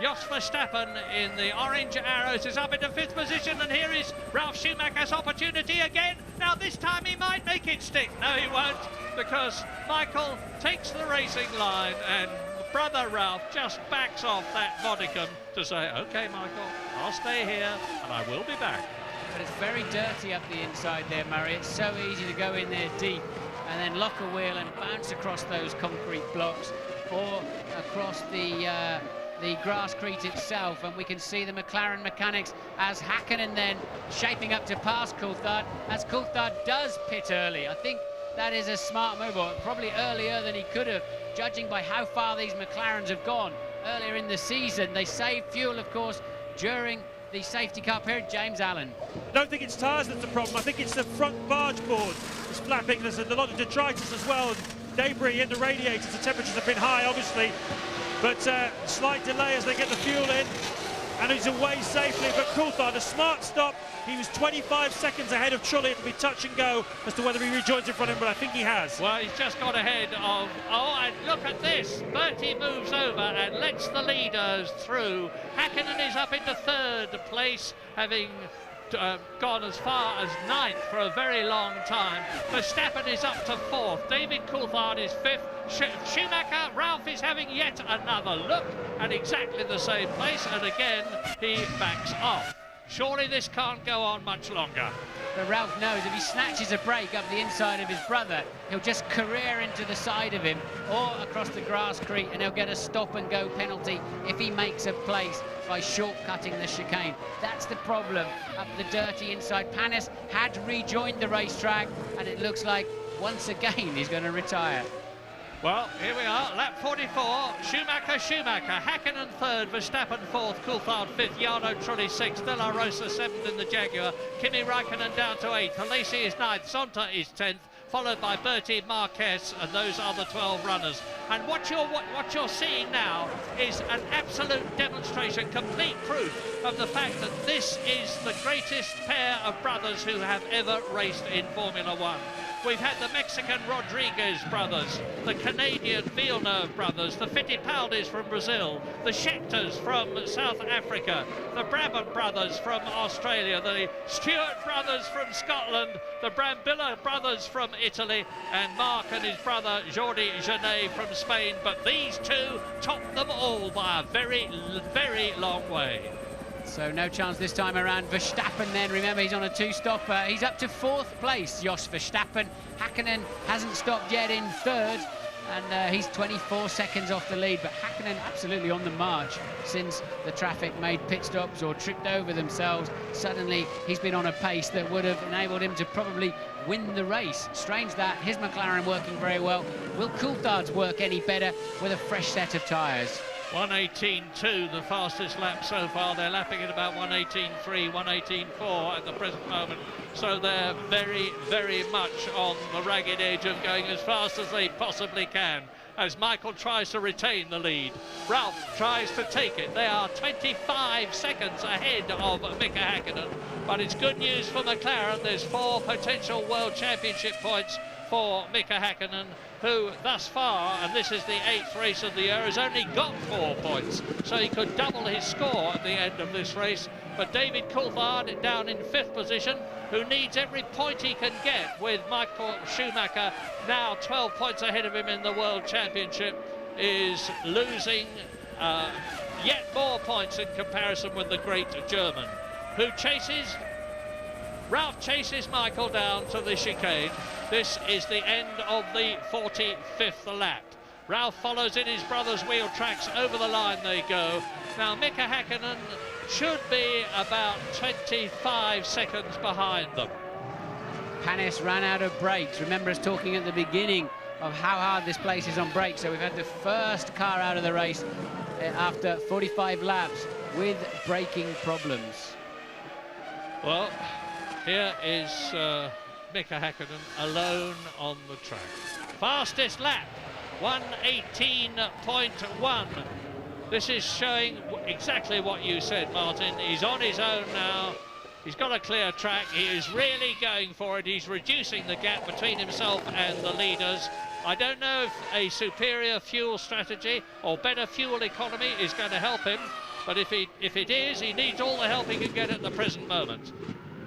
S17: Jos Verstappen in the orange arrows is up into 5th position, and here is Ralf Schumacher's opportunity again. Now this time he might make it stick. No, he won't, because Michael takes the racing line and brother Ralf just backs off that modicum to say, OK, Michael, I'll stay here and I will be back.
S16: But it's very dirty up the inside there, Murray. It's so easy to go in there deep and then lock a wheel and bounce across those concrete blocks or across the grasscrete itself, and we can see the McLaren mechanics as Häkkinen then shaping up to pass Coulthard, as Coulthard does pit early. I think that is a smart move, or probably earlier than he could have, judging by how far these McLarens have gone earlier in the season. They saved fuel, of course, during the safety car period. James Allen.
S13: I don't think it's tyres that's the problem. I think it's the front barge board that's flapping. There's a lot of detritus as well, and debris in the radiators. The temperatures have been high, obviously. But slight delay as they get the fuel in, and he's away safely. But Coulthard, a smart stop. He was 25 seconds ahead of Trulli. It'll be touch and go as to whether he rejoins in front of him, but I think he has.
S17: Well, he's just got ahead of... Oh, and look at this. Bertie moves over and lets the leaders through. Häkkinen is up into 3rd place, having gone as far as 9th for a very long time. Verstappen is up to 4th. David Coulthard is 5th. Schumacher, Ralf is having yet another look at exactly the same place, and again he backs off. Surely this can't go on much longer.
S16: But Ralf knows if he snatches a break up the inside of his brother, he'll just career into the side of him or across the grasscrete, and he'll get a stop-and-go penalty if he makes a place by shortcutting the chicane. That's the problem up the dirty inside. Panis had rejoined the racetrack, and it looks like once again he's going to retire.
S17: Well, here we are, lap 44, Schumacher, Häkkinen 3rd, Verstappen 4th, Coulthard 5th, Jarno Trulli 6th, De La Rosa 7th in the Jaguar, Kimi Räikkönen down to 8th, Alesi is 9th, Zonta is 10th, followed by Bertie, Marquez, and those are the 12 runners. And what you're seeing now is an absolute demonstration, complete proof of the fact that this is the greatest pair of brothers who have ever raced in Formula One. We've had the Mexican Rodriguez brothers, the Canadian Villeneuve brothers, the Fittipaldis from Brazil, the Schechters from South Africa, the Brabham brothers from Australia, the Stewart brothers from Scotland, the Brambilla brothers from Italy, and Mark and his brother Jordi Genet from Spain. But these two top them all by a very, very long way.
S16: So no chance this time around. Verstappen then, remember he's on a 2-stopper. He's up to 4th place, Jos Verstappen. Häkkinen hasn't stopped yet in 3rd, and he's 24 seconds off the lead. But Häkkinen absolutely on the march since the traffic made pit stops or tripped over themselves. Suddenly he's been on a pace that would have enabled him to probably win the race. Strange that, his McLaren working very well. Will Coulthard's work any better with a fresh set of tyres?
S17: 1:18.2, the fastest lap so far. They're lapping at about 1:18.3, 1:18.4 at the present moment. So they're very, very much on the ragged edge of going as fast as they possibly can, as Michael tries to retain the lead. Ralf tries to take it. They are 25 seconds ahead of Mika Häkkinen. But it's good news for McLaren. There's 4 potential World Championship points for Mika Häkkinen, who thus far, and this is the 8th race of the year, has only got 4 points, so he could double his score at the end of this race. But David Coulthard down in 5th position, who needs every point he can get, with Michael Schumacher now 12 points ahead of him in the World Championship, is losing yet more points in comparison with the great German, who chases... Ralf chases Michael down to the chicane. This is the end of the 45th lap. Ralf follows in his brother's wheel tracks. Over the line they go. Now Mika Häkkinen should be about 25 seconds behind them.
S16: Panis ran out of brakes. Remember us talking at the beginning of how hard this place is on brakes. So we've had the first car out of the race after 45 laps with braking problems.
S17: Well, here is Mika Häkkinen alone on the track. Fastest lap, 1:18.1. This is showing exactly what you said, Martin. He's on his own now. He's got a clear track. He is really going for it. He's reducing the gap between himself and the leaders. I don't know if a superior fuel strategy or better fuel economy is going to help him, but if it is, he needs all the help he can get at the present moment.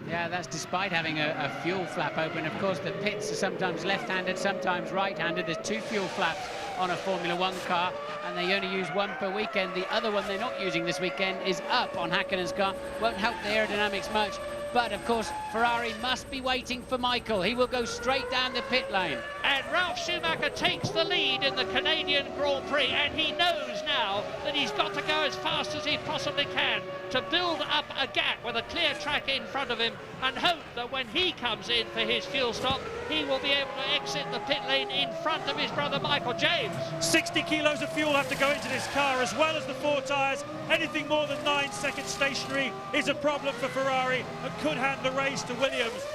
S16: Yeah, that's despite having a fuel flap open. Of course, the pits are sometimes left-handed, sometimes right-handed. There's 2 fuel flaps on a Formula 1 car, and they only use 1 per weekend. The other one they're not using this weekend is up on Häkkinen's car. Won't help the aerodynamics much. But, of course, Ferrari must be waiting for Michael. He will go straight down the pit lane.
S17: And Ralf Schumacher takes the lead in the Canadian Grand Prix, and he knows now that he's got to go as fast as he possibly can to build up a gap with a clear track in front of him, and hope that when he comes in for his fuel stop, he will be able to exit the pit lane in front of his brother Michael. James.
S13: 60 kilos of fuel have to go into this car, as well as the 4 tyres. Anything more than 9 seconds stationary is a problem for Ferrari and could hand the race to Williams.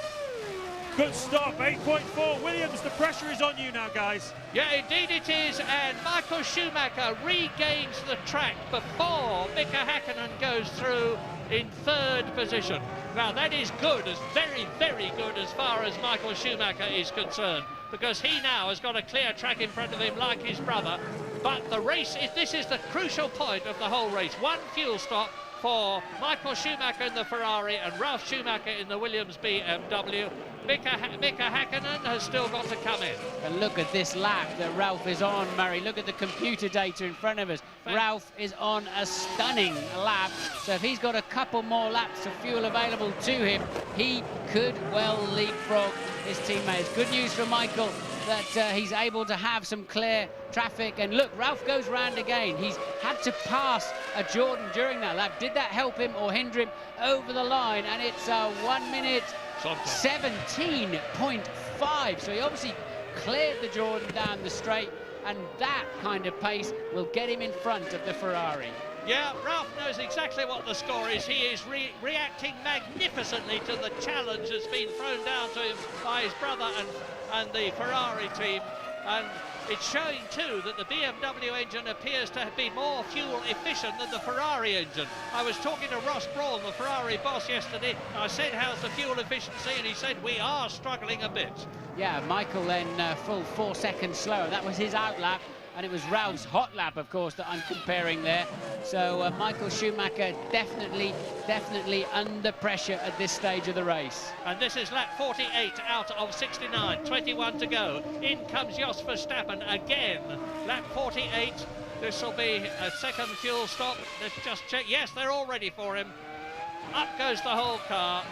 S13: Good stop, 8.4. Williams, the pressure is on you now, guys.
S17: Yeah, indeed it is, and Michael Schumacher regains the track before Mika Häkkinen goes through in 3rd position. Now that is good, as very, very good as far as Michael Schumacher is concerned, because he now has got a clear track in front of him like his brother. But the race, this is the crucial point of the whole race. 1 fuel stop for Michael Schumacher in the Ferrari and Ralf Schumacher in the Williams BMW. Mika Häkkinen has still got to come in.
S16: And look at this lap that Ralf is on, Murray. Look at the computer data in front of us. Ralf is on a stunning lap. So if he's got a couple more laps of fuel available to him, he could well leapfrog his teammates. Good news for Michael that he's able to have some clear traffic. And look, Ralf goes round again. He's had to pass a Jordan during that lap. Did that help him or hinder him over the line? And it's 1 minute 17.5. So he obviously cleared the Jordan down the straight, and that kind of pace will get him in front of the Ferrari.
S17: Yeah, Ralf knows exactly what the score is. He is reacting magnificently to the challenge that's been thrown down to him by his brother and the Ferrari team. And it's showing too that the BMW engine appears to be more fuel efficient than the Ferrari engine. I was talking to Ross Brawn, the Ferrari boss, yesterday. I said, how's the fuel efficiency? And he said, we are struggling a bit.
S16: Yeah, Michael then full 4 seconds slower. That was his out lap. And it was Ralph's hot lap, of course, that I'm comparing there. So Michael Schumacher definitely under pressure at this stage of the race.
S17: And this is lap 48 out of 69, 21 to go. In comes Jos Verstappen again. Lap 48. This will be a second fuel stop. Let's just check. Yes, they're all ready for him. Up goes the whole car.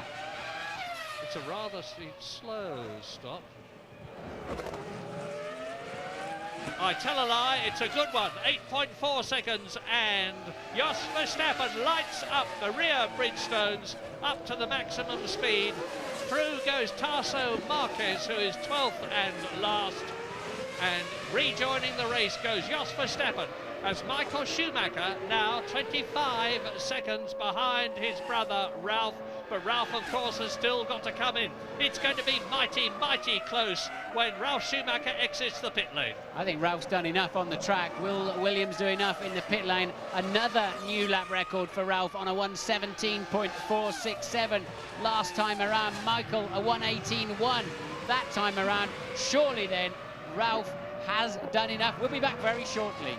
S17: It's a rather slow stop. I tell a lie, it's a good one. 8.4 seconds, and Jos Verstappen lights up the rear Bridgestones up to the maximum speed. Through goes Tarso Marquez, who is 12th and last. And rejoining the race goes Jos Verstappen, as Michael Schumacher now 25 seconds behind his brother Ralf. But Ralf, of course, has still got to come in. It's going to be mighty, mighty close when Ralf Schumacher exits the pit lane.
S16: I think Ralph's done enough on the track. Will Williams do enough in the pit lane? Another new lap record for Ralf on a 1:17.467 last time around. Michael, a 1:18.1 that time around. Surely then, Ralf has done enough. We'll be back very shortly.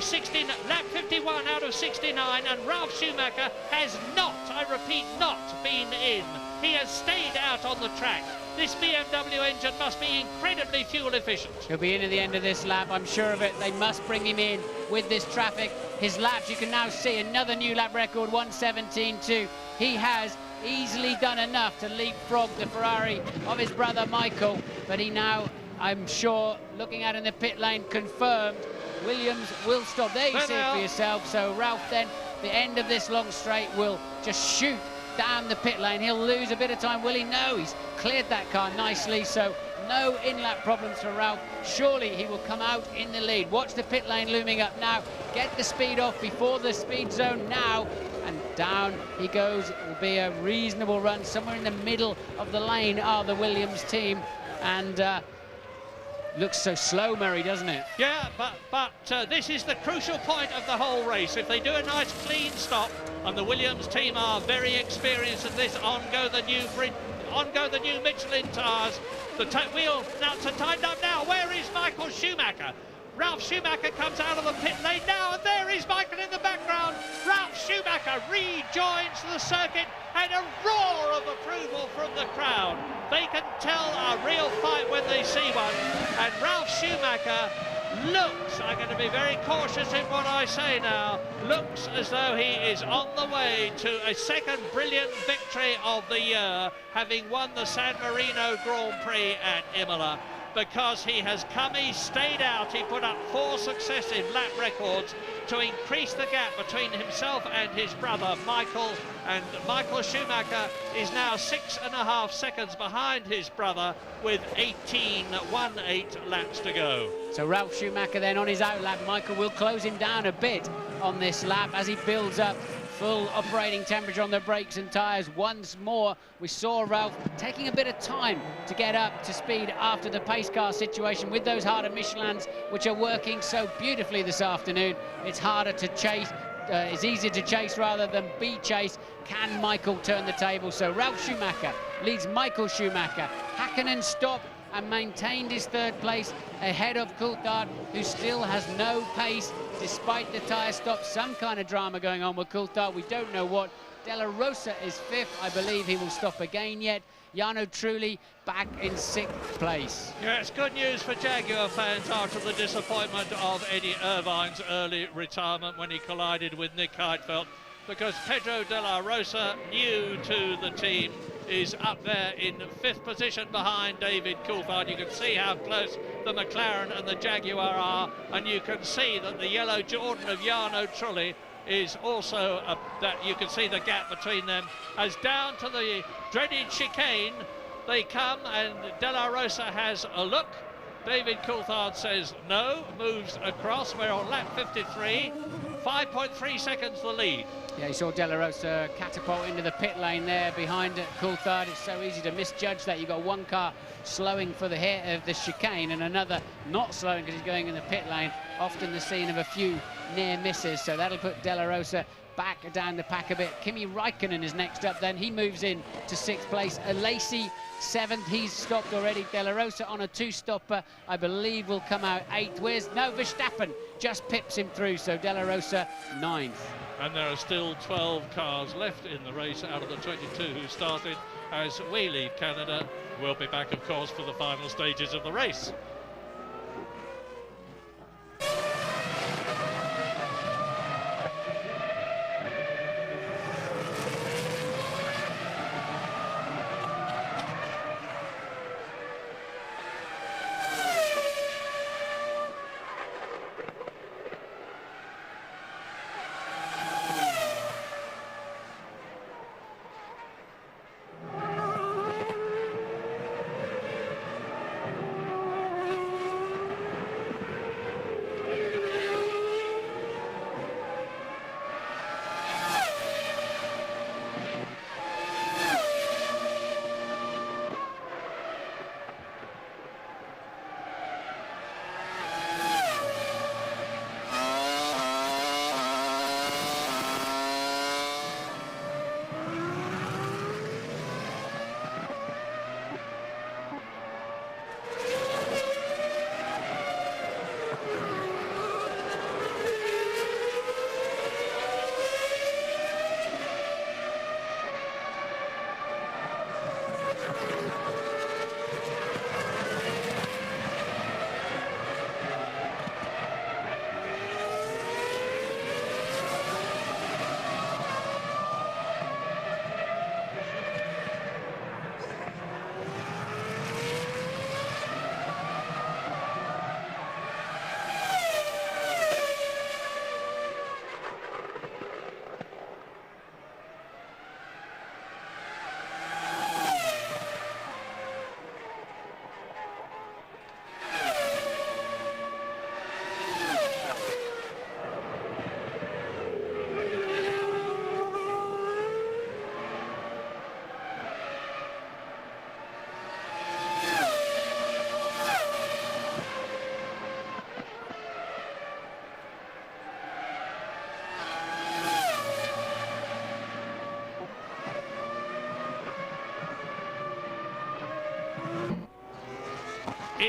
S17: of 16, lap 51 out of 69, and Ralf Schumacher has not, I repeat, not been in. He has stayed out on the track. This BMW engine must be incredibly fuel efficient.
S16: He'll be in at the end of this lap, I'm sure of it. They must bring him in with this traffic. His laps, you can now see another new lap record, 1:17.2. He has easily done enough to leapfrog the Ferrari of his brother Michael, but he now, I'm sure, looking at in the pit lane, confirmed Williams will stop. There you see it for yourself. So Ralf then, the end of this long straight, will just shoot down the pit lane. He'll lose a bit of time, will he? No, he's cleared that car nicely, so no in-lap problems for Ralf. Surely he will come out in the lead. Watch the pit lane looming up now. Get the speed off before the speed zone now. And down he goes. It will be a reasonable run. Somewhere in the middle of the lane are the Williams team. And looks so slow, Murray, doesn't it?
S17: Yeah, but this is the crucial point of the whole race. If they do a nice clean stop, and the Williams team are very experienced at this, on go the new Michelin tyres. The wheel now to tighten up now. Where is Michael Schumacher? Ralf Schumacher comes out of the pit lane now, and there is Michael in the background. Ralf Schumacher rejoins the circuit, and a roar of approval from the crowd. They can tell a real fight when they see one, and Ralf Schumacher looks, I'm going to be very cautious in what I say now, looks as though he is on the way to a second brilliant victory of the year, having won the San Marino Grand Prix at Imola. Because he has come, he stayed out, he put up 4 successive lap records to increase the gap between himself and his brother Michael, and Michael Schumacher is now 6.5 seconds behind his brother with 18.18 laps to go.
S16: So Ralf Schumacher then on his out lap. Michael will close him down a bit on this lap as he builds up full operating temperature on the brakes and tyres once more. We saw Ralf taking a bit of time to get up to speed after the pace car situation with those harder Michelins, which are working so beautifully this afternoon. It's harder to chase. It's easier to chase rather than be chased. Can Michael turn the table? So Ralf Schumacher leads Michael Schumacher. Hakkinen stopped and maintained his third place ahead of Coulthard, who still has no pace despite the tyre stop. Some kind of drama going on with Coulthard, we don't know what. Della Rosa is 5th. I believe he will stop again yet. Jarno Trulli back in 6th place.
S17: Yeah, it's good news for Jaguar fans after the disappointment of Eddie Irvine's early retirement when he collided with Nick Heidfeld, because Pedro Della Rosa, new to the team, is up there in 5th position behind David Coulthard. You can see how close the McLaren and the Jaguar are, and you can see that the yellow Jordan of Jarno Trulli is also that you can see the gap between them. As down to the dreaded chicane they come, and Della Rosa has a look. David Coulthard says no, moves across. We're on lap 53, 5.3 seconds the lead.
S16: Yeah, you saw Della Rosa catapult into the pit lane there behind Coulthard. It's so easy to misjudge that. You've got one car slowing for the hit of the chicane and another not slowing because he's going in the pit lane. Often the scene of a few near misses, so that'll put Della Rosa back down the pack a bit. Kimi Räikkönen is next up then. He moves in to 6th place. Alesi 7th. He's stopped already. Della Rosa on a 2-stopper, I believe, will come out 8th. Verstappen just pips him through, so Della Rosa 9th.
S17: And there are still 12 cars left in the race out of the 22 who started as we leave Canada. We'll be back, of course, for the final stages of the race.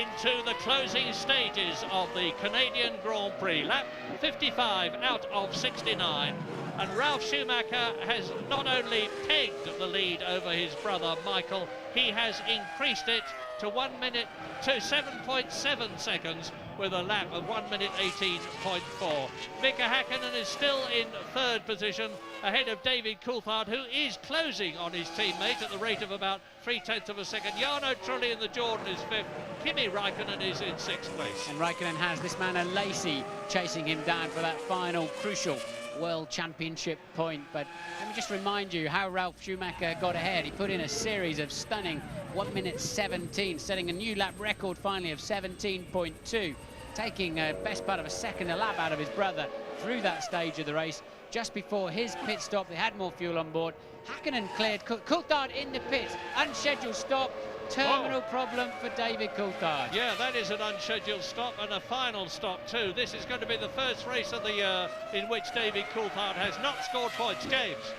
S4: into the closing stages of the Canadian Grand Prix. Lap 55 out of 69. And Ralf Schumacher has not only pegged the lead over his brother Michael, he has increased it to 7.7 seconds with a lap of 1 minute 18.4. Mika Häkkinen is still in third position ahead of David Coulthard, who is closing on his teammate at the rate of about 0.3 of a second. Jarno Trulli in the Jordan is fifth. Kimi Räikkönen is in sixth place.
S16: And Räikkönen has this man Lacey chasing him down for that final crucial World Championship point. But let me just remind you how Ralf Schumacher got ahead. He put in a series of stunning 1 minute 17, setting a new lap record finally of 17.2, taking a best part of a second a lap out of his brother through that stage of the race. Just before his pit stop, they had more fuel on board. Häkkinen cleared, Coulthard in the pits, unscheduled stop, terminal problem for David Coulthard.
S4: Yeah, that is an unscheduled stop and a final stop too. This is going to be the first race of the year in which David Coulthard has not scored points. James.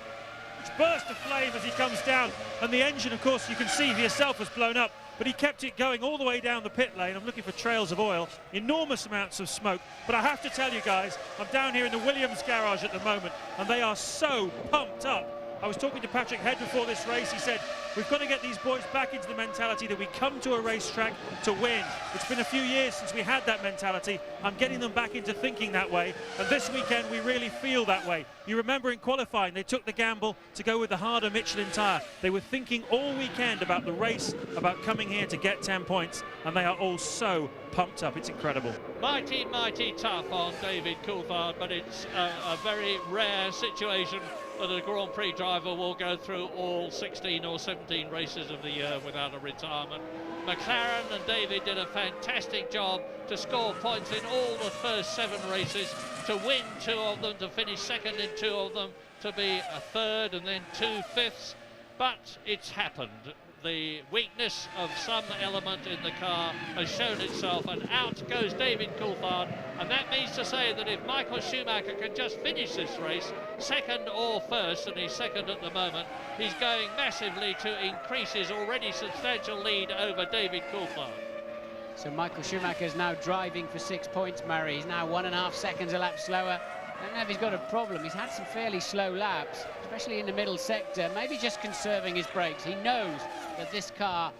S13: It's burst of flame as he comes down, and the engine, of course, you can see for yourself, has blown up, but he kept it going all the way down the pit lane. I'm looking for trails of oil, enormous amounts of smoke, but I have to tell you guys, I'm down here in the Williams garage at the moment, and they are so pumped up. I was talking to Patrick Head before this race. He said, we've got to get these boys back into the mentality that we come to a racetrack to win. It's been a few years since we had that mentality. I'm getting them back into thinking that way. And this weekend, we really feel that way. You remember in qualifying, they took the gamble to go with the harder Michelin tyre. They were thinking all weekend about the race, about coming here to get 10 points. And they are all so pumped up. It's incredible.
S4: Mighty, mighty tough on David Coulthard, but it's a very rare situation that a Grand Prix driver will go through all 16 or 17 races of the year without a retirement. McLaren and David did a fantastic job to score points in all the first 7 races, to win 2 of them, to finish second in 2 of them, to be a third and then 2 fifths. But it's happened. The weakness of some element in the car has shown itself, and out goes David Coulthard. And that means to say that if Michael Schumacher can just finish this race second or first, and he's second at the moment, he's going massively to increase his already substantial lead over David Coulthard.
S16: So Michael Schumacher is now driving for 6 points, Murray. He's now 1.5 seconds a lap slower. I don't know if he's got a problem. He's had some fairly slow laps, especially in the middle sector, maybe just conserving his brakes. He knows that this car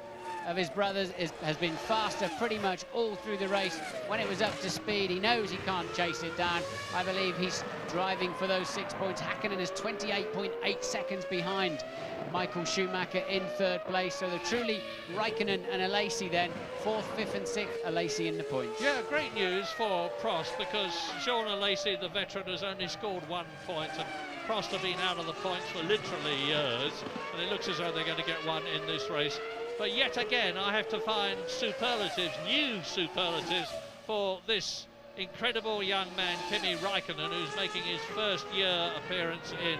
S16: of his brother's has been faster pretty much all through the race. When it was up to speed, he knows he can't chase it down. I believe he's driving for those 6 points. Häkkinen is 28.8 seconds behind Michael Schumacher in third place. So they're truly Räikkönen and Alesi then, 4th, 5th and 6th, Alesi in the points.
S4: Yeah, great news for Prost, because Jean Alesi, the veteran, has only scored 1 point, and Prost have been out of the points for literally years, and it looks as though they're going to get one in this race. But yet again, I have to find superlatives, new superlatives, for this incredible young man, Kimi Räikkönen, who's making his first year appearance in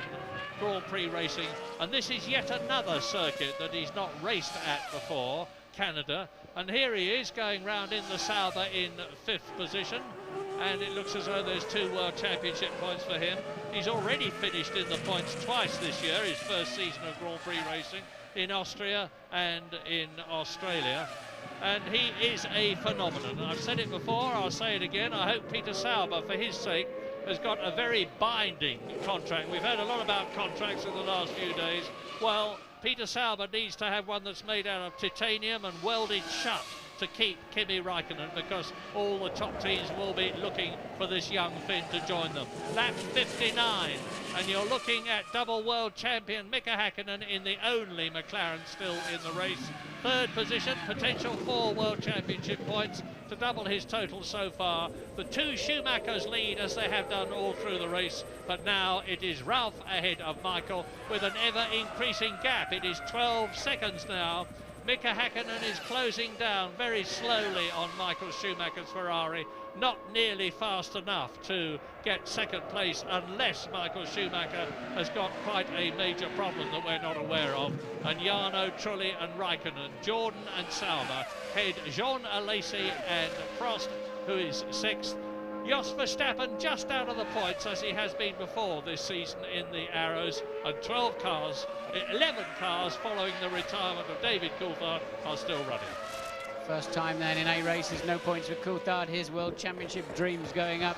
S4: Grand Prix racing. And this is yet another circuit that he's not raced at before, Canada. And here he is going round in the Sauber in 5th position. And it looks as though there's 2 World Championship points for him. He's already finished in the points twice this year, his first season of Grand Prix racing, in Austria and in Australia. And he is a phenomenon. I've said it before, I'll say it again. I hope Peter Sauber, for his sake, has got a very binding contract. We've heard a lot about contracts in the last few days. Well, Peter Sauber needs to have one that's made out of titanium and welded shut to keep Kimi Räikkönen, because all the top teams will be looking for this young Finn to join them. Lap 59, and you're looking at double world champion Mika Häkkinen in the only McLaren still in the race. Third position, potential 4 World Championship points to double his total so far. The 2 Schumachers lead as they have done all through the race, but now it is Ralf ahead of Michael with an ever-increasing gap. It is 12 seconds now. Mika Häkkinen is closing down very slowly on Michael Schumacher's Ferrari, not nearly fast enough to get second place unless Michael Schumacher has got quite a major problem that we're not aware of. And Jarno Trulli and Räikkönen, Jordan and Sauber head Jean Alesi and Prost, who is 6th. Jos Verstappen just out of the points, as he has been before this season in the Arrows, and 11 cars following the retirement of David Coulthard are still running.
S16: First time then in 8 races, no points for Coulthard. His World Championship dreams going up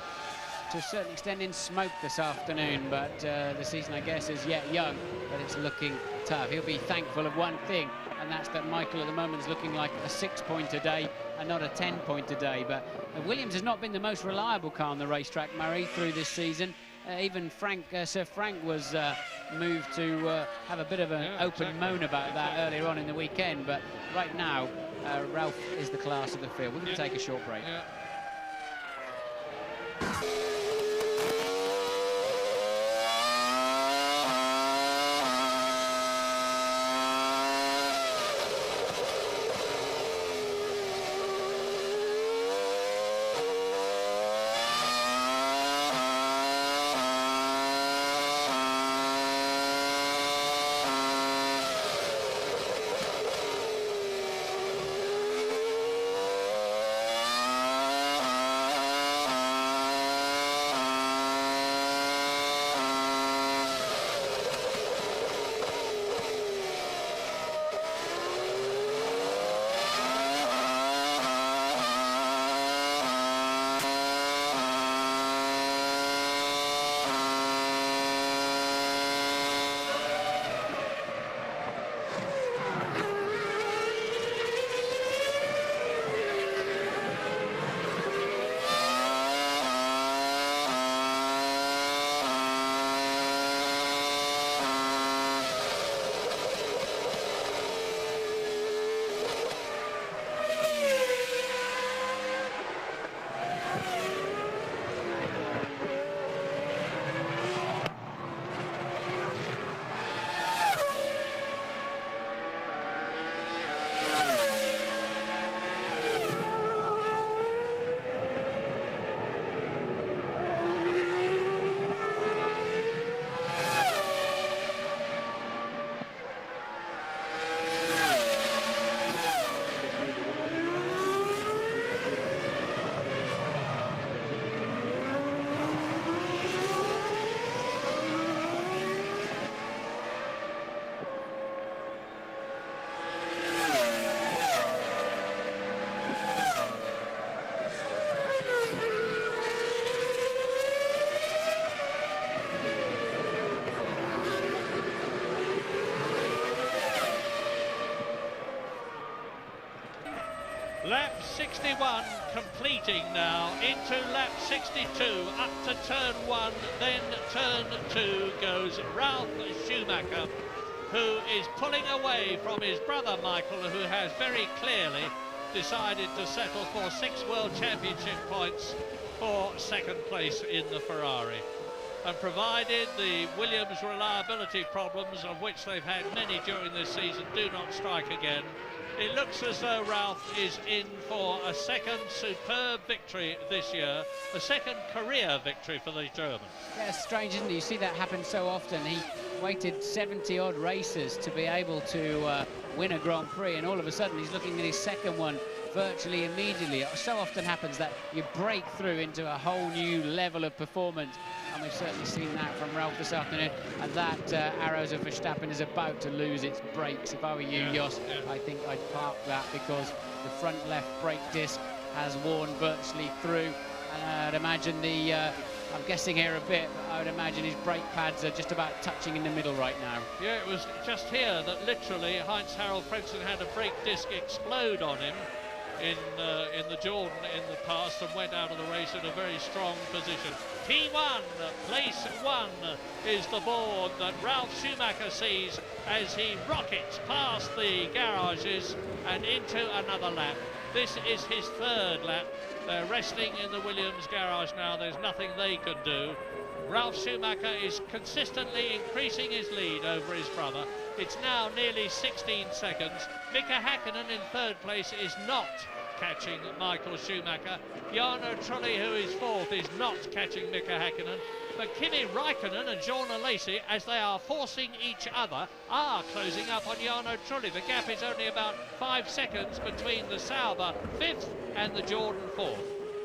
S16: to a certain extent in smoke this afternoon, but the season, I guess, is yet young, but it's looking tough. He'll be thankful of one thing, and that's that Michael at the moment is looking like a 6-point a day and not a 10-point a day. But Williams has not been the most reliable car on the racetrack, Murray, through this season. Even Sir Frank was moved to have a bit of an open moan about that earlier on in the weekend, but right now Ralph is the class of the field. We're going to take a short break.
S17: Lap 61 completing now into lap 62, up to turn 1, then turn 2 goes Ralph Schumacher, who is pulling away from his brother Michael, who has very clearly decided to settle for 6 World Championship points for second place in the Ferrari. And provided the Williams reliability problems, of which they've had many during this season, do not strike again, it looks as though Ralph is in for a second superb victory this year, a second career victory for the German.
S16: Yeah, it's strange, isn't it? You see that happen so often. He waited 70-odd races to be able to win a Grand Prix, and all of a sudden he's looking at his second one virtually immediately. It so often happens that you break through into a whole new level of performance, and we've certainly seen that from Ralph this afternoon. And that Arrows of Verstappen is about to lose its brakes. If I were you, Jos, I think I'd park that, because the front left brake disc has worn virtually through, and I'd imagine the I'm guessing here a bit, but I would imagine his brake pads are just about touching in the middle right now.
S17: Yeah, it was just here that literally Heinz-Harald Frentzen had a brake disc explode on him in the Jordan in the past, and went out of the race in a very strong position. P1, place 1 is the board that Ralph Schumacher sees as he rockets past the garages and into another lap. This is his third lap. They're resting in the Williams garage now. There's nothing they can do. Ralph Schumacher is consistently increasing his lead over his brother. It's now nearly 16 seconds. Mika Häkkinen in third place is not catching Michael Schumacher. Jarno Trulli, who is fourth, is not catching Mika Häkkinen. But Kimi Räikkönen and Jorna Lacey, as they are forcing each other, are closing up on Jarno Trulli. The gap is only about 5 seconds between the Sauber fifth and the Jordan fourth.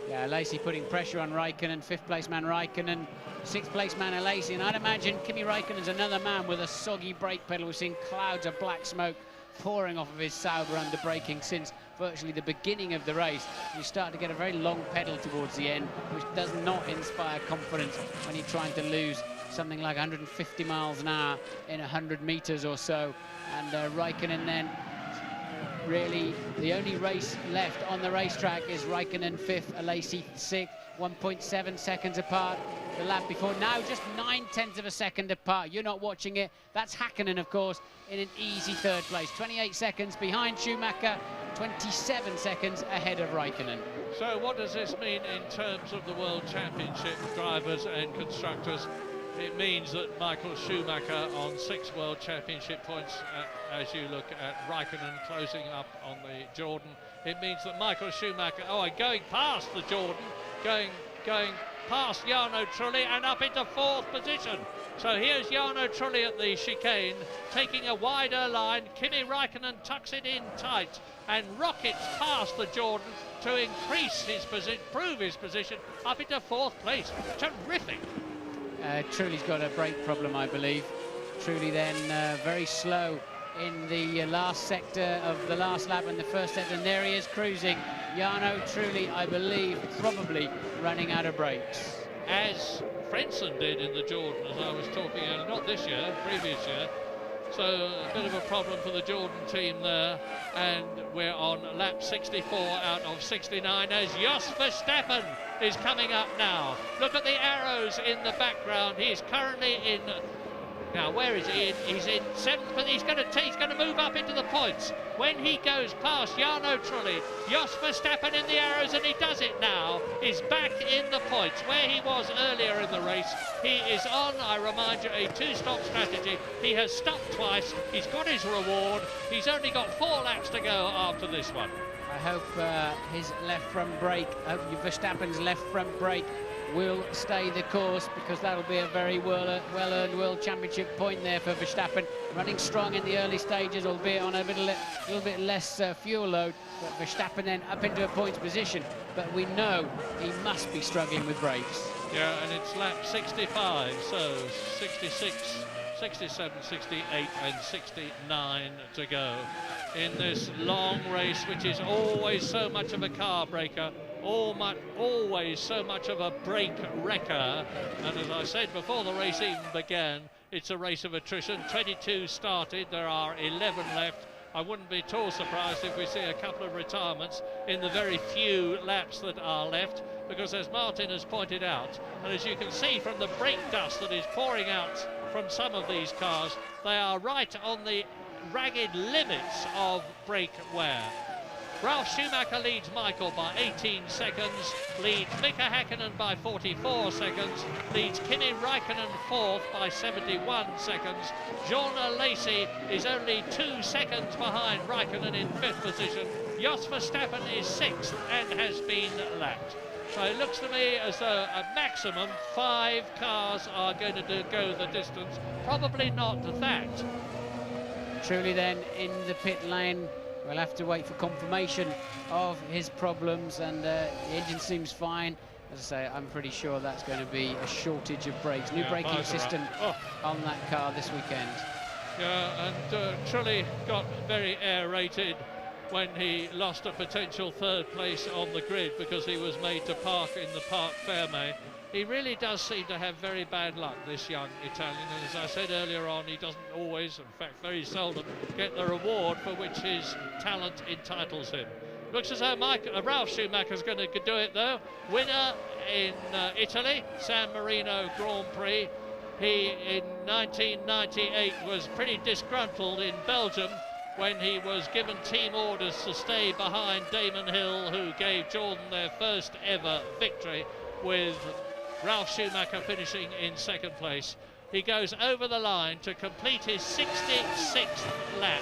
S16: Yeah, Lacey putting pressure on Räikkönen, fifth place man Räikkönen, sixth place man Lacey, and I'd imagine Kimi Räikkönen's another man with a soggy brake pedal. We've seen clouds of black smoke pouring off of his Sauber under braking since virtually the beginning of the race, you start to get a very long pedal towards the end, which does not inspire confidence when you're trying to lose something like 150 miles an hour in 100 meters or so. And Raikkonen then, really the only race left on the racetrack is Raikkonen 5th, Alesi 6th, 1.7 seconds apart. The lap before, now just 9/10 of a second apart. You're not watching it. That's Häkkinen, of course, in an easy 3rd place. 28 seconds behind Schumacher, 27 seconds ahead of Raikkonen.
S17: So what does this mean in terms of the World Championship drivers and constructors? It means that Michael Schumacher on 6 World Championship points, as you look at Raikkonen closing up on the Jordan. It means that Michael Schumacher, and going past the Jordan, going past Jarno Trulli and up into 4th position. So here's Jarno Trulli at the chicane, taking a wider line. Kimi Raikkonen tucks it in tight and rockets past the Jordan to increase his position, prove his position up into 4th place. Terrific.
S16: Trulli's got a brake problem, I believe. Trulli then very slow in the last sector of the last lap in the first sector, and there he is cruising. Jarno Trulli, I believe, probably running out of brakes.
S17: As Frentzen did in the Jordan, as I was talking earlier, not this year, previous year. So a bit of a problem for the Jordan team there, and we're on lap 64 out of 69 as Jos Verstappen is coming up now. Look at the arrows in the background. He's currently in, now where is he? He's in 7th, but he's going to move up into the points. When he goes past Jarno Trulli, Jos Verstappen in the arrows, and he does it now, is back in the points where he was earlier in the race. He is on, I remind you, a 2-stop strategy. He has stopped twice, he's got his reward, he's only got 4 laps to go after this one.
S16: I hope his left front brake, Verstappen's left front brake will stay the course, because that'll be a very well-earned World Championship point there for Verstappen. Running strong in the early stages, albeit on a little bit less fuel load, but Verstappen then up into a points position. But we know he must be struggling with brakes.
S17: Yeah, and it's lap 65, so 66, 67, 68 and 69 to go in this long race, which is always so much of a car breaker, always so much of a brake wrecker. And as I said before the race even began, it's a race of attrition. 22 started, there are 11 left. I wouldn't be at all surprised if we see a couple of retirements in the very few laps that are left, because as Martin has pointed out, and as you can see from the brake dust that is pouring out from some of these cars, they are right on the ragged limits of brake wear. Ralf Schumacher leads Michael by 18 seconds, leads Mika Häkkinen by 44 seconds, leads Kimi Raikkonen 4th by 71 seconds. Jean Alesi is only 2 seconds behind Raikkonen in 5th position. Jos Verstappen is 6th and has been lapped. So it looks to me as though a maximum 5 cars are going to go the distance. Probably not that.
S16: Trulli then in the pit lane. We'll have to wait for confirmation of his problems, and the engine seems fine. As I say, I'm pretty sure that's going to be a shortage of brakes. New braking system on that car this weekend.
S17: Yeah, and Trulli got very air-rated when he lost a potential 3rd place on the grid because he was made to park in the Parc Fermé. He really does seem to have very bad luck, this young Italian, and as I said earlier on, he doesn't always, in fact very seldom, get the reward for which his talent entitles him. Looks as though Ralf Schumacher's going to do it though. Winner in Italy, San Marino Grand Prix. He, in 1998, was pretty disgruntled in Belgium when he was given team orders to stay behind Damon Hill, who gave Jordan their first ever victory, with Ralf Schumacher finishing in 2nd place. He goes over the line to complete his 66th lap.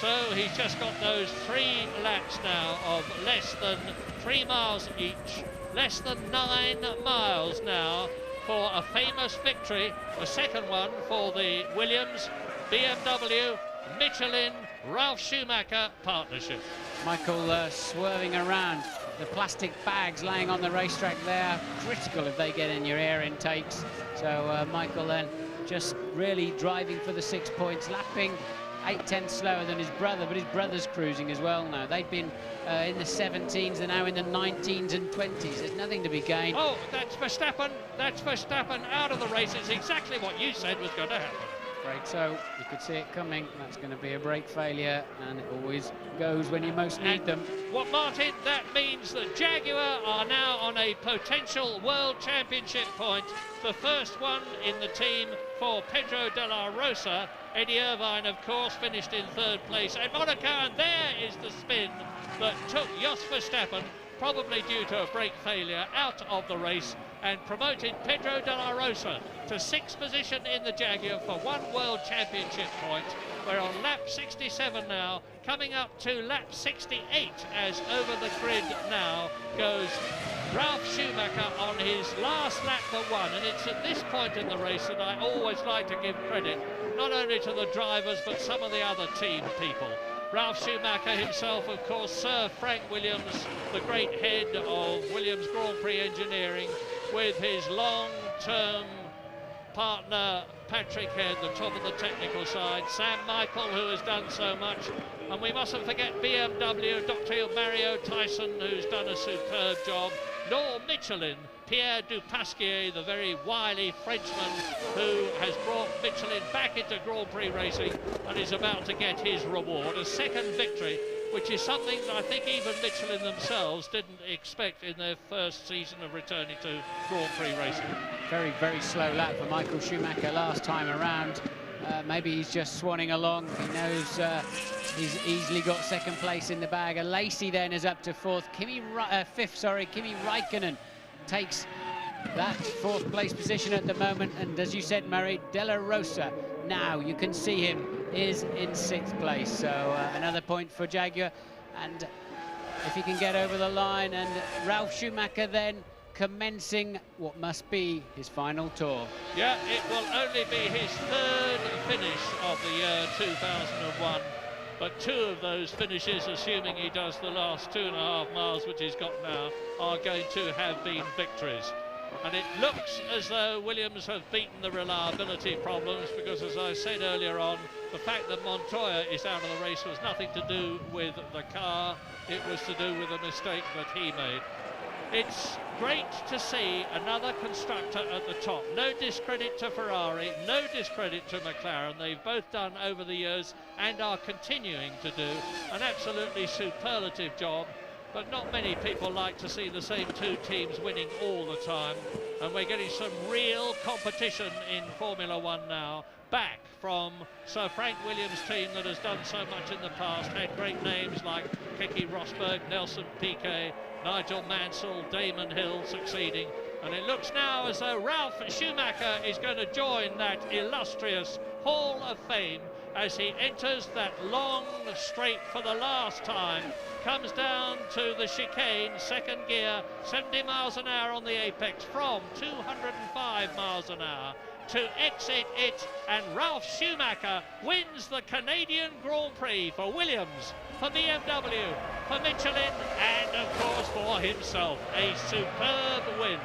S17: So he's just got those 3 laps now of less than 3 miles each, less than 9 miles now for a famous victory, a 2nd one for the Williams, BMW, Michelin, Ralf Schumacher partnership.
S16: Michael swerving around. The plastic bags laying on the racetrack there, critical if they get in your air intakes. So Michael then just really driving for the 6 points, lapping 8/10 slower than his brother, but his brother's cruising as well now. They've been in the 17s, they're now in the 19s and 20s. There's nothing to be gained.
S17: Oh, that's Verstappen. That's Verstappen out of the race. It's exactly what you said was going to happen.
S16: Afraid so. You could see it coming. That's going to be a brake failure, and it always goes when you most need them.
S17: Well, Martin, that means that Jaguar are now on a potential World Championship point. The first one in the team for Pedro de la Rosa. Eddie Irvine, of course, finished in 3rd place at Monaco, and there is the spin that took Jos Verstappen, probably due to a brake failure, out of the race and promoted Pedro de la Rosa to 6th position in the Jaguar for 1 World Championship point. We're on lap 67 now, coming up to lap 68 as over the grid now goes Ralf Schumacher on his last lap for 1, and it's at this point in the race that I always like to give credit not only to the drivers but some of the other team people. Ralf Schumacher himself, of course, Sir Frank Williams, the great head of Williams Grand Prix Engineering, with his long-term partner Patrick Head, the top of the technical side, Sam Michael, who has done so much, and we mustn't forget BMW, Dr. Mario Tyson, who's done a superb job, nor Michelin, Pierre Dupasquier, the very wily Frenchman who has brought Michelin back into Grand Prix racing and is about to get his reward, a 2nd victory, which is something that I think even Michelin themselves didn't expect in their first season of returning to Grand Prix racing.
S16: Very, very slow lap for Michael Schumacher last time around. Maybe he's just swanning along. He knows he's easily got 2nd place in the bag. Lacey then is up to 4th. 5th, sorry. Kimi Räikkönen takes that 4th place position at the moment. And as you said, Murray, De La Rosa, now you can see him, is in 6th place. So another point for Jaguar. And if he can get over the line, and Ralf Schumacher then commencing what must be his final tour.
S17: Yeah, it will only be his 3rd finish of the year 2001, but 2 of those finishes, assuming he does the last 2.5 miles, which he's got now, are going to have been victories. And it looks as though Williams have beaten the reliability problems, because as I said earlier on, the fact that Montoya is out of the race was nothing to do with the car, it was to do with a mistake that he made. It's great to see another constructor at the top. No discredit to Ferrari, no discredit to McLaren. They've both done over the years and are continuing to do an absolutely superlative job. But not many people like to see the same 2 teams winning all the time. And we're getting some real competition in Formula One now, back from Sir Frank Williams' team that has done so much in the past, had great names like Keke Rosberg, Nelson Piquet, Nigel Mansell, Damon Hill succeeding. And it looks now as though Ralf Schumacher is going to join that illustrious Hall of Fame as he enters that long straight for the last time, comes down to the chicane, 2nd gear, 70 miles an hour on the apex from 205 miles an hour to exit it, and Ralf Schumacher wins the Canadian Grand Prix for Williams, for BMW, for Michelin, and of course for himself. A superb win,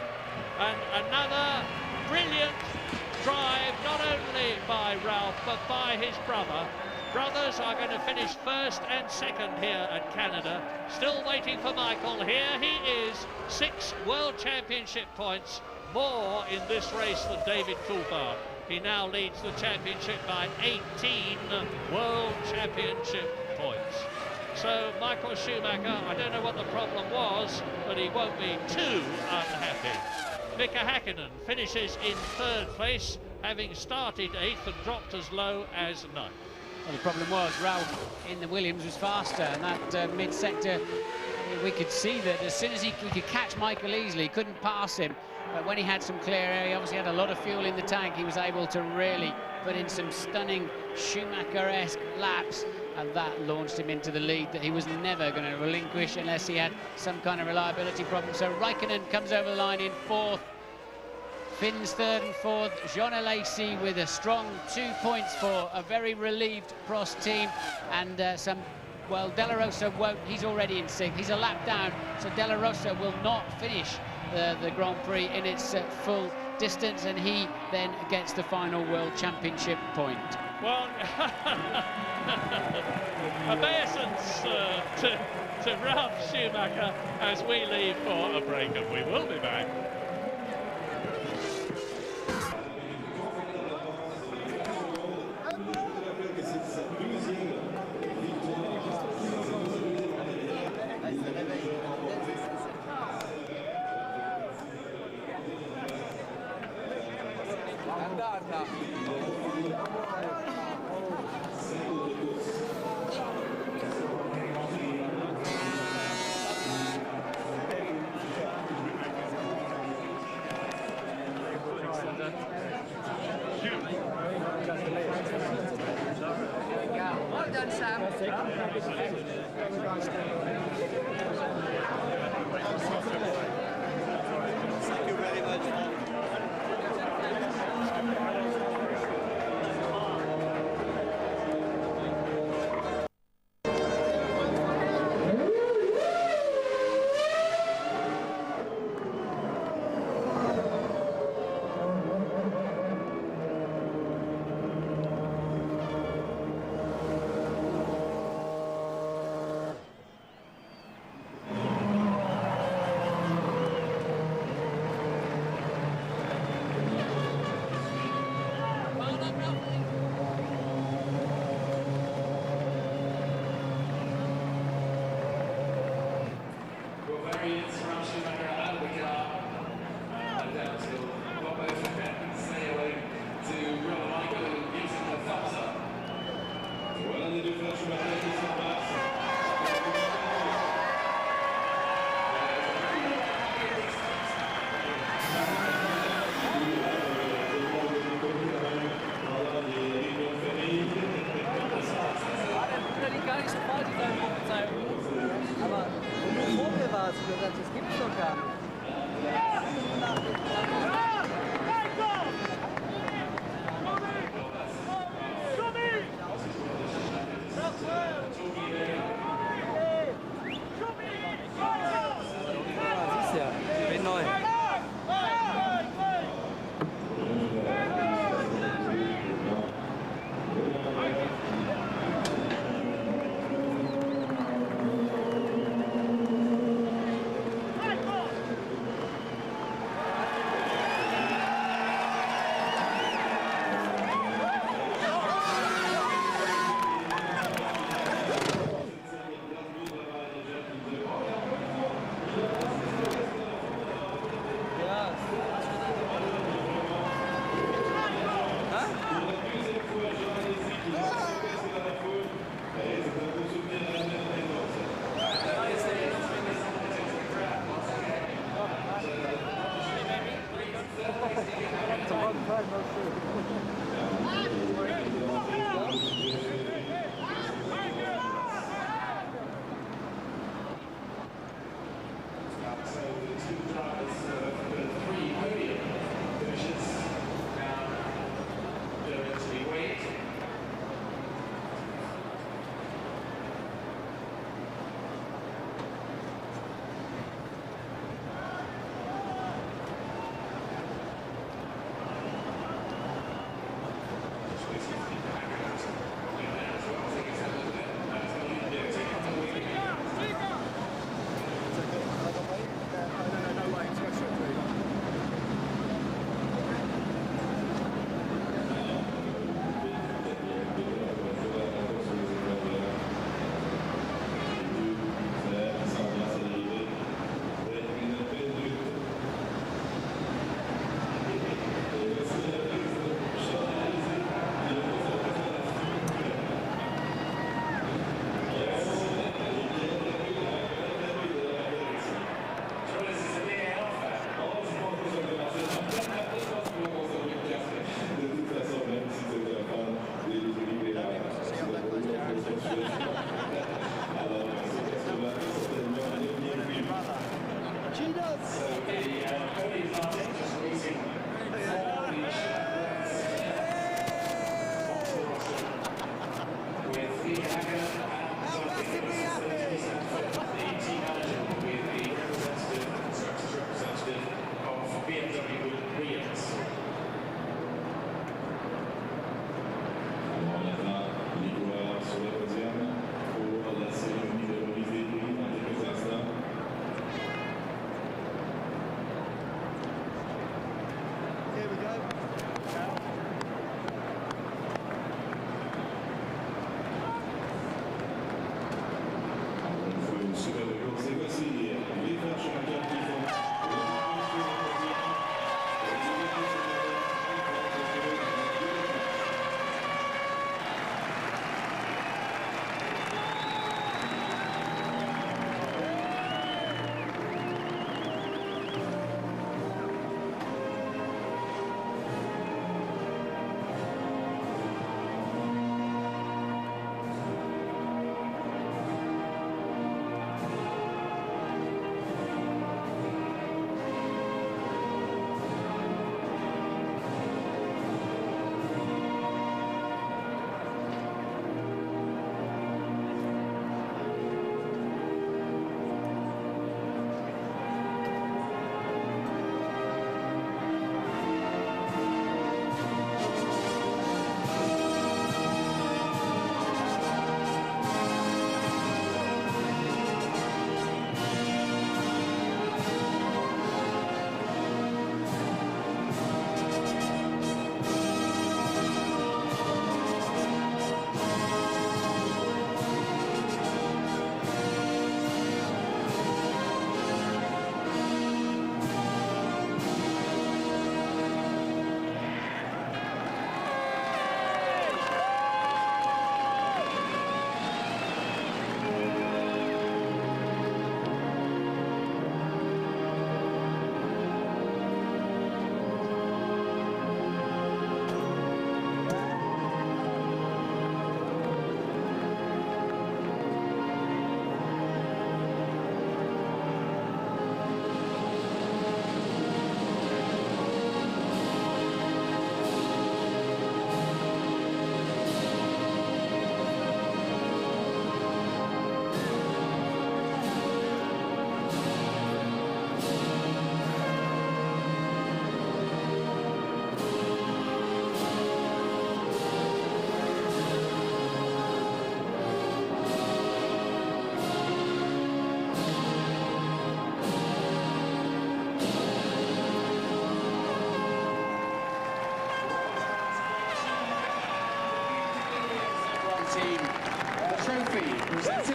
S17: and another brilliant drive, not only by Ralf but by his brother. Brothers are going to finish 1st and 2nd here at Canada. Still waiting for Michael. Here he is, 6 World Championship points, more in this race than David Coulthard. He now leads the championship by 18 World Championship points. So Michael Schumacher, I don't know what the problem was, but he won't be too unhappy. Mika Häkkinen finishes in 3rd place, having started 8th and dropped as low as 9th.
S16: Well, the problem was Ralf in the Williams was faster, and that mid-sector, we could see that as soon as he could catch Michael easily, he couldn't pass him. But when he had some clear air, he obviously had a lot of fuel in the tank, he was able to really put in some stunning Schumacher-esque laps, and that launched him into the lead that he was never going to relinquish unless he had some kind of reliability problem. So Räikkönen comes over the line in 4th, Finn's 3rd and 4th, Jean Lacey with a strong 2 points for a very relieved Prost team, and well, De La Rosa won't, he's already in 6th, he's a lap down, so De La Rosa will not finish the Grand Prix in its full distance, and he then gets the final World Championship point.
S17: Well, obeisance to Ralf Schumacher as we leave for a break, and we will be back.
S14: Well done, Sam.
S12: Thank you very much.
S14: Aber nur vor mir war es, das gibt's doch gar nicht.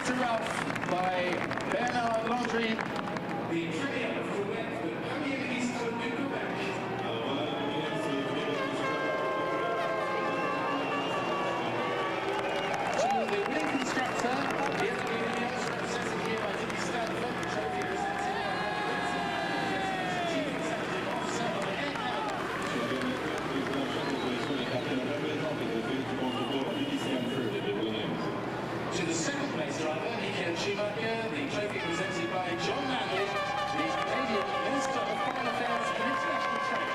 S11: to rough by Bernard Landry, the trainer of Quebec, the Premier Ministre du Quebec. To the wing constructor, the other Williams, represented here by Jimmy Stanford, the trophy presented by Chief Executive Officer of Air Canada. To the second place driver, Michael Schumacher, the trophy presented by John Mandel, the Canadian Minister of Foreign Affairs and International Trade.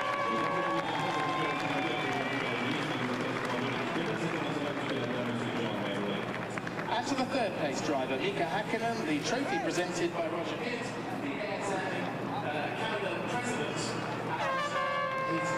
S11: And to the third place driver, Mika Hakkinen, the trophy presented by Roger Pitt, the Air Canada President. And his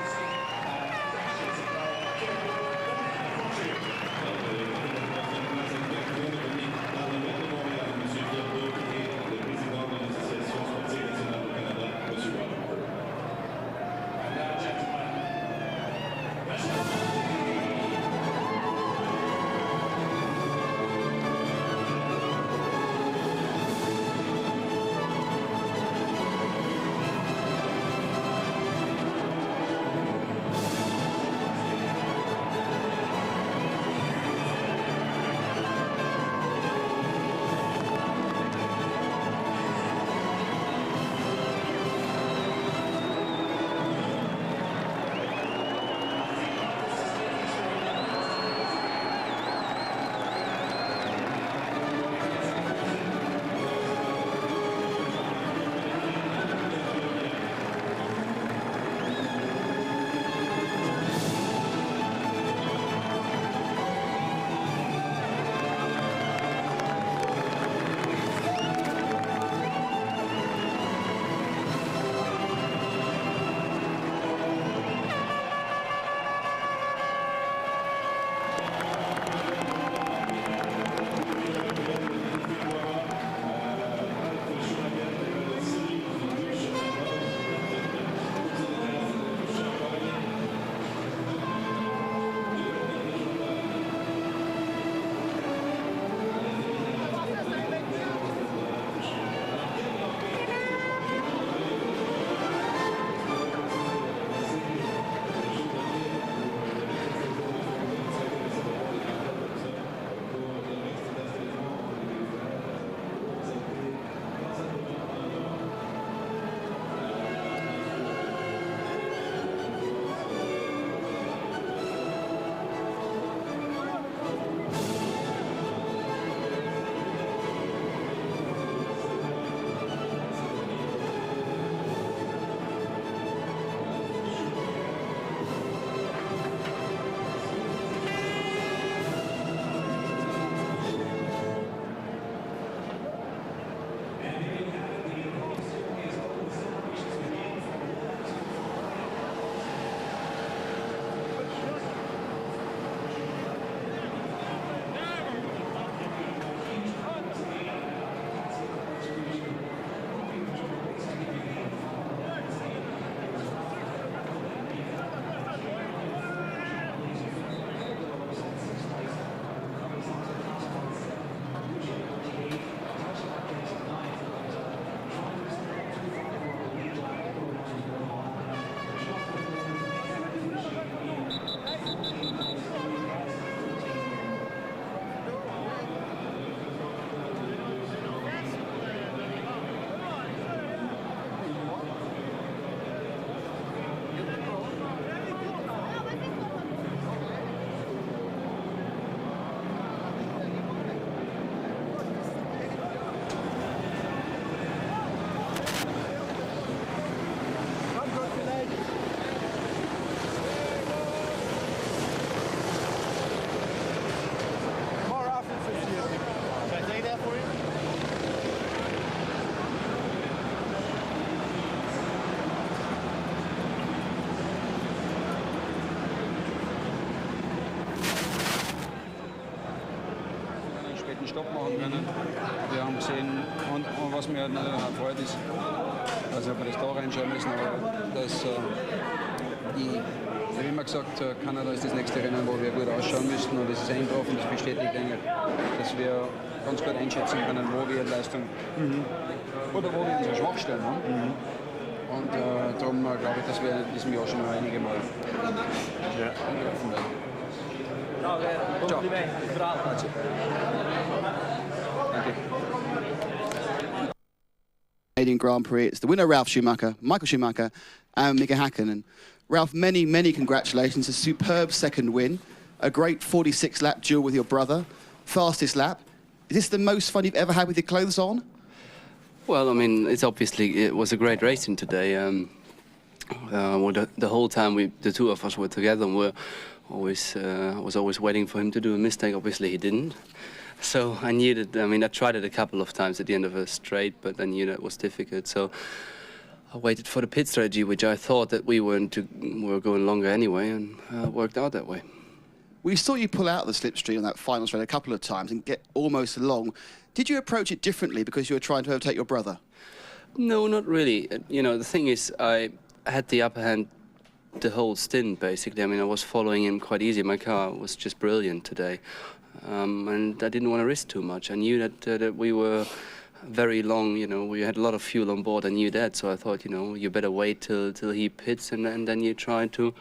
S15: Stopp machen können. Wir haben gesehen, und was mir freut ist, Also bei der Story entscheiden müssen, aber wie immer gesagt, Kanada ist das nächste Rennen, wo wir gut ausschauen müssen und es ist eingetroffen, das bestätigt eigentlich, dass wir ganz gut einschätzen können, wo wir Leistung oder wo wir unsere Schwachstellen haben. Und darum glaube ich, dass wir in diesem Jahr schon noch einige Mal angreifen werden. Ciao. Danke.
S18: Canadian Grand Prix. It's the winner, Ralf Schumacher, Michael Schumacher, and Mika Häkkinen. Ralf, many, many congratulations. A superb second win, a great 46-lap duel with your brother, fastest lap. Is this the most fun you've ever had with your clothes on?
S19: Well, I mean, it was a great racing today. The whole time the two of us were together, and I was always waiting for him to do a mistake. Obviously, he didn't. So I knew that. I mean, I tried it a couple of times at the end of a straight, but I knew that was difficult. So I waited for the pit strategy, which I thought that we were going longer anyway, and worked out that way.
S18: We saw you pull out the slipstream on that final straight a couple of times and get almost along. Did you approach it differently because you were trying to overtake your brother?
S19: No, not really. You know, the thing is, I had the upper hand the whole stint, basically. I mean, I was following him quite easy. My car was just brilliant today. And I didn't want to risk too much. I knew that we were very long, you know, we had a lot of fuel on board. I knew that, so I thought, you know, you better wait till he pits and then you try to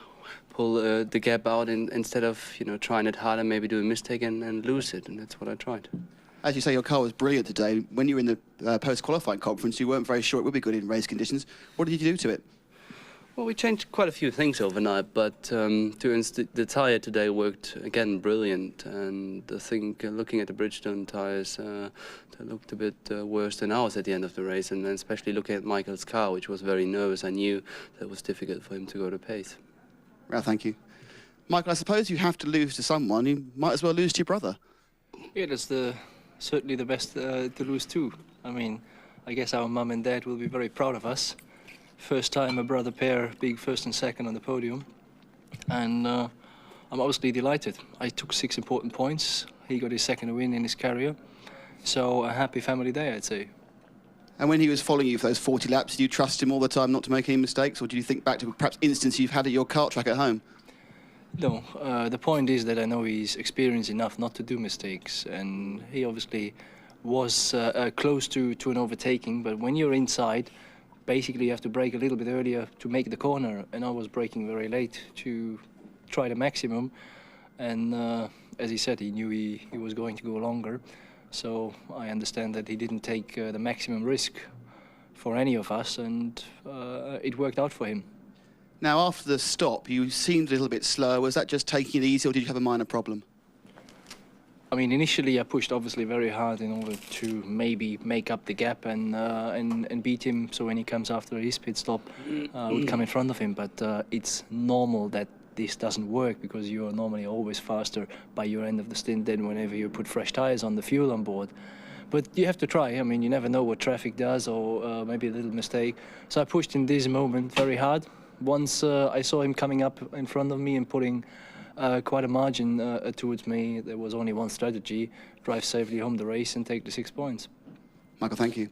S19: pull the gap out instead of, you know, trying it hard and maybe do a mistake and lose it, and that's what I tried.
S18: As you say, your car was brilliant today. When you were in the post-qualifying conference, you weren't very sure it would be good in race conditions. What did you do to it?
S19: Well, we changed quite a few things overnight, but the tyre today worked again brilliant, and I think looking at the Bridgestone tyres, they looked a bit worse than ours at the end of the race, and then especially looking at Michael's car, which was very nervous, I knew that it was difficult for him to go to pace.
S18: Well, thank you. Michael, I suppose you have to lose to someone. You might as well lose to your brother.
S19: Yeah, that's certainly the best to lose to. I mean, I guess our mum and dad will be very proud of us. First time a brother pair being first and second on the podium, and I'm obviously delighted. I took 6 important points. He got his second win in his career, so a happy family day, I'd say.
S18: And when he was following you for those 40 laps, did you trust him all the time not to make any mistakes, or do you think back to perhaps instances you've had at your kart track at home?
S19: No, the point is that I know he's experienced enough not to do mistakes, and he obviously was close to an overtaking, but when you're inside, basically you have to brake a little bit earlier to make the corner, and I was braking very late to try the maximum, and as he said, he knew he was going to go longer, so I understand that he didn't take the maximum risk for any of us, and it worked out for him.
S18: Now, after the stop, you seemed a little bit slower. Was that just taking it easy, or did you have a minor problem?
S19: I mean, initially I pushed obviously very hard in order to maybe make up the gap and beat him. So when he comes after his pit stop, I would come in front of him. But it's normal that this doesn't work because you are normally always faster by your end of the stint than whenever you put fresh tires on the fuel on board. But you have to try. I mean, you never know what traffic does, or maybe a little mistake. So I pushed in this moment very hard. Once I saw him coming up in front of me and putting quite a margin towards me, there was only one strategy: drive safely home the race and take the 6 points.
S18: Michael, thank you.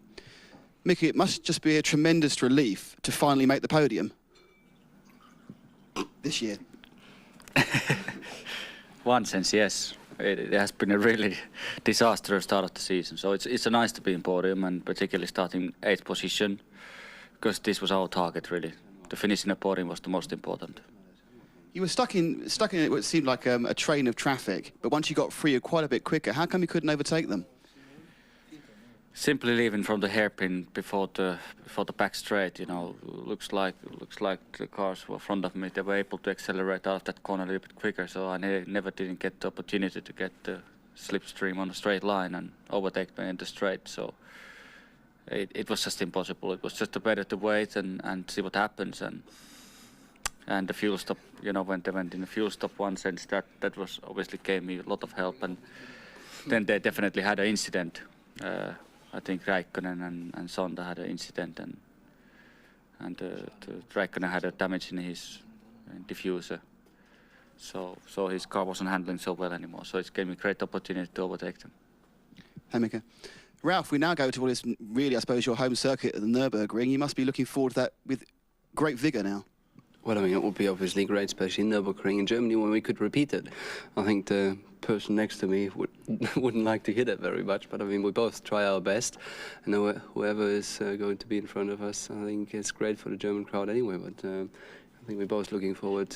S18: Mickey, it must just be a tremendous relief to finally make the podium this year.
S20: One sense, yes. It has been a really disastrous start of the season. So it's nice to be in podium, and particularly starting 8th position, because this was our target, really. The finish in the podium was the most important.
S18: You were stuck in what seemed like a train of traffic, but once you got free, you're quite a bit quicker. How come you couldn't overtake them?
S20: Simply leaving from the hairpin before the back straight, you know, looks like the cars were in front of me. They were able to accelerate out of that corner a little bit quicker, so I never didn't get the opportunity to get the slipstream on a straight line and overtake me in the straight. So it was just impossible. It was just better to wait and see what happens. And the fuel stop, you know, when they went in the fuel stop one sense, that was obviously gave me a lot of help. And then they definitely had an incident. I think Räikkönen and Sonda had an incident, and Räikkönen had a damage in his diffuser. So his car wasn't handling so well anymore. So it gave me a great opportunity to overtake them.
S18: Hey, Mika. Ralph, we now go to what is really, I suppose, your home circuit at the Nürburgring. You must be looking forward to that with great vigour now.
S19: Well, I mean, it would be obviously great, especially in Nürburgring in Germany, when we could repeat it. I think the person next to me wouldn't like to hear that very much, but I mean, we both try our best. And whoever is going to be in front of us, I think it's great for the German crowd anyway. But I think we're both looking forward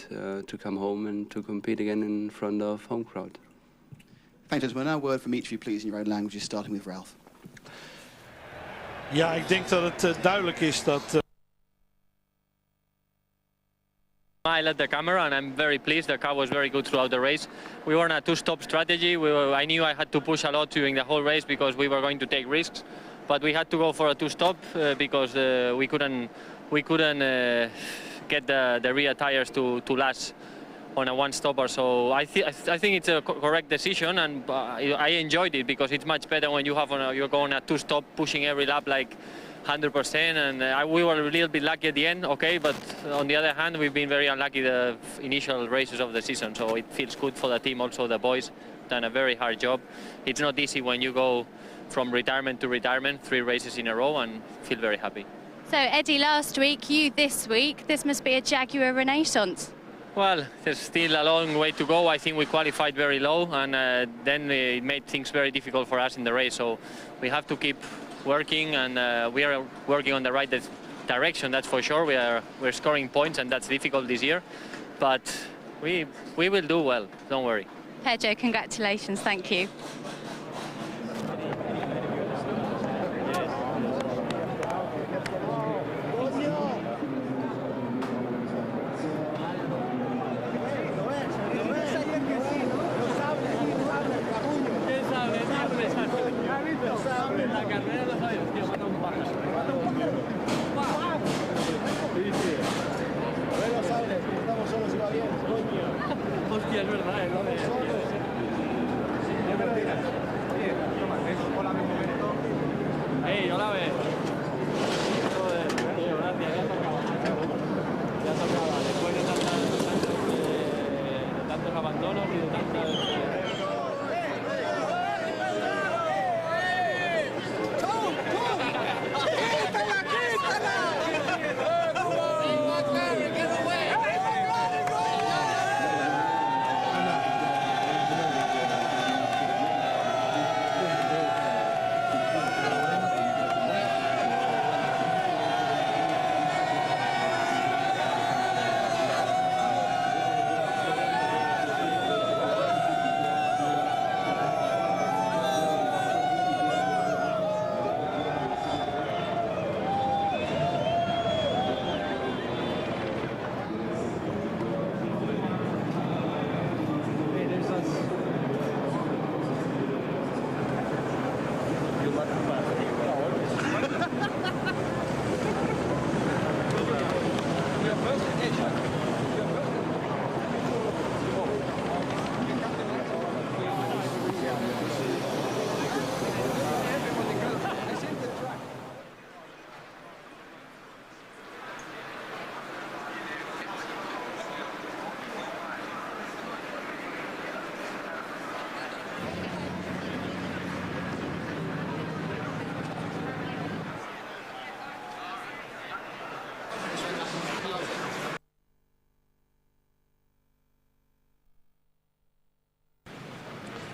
S19: to come home and to compete again in front of home crowd.
S18: Thanks, gentlemen. Now a word from each of you, please, in your own languages, starting with Ralph.
S21: Ja, ik denk dat het duidelijk is dat...
S22: I led the camera and I'm very pleased. The car was very good throughout the race. We were on a two-stop strategy. I knew I had to push a lot during the whole race because we were going to take risks. But we had to go for a two-stop because we couldn't get the rear tires to last on a one-stopper. So I think it's a correct decision, and I enjoyed it because it's much better when you're going a two-stop, pushing every lap like 100%, and we were a little bit lucky at the end, okay, but on the other hand, we've been very unlucky the initial races of the season, so it feels good for the team. Also, the boys done a very hard job. It's not easy when you go from retirement to retirement, 3 races in a row, and feel very happy.
S23: So, Eddie, last week, you this week, this must be a Jaguar renaissance.
S22: Well, there's still a long way to go. I think we qualified very low, and then it made things very difficult for us in the race, so we have to keep working, and we are working on the right direction, that's for sure. We're scoring points, and that's difficult this year, but we will do well, don't worry.
S23: Pedro, congratulations, thank you.
S22: Hostia, es verdad, ¿no? Hey, hola, ve. Joder, tío, gracias, ya tocaba. Ya tocaba, después de tantos abandonos y de tantas...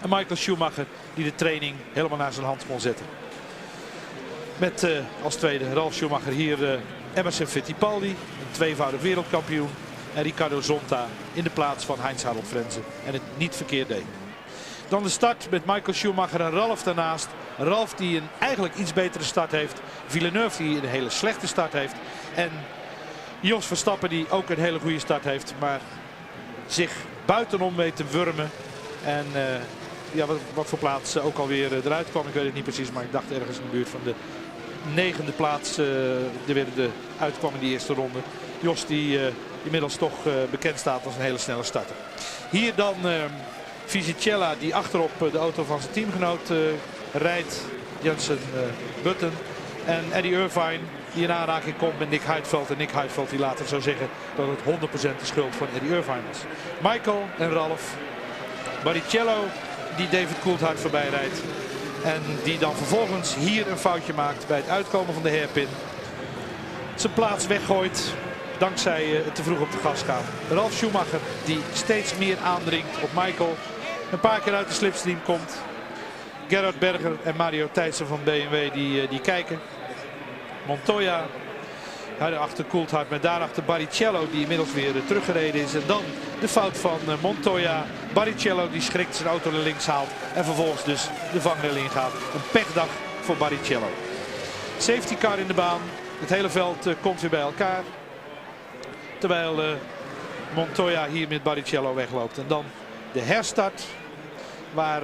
S21: En Michael Schumacher die de training helemaal naar zijn hand kon zetten. Met als tweede Ralf Schumacher hier Emerson Fittipaldi, een tweevoudig wereldkampioen. En Ricardo Zonta in de plaats van Heinz-Harald Frenzen. En het niet verkeerd deed. Dan de start met Michael Schumacher en Ralf daarnaast. Ralf die een eigenlijk iets betere start heeft. Villeneuve die een hele slechte start heeft. En Jos Verstappen die ook een hele goede start heeft. Maar zich buitenom weet te wurmen. En ja, wat voor plaats ook alweer eruit kwam. Ik weet het niet precies, maar ik dacht ergens in de buurt van de 9e plaats er weer uitkwam in die eerste ronde. Jos die inmiddels toch bekend staat als een hele snelle starter. Hier dan Fisichella die achterop de auto van zijn teamgenoot rijdt. Jensen Button. En Eddie Irvine die in aanraking komt met Nick Heidfeld. En Nick Heidfeld die later zou zeggen dat het 100% de schuld van Eddie Irvine was. Michael en Ralf. Barrichello die David Coulthard voorbij rijdt. En die dan vervolgens hier een foutje maakt bij het uitkomen van de hairpin. Zijn plaats weggooit dankzij het te vroeg op de gas gaan. Ralf Schumacher die steeds meer aandringt op Michael. Een paar keer uit de slipstream komt. Gerhard Berger en Mario Thijssen van BMW die kijken. Montoya achter Coulthard met daarachter Barrichello die inmiddels weer teruggereden is. En dan de fout van Montoya. Barrichello die schrikt, zijn auto naar links haalt en vervolgens dus de vangrail ingaat. Een pechdag voor Barrichello. Safety car in de baan. Het hele veld komt weer bij elkaar. Terwijl Montoya hier met Barrichello wegloopt. En dan de herstart. Waar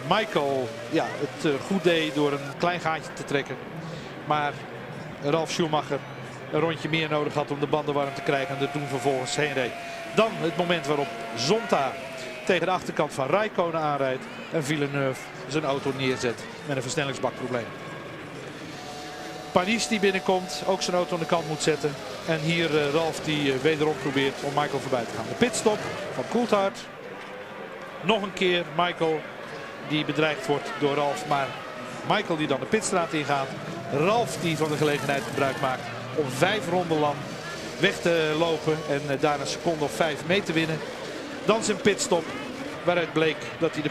S21: Michael het goed deed door een klein gaatje te trekken. Maar Ralf Schumacher een rondje meer nodig had om de banden warm te krijgen. En er toen vervolgens heen reed. Dan het moment waarop Zonta tegen de achterkant van Räikkönen aanrijdt. En Villeneuve zijn auto neerzet met een versnellingsbakprobleem. Panis die binnenkomt, ook zijn auto aan de kant moet zetten. En hier Ralf die wederom probeert om Michael voorbij te gaan. De pitstop van Coulthard. Nog een keer Michael die bedreigd wordt door Ralf. Maar Michael die dan de pitstraat ingaat. Ralf die van de gelegenheid gebruik maakt om 5 ronden lang weg te lopen. En daar een seconde of 5 mee te winnen. Dan zijn pitstop waaruit bleek dat hij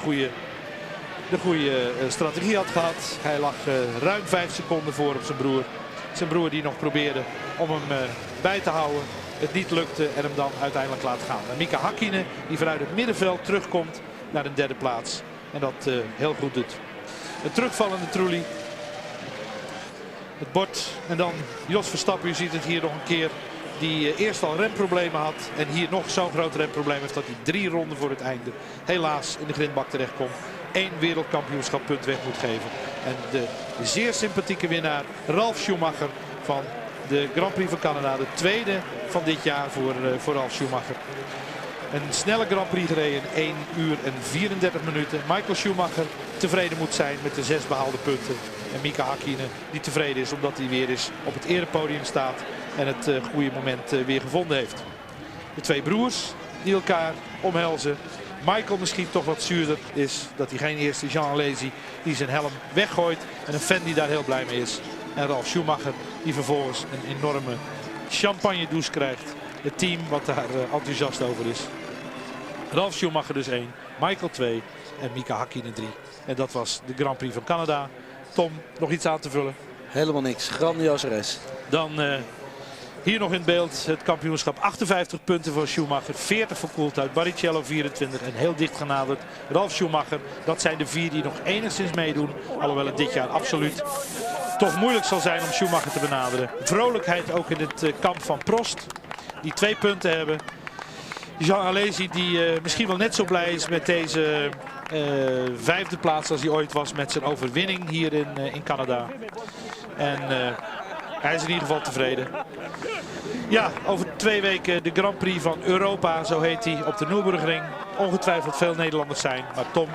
S21: de goede strategie had gehad. Hij lag ruim 5 seconden voor op zijn broer. Zijn broer die nog probeerde om hem bij te houden. Het niet lukte en hem dan uiteindelijk laat gaan. En Mika Häkkinen die vanuit het middenveld terugkomt naar de derde plaats. En dat heel goed doet. Een terugvallende Trulli. Het bord en dan Jos Verstappen. U ziet het hier nog een keer. Die eerst al remproblemen had. En hier nog zo'n groot remprobleem heeft dat hij 3 ronden voor het einde helaas in de grindbak terechtkomt. 1 wereldkampioenschappunt weg moet geven. En de zeer sympathieke winnaar Ralf Schumacher van de Grand Prix van Canada. De tweede van dit jaar voor Ralf Schumacher. Een snelle Grand Prix gereden in 1 uur en 34 minuten. Michael Schumacher tevreden moet zijn met de 6 behaalde punten. En Mika Häkkinen die tevreden is omdat hij weer eens op het erepodium staat. En het goede moment weer gevonden heeft. De 2 broers die elkaar omhelzen. Michael misschien toch wat zuurder is dat hij geen eerste Jean Alesi die zijn helm weggooit. En een fan die daar heel blij mee is. En Ralf Schumacher die vervolgens een enorme champagne douche krijgt. Het team wat daar enthousiast over is. Ralf Schumacher dus 1, Michael 2 en Mika Häkkinen 3. En dat was de Grand Prix van Canada. Tom, nog iets aan te vullen?
S1: Helemaal niks. Grandioze race.
S21: Dan hier nog in beeld het kampioenschap. 58 punten voor Schumacher, 40 voor Coulthard, Barrichello 24 en heel dicht genaderd Ralf Schumacher. Dat zijn de 4 die nog enigszins meedoen. Alhoewel het dit jaar absoluut toch moeilijk zal zijn om Schumacher te benaderen. Vrolijkheid ook in het kamp van Prost. Die 2 punten hebben. Jean Alesi die misschien wel net zo blij is met deze 5e plaats als hij ooit was met zijn overwinning hier in Canada. En hij is in ieder geval tevreden. Ja, over 2 weken de Grand Prix van Europa, zo heet hij, op de Nürburgring. Ongetwijfeld veel Nederlanders zijn, maar Tom,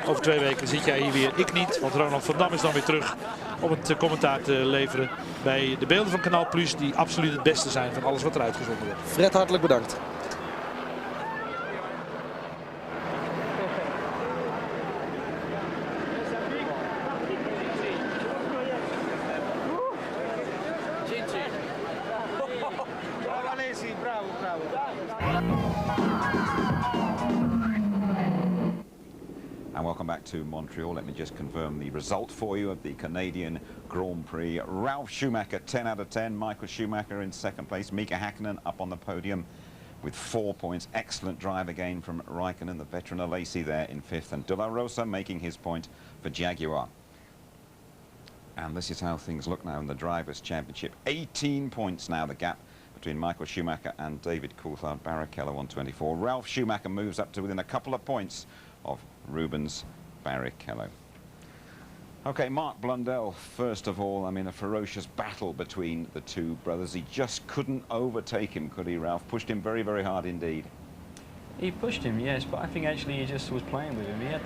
S21: over 2 weken zit jij hier weer. Ik niet, want Ronald van Dam is dan weer terug om het commentaar te leveren bij de beelden van Kanaal Plus, die absoluut het beste zijn van alles wat er uitgezonden wordt.
S1: Fred, hartelijk bedankt.
S6: And welcome back to Montreal. Let me just confirm the result for you of the Canadian Grand Prix. Ralf Schumacher 10 out of 10. Michael Schumacher in 2nd place. Mika Häkkinen up on the podium with 4 points. Excellent drive again from Räikkönen, the veteran Alesi there in 5th. And De La Rosa making his point for Jaguar. And this is how things look now in the Drivers' Championship. 18 points now, the gap between Michael Schumacher and David Coulthard. Barrichello on 24. Ralf Schumacher moves up to within a couple of points of Rubens Barrichello. Okay, Mark Blundell, first of all, I mean, a ferocious battle between the 2 brothers. He just couldn't overtake him, could he, Ralph? Pushed him very, very hard indeed.
S2: He pushed him, yes, but I think actually he just was playing with him. He had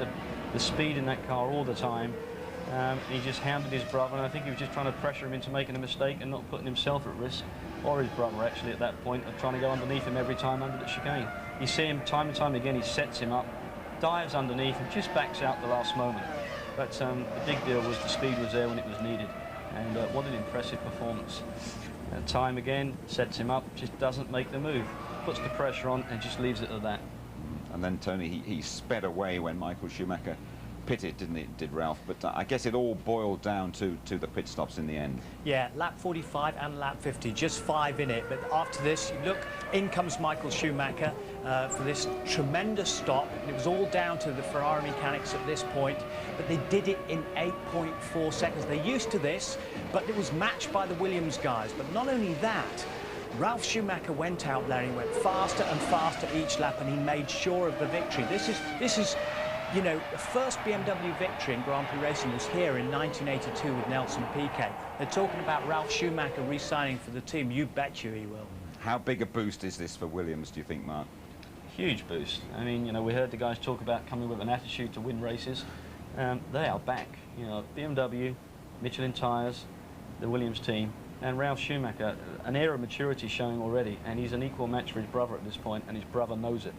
S2: the speed in that car all the time. He just hounded his brother, and I think he was just trying to pressure him into making a mistake and not putting himself at risk, or his brother actually at that point, of trying to go underneath him every time under the chicane. You see him time and time again, he sets him up, dives underneath and just backs out the last moment. But the big deal was the speed was there when it was needed. And what an impressive performance. Time again sets him up, just doesn't make the move. Puts the pressure on and just leaves it at that.
S6: And then, Tony, he sped away when Michael Schumacher pitted, didn't it, did Ralph? But I guess it all boiled down to the pit stops in the end.
S5: Yeah, lap 45 and lap 50, just 5 in it. But after this, you look, in comes Michael Schumacher for this tremendous stop. It was all down to the Ferrari mechanics at this point, but they did it in 8.4 seconds. They're used to this, but it was matched by the Williams guys. But not only that, Ralf Schumacher went out there and he went faster and faster each lap, and he made sure of the victory. This is, you know, the first BMW victory in Grand Prix racing was here in 1982 with Nelson Piquet. They're talking about Ralf Schumacher re-signing for the team. You bet you he will.
S6: How big a boost is this for Williams, do you think, Mark?
S2: Huge boost. I mean, you know, we heard the guys talk about coming with an attitude to win races. They are back. You know, BMW, Michelin tyres, the Williams team, and Ralf Schumacher, an air of maturity showing already, and he's an equal match for his brother at this point, and his brother knows it.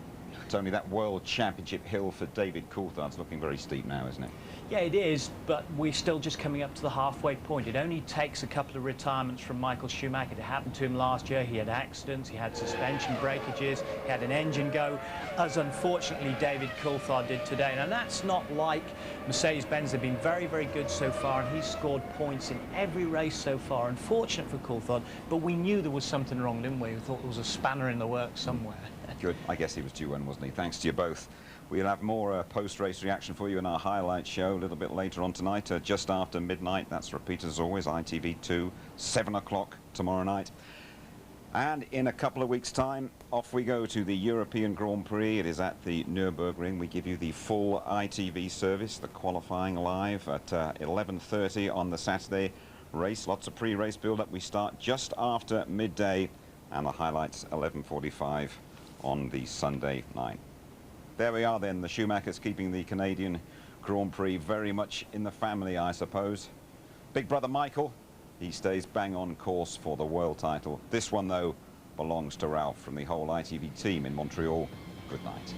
S6: Tony, that World Championship hill for David Coulthard's looking very steep now, isn't it?
S5: Yeah, it is, but we're still just coming up to the halfway point. It only takes a couple of retirements from Michael Schumacher. It happened to him last year. He had accidents, he had suspension breakages, he had an engine go, as unfortunately David Coulthard did today. Now, that's not like Mercedes-Benz. They've been very, very good so far, and he's scored points in every race so far. Unfortunate for Coulthard, but we knew there was something wrong, didn't we? We thought there was a spanner in the works somewhere.
S6: Good. I guess he was due one, wasn't he? Thanks to you both. We'll have more post-race reaction for you in our highlight show a little bit later on tonight, just after midnight. That's repeated as always, ITV2, 7 o'clock tomorrow night. And in a couple of weeks' time, off we go to the European Grand Prix. It is at the Nürburgring. We give you the full ITV service, the qualifying live at 11:30 on the Saturday race. Lots of pre-race build-up. We start just after midday, and the highlights 11:45 on the Sunday night. There we are then, the Schumachers keeping the Canadian Grand Prix very much in the family, I suppose. Big brother Michael, he stays bang on course for the world title. This one, though, belongs to Ralph from the whole ITV team in Montreal. Good night.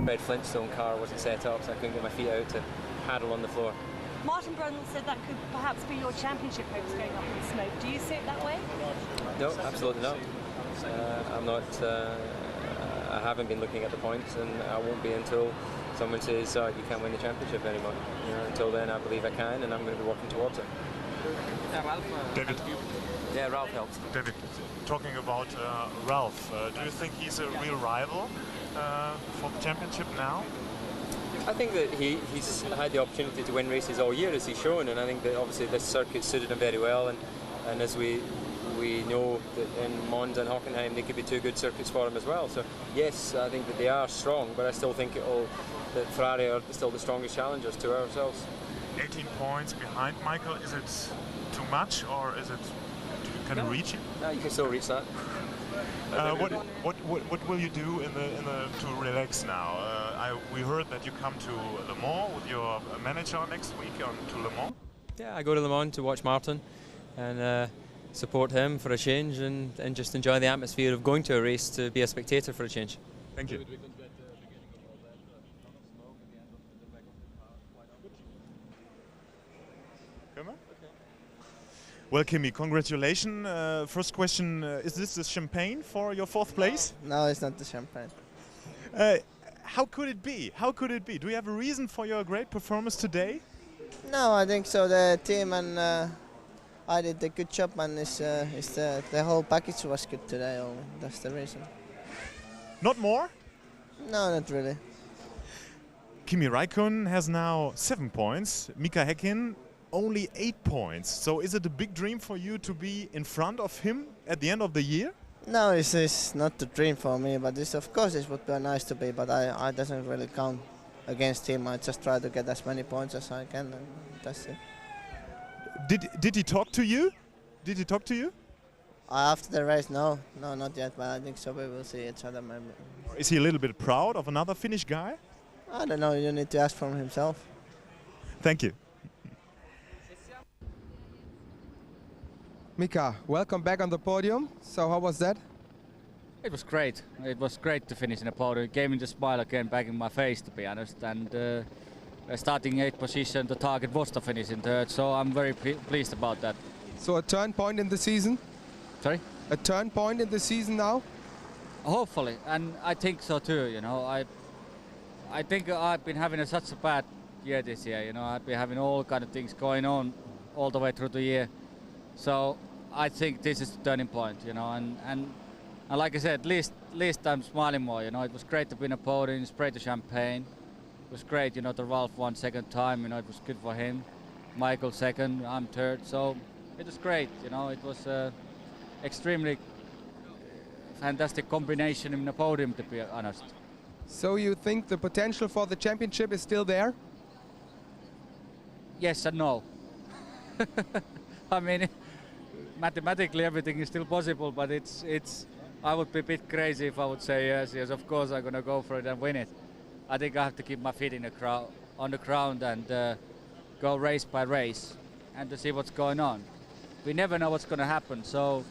S7: Red Flintstone car wasn't set up, so I couldn't get my feet out to paddle on the floor.
S9: Martin Brundle said that could perhaps be your championship hopes going up in smoke. Do you see it that way?
S7: No, absolutely not. I'm not. I haven't been looking at the points, and I won't be until someone says you can't win the championship anymore. You know, until then, I believe I can, and I'm going to be working towards it.
S8: David.
S7: Yeah, Ralph helps.
S8: David, talking about Ralph, do you think he's a real rival for the championship now?
S7: I think that he's had the opportunity to win races all year, as he's shown, and I think that obviously this circuit suited him very well, and as we know that in Monza and Hockenheim they could be two good circuits for him as well. So yes, I think that they are strong, but I still think that Ferrari are still the strongest challengers to ourselves.
S8: 18 points behind Michael, is it too much, or is it? Can you reach it?
S7: No, you can still reach that.
S8: What will you do to relax now? We heard that you come to Le Mans with your manager next week to Le Mans.
S24: Yeah, I go to Le Mans to watch Martin and support him for a change, and just enjoy the atmosphere of going to a race, to be a spectator for a change.
S8: Thank you. Well, Kimi, congratulations. First question, is this the champagne for your fourth place?
S25: No, it's not the champagne.
S8: How could it be? How could it be? Do you have a reason for your great performance today?
S25: No, I think so. The team and I did a good job, and the whole package was good today. That's the reason.
S8: Not more?
S25: No, not really.
S8: Kimi Räikkönen has now 7 points. Mika Häkkinen only 8 points. So is it a big dream for you to be in front of him at the end of the year?
S25: No, it's not a dream for me, but of course it would be nice to be, but I doesn't really count against him. I just try to get as many points as I can, and that's it.
S8: Did he talk to you? Did he talk to you?
S25: After the race, no, not yet. But I think so. We will see each other. Maybe.
S8: Is he a little bit proud of another Finnish guy?
S25: I don't know. You need to ask from himself.
S8: Thank you.
S3: Mika, welcome back on the podium. So how was that?
S4: It was great. It was great to finish in the podium. It gave me the smile again back in my face, to be honest. And starting 8th position, the target was to finish in 3rd. So I'm very pleased about that.
S3: So a turn point in the season?
S4: Sorry?
S3: A turn point in the season now?
S4: Hopefully, and I think so too. You know, I think I've been having such a bad year this year. You know, I've been having all kind of things going on all the way through the year. So I think this is the turning point. You know, and like I said, at least I'm smiling more. You know, it was great to be in a podium, spray the champagne. It was great. You know, the Ralph won 2nd time. You know, it was good for him. Michael 2nd, I'm 3rd. So it was great. You know, it was extremely fantastic combination in the podium, to be honest.
S3: So you think the potential for the championship is still there?
S4: Yes and no. I mean, mathematically everything is still possible, but it's. I would be a bit crazy if I would say yes. Yes, of course I'm gonna go for it and win it. I think I have to keep my feet in on the ground and go race by race and to see what's going on. We never know what's gonna happen, so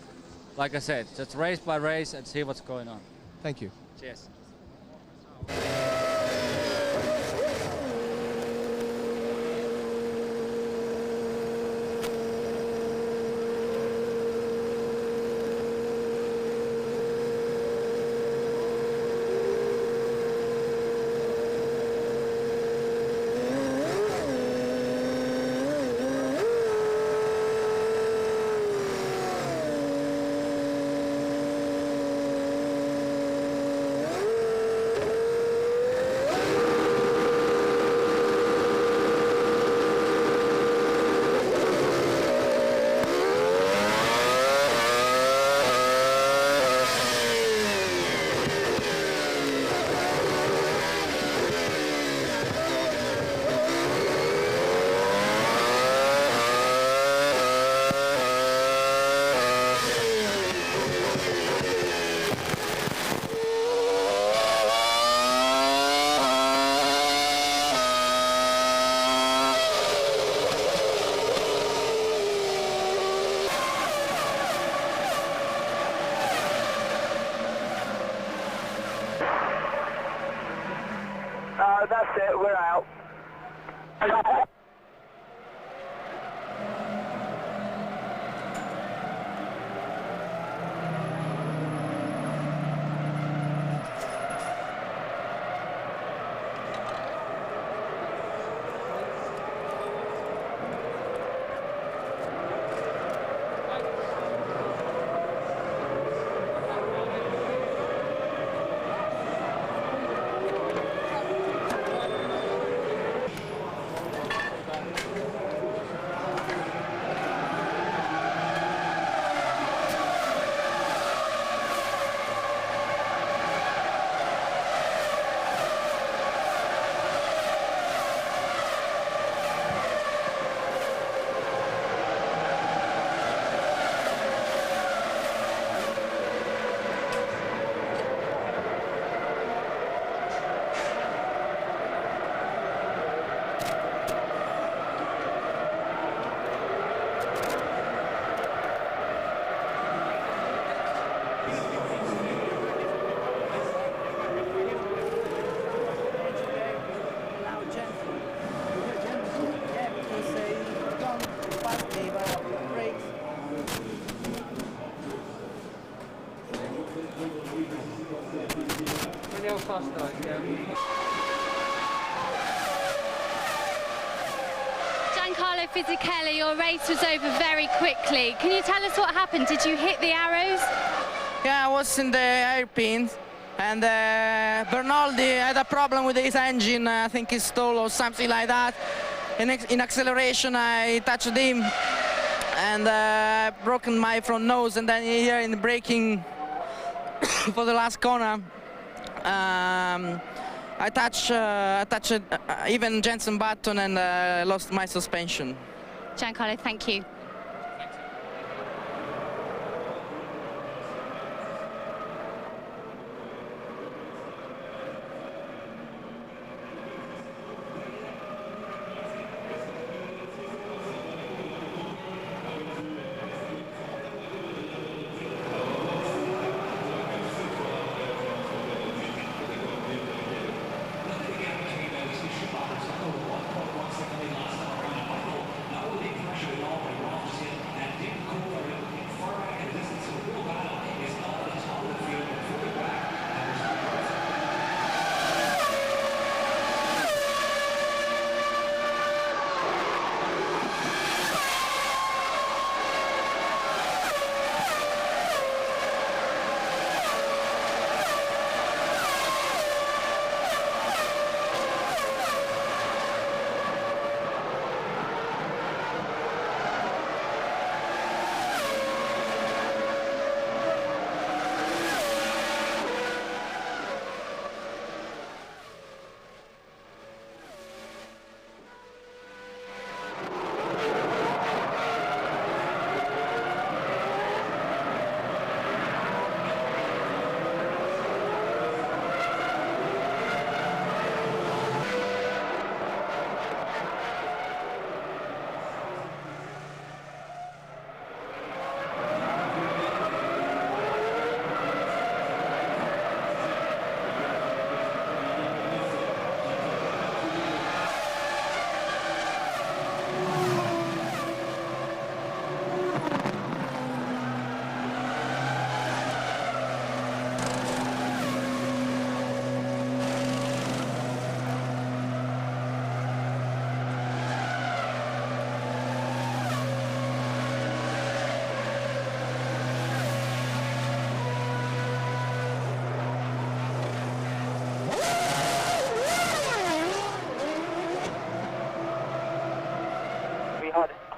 S4: like I said, just race by race and see what's going on.
S3: Thank you.
S4: Cheers.
S10: That's it, we're out.
S23: Giancarlo Fisichella, your race was over very quickly. Can you tell us what happened? Did you hit the arrows?
S13: Yeah, I was in the hairpin, and Bernaldi had a problem with his engine. I think he stalled or something like that. In acceleration, I touched him and broken my front nose, and then here in the braking for the last corner, I touched even Jensen Button and lost my suspension.
S23: Giancarlo, thank you.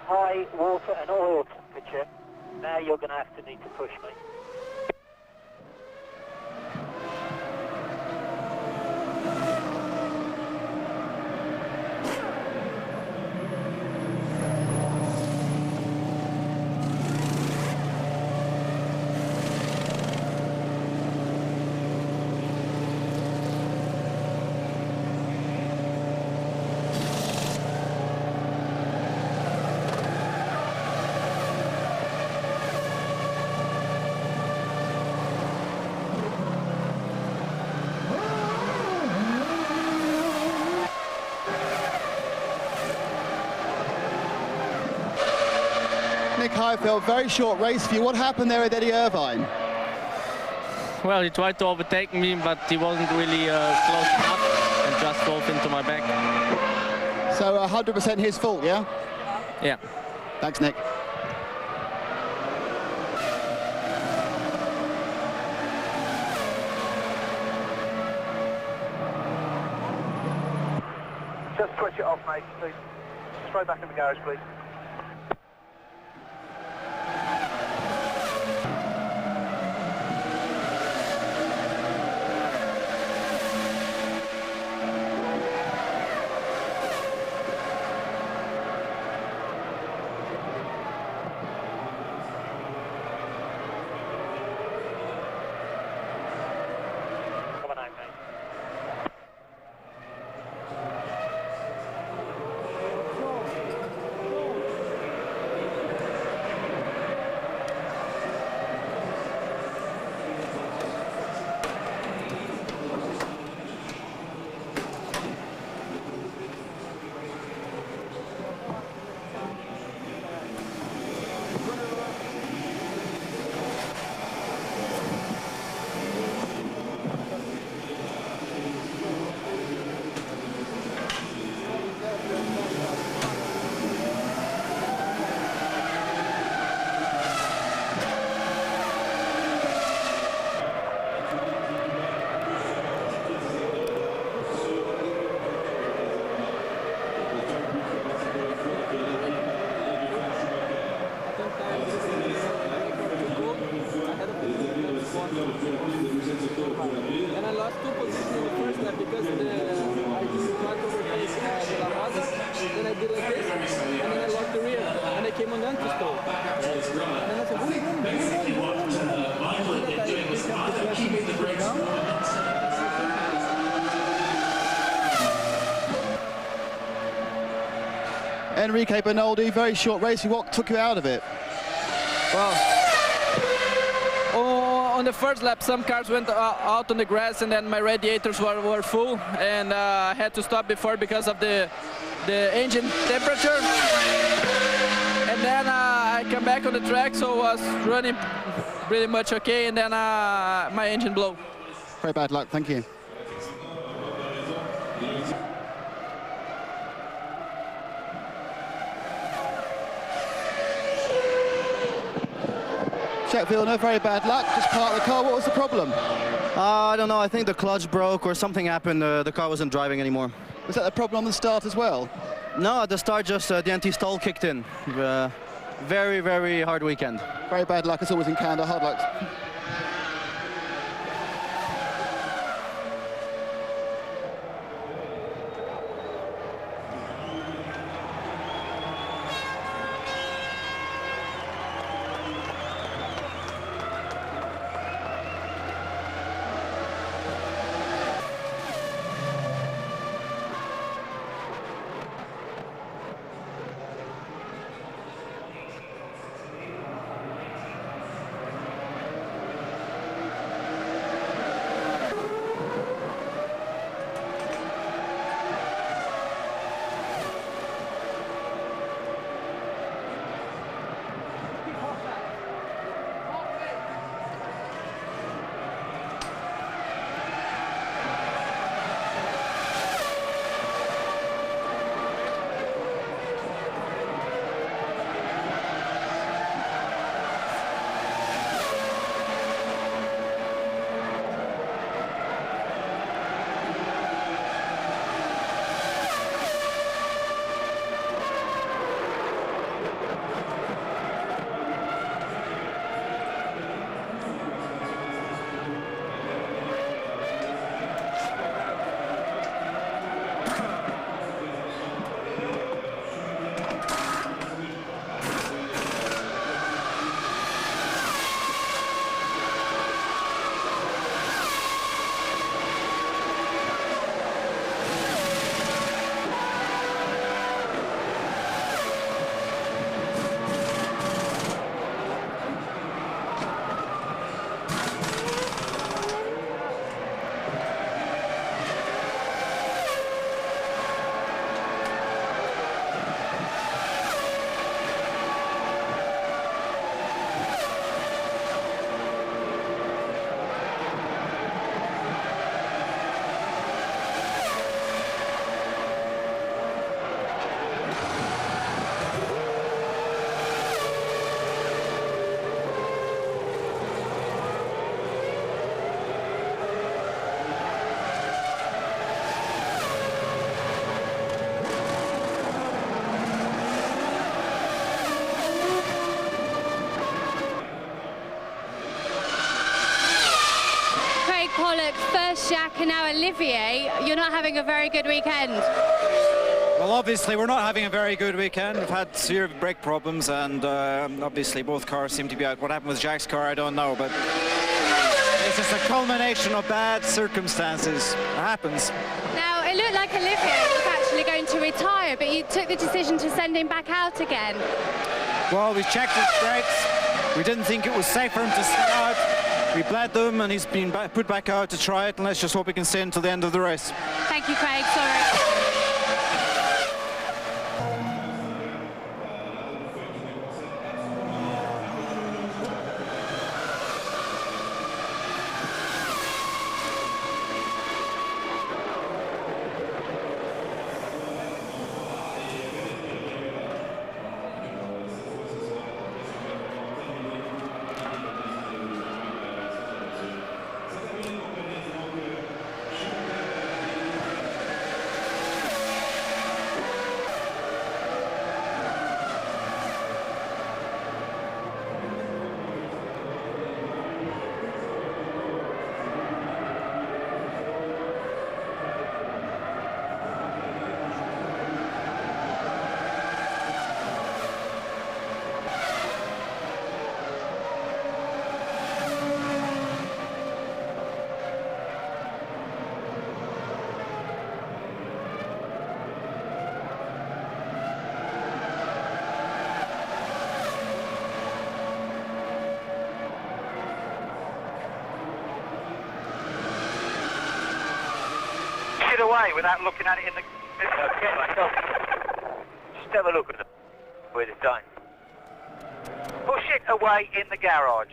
S10: high water and oil temperature. Now you're going to need to push me.
S18: Nick Heifeld, very short race for you. What happened there with Eddie Irvine?
S7: Well, he tried to overtake me, but he wasn't really close enough and just drove into my back.
S18: So 100% his fault, yeah?
S7: Yeah.
S18: Thanks, Nick.
S10: Just switch it off, mate, please. Straight back in the garage, please.
S11: And I lost 2 positions in the first lap because I did not overtake the La Rosa, then I did like this, and then I lost the rear, and I came on the anti-stall. And then I said,
S18: Enrique Bernaldi, very short race. What took you out of it?
S11: Well, on the first lap, some cars went out on the grass, and then my radiators were full, and I had to stop before because of the engine temperature. And then I come back on the track, so I was running pretty much okay, and then my engine blew.
S18: Very bad luck, thank you. Jack Villeneuve, very bad luck, just parked the car. What was the problem?
S12: I don't know, I think the clutch broke or something happened, the car wasn't driving anymore.
S18: Was that the problem on the start as well?
S12: No, at the start just the anti-stall kicked in. Very, very hard weekend.
S18: Very bad luck, it's always in Canada, hard luck.
S23: Oh, look, first Jacques and now Olivier. You're not having a very good weekend.
S14: Well, obviously, we're not having a very good weekend. We've had severe brake problems, and obviously both cars seem to be out. What happened with Jacques' car, I don't know, but it's just a culmination of bad circumstances. It happens.
S23: Now, it looked like Olivier was actually going to retire, but you took the decision to send him back out again.
S14: Well, we checked his brakes. We didn't think it was safe for him to stay out. We bled them, and he's been put back out to try it, and let's just hope he can stay until the end of the race.
S23: Thank you, Craig. Sorry.
S10: It away without looking at it in the... Okay, myself. Just have a look at it with it's done. Push it away in the garage.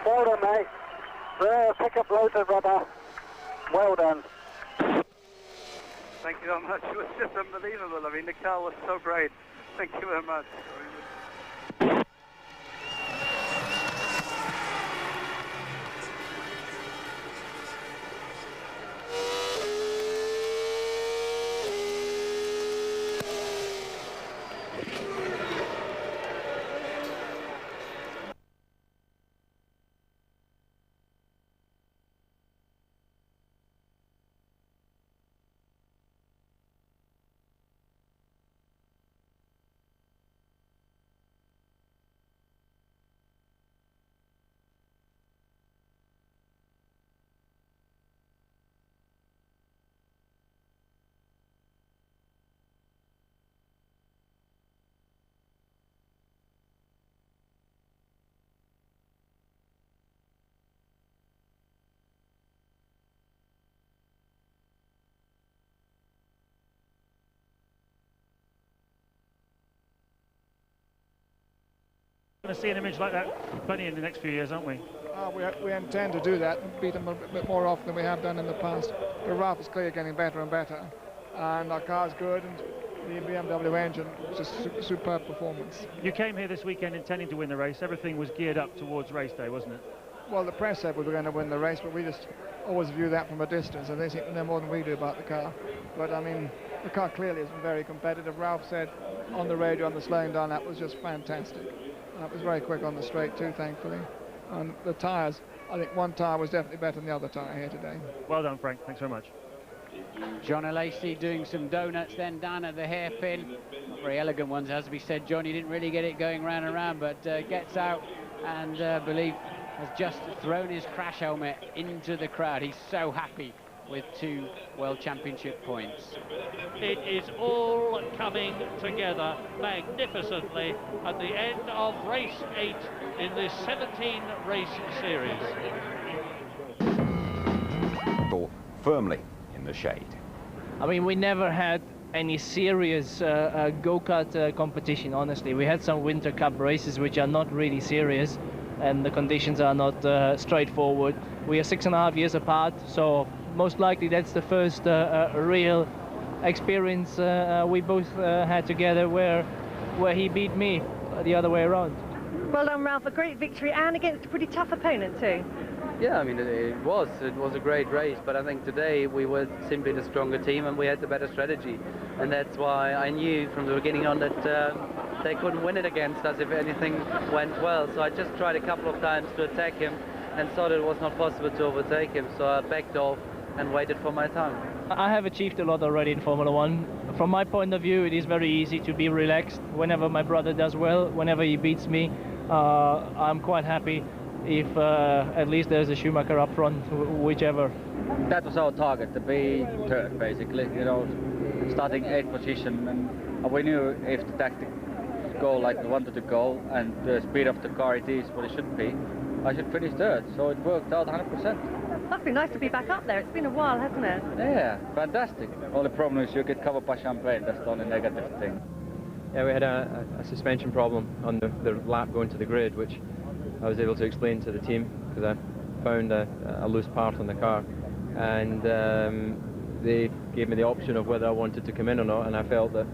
S10: Well done, mate. Pick up loads of rubber. Well done.
S15: Thank you very much. It was just unbelievable. I mean, the car was so great. Thank you very much.
S16: Going to see an image like that plenty in the next few years, aren't we?
S3: We intend to do that and beat them a bit more often than we have done in the past. The Ralph is clearly getting better and better, and our car's good, and the BMW engine, just superb performance.
S16: You came here this weekend intending to win the race. Everything was geared up towards race day, wasn't it?
S3: Well, the press said we were going to win the race, but we just always view that from a distance, and they seem to know more than we do about the car. But I mean, the car clearly isn't very competitive. Ralph said on the radio on the slowing down, that was just fantastic. It was very quick on the straight too, thankfully. And the tyres, I think one tyre was definitely better than the other tyre here today.
S16: Well done, Frank. Thanks very much.
S17: John Lacey doing some donuts then down at the hairpin. Not very elegant ones, as we said. Johnny didn't really get it going round and round, but gets out and believe has just thrown his crash helmet into the crowd. He's so happy with 2 World Championship points.
S1: It is all coming together magnificently at the end of race 8 in this 17-race series.
S6: Firmly in the shade.
S19: I mean, we never had any serious go-kart competition, honestly. We had some Winter Cup races which are not really serious, and the conditions are not straightforward. We are 6.5 years apart, so most likely that's the first real experience we both had together where he beat me the other way around.
S9: Well done, Ralph. A great victory, and against a pretty tough opponent too.
S20: Yeah, I mean, it was a great race, but I think today we were simply the stronger team and we had the better strategy, and that's why I knew from the beginning on that they couldn't win it against us if anything went well. So I just tried a couple of times to attack him and thought it was not possible to overtake him, so I backed off and waited for my time.
S19: I have achieved a lot already in Formula One. From my point of view, it is very easy to be relaxed. Whenever my brother does well, whenever he beats me, I'm quite happy if at least there's a Schumacher up front, whichever.
S4: That was our target, to be third, basically. You know, starting 8th position, and we knew if the tactics go like we wanted to go, and the speed of the car it is what it should be, I should finish third. So it worked out 100%.
S9: Must be nice to be back up there. It's been a while, hasn't it?
S4: Yeah, fantastic. Only problem is you get covered by champagne. That's the only negative thing.
S24: Yeah, we had a suspension problem on the lap going to the grid, which I was able to explain to the team because I found a loose part on the car, and they gave me the option of whether I wanted to come in or not, and I felt that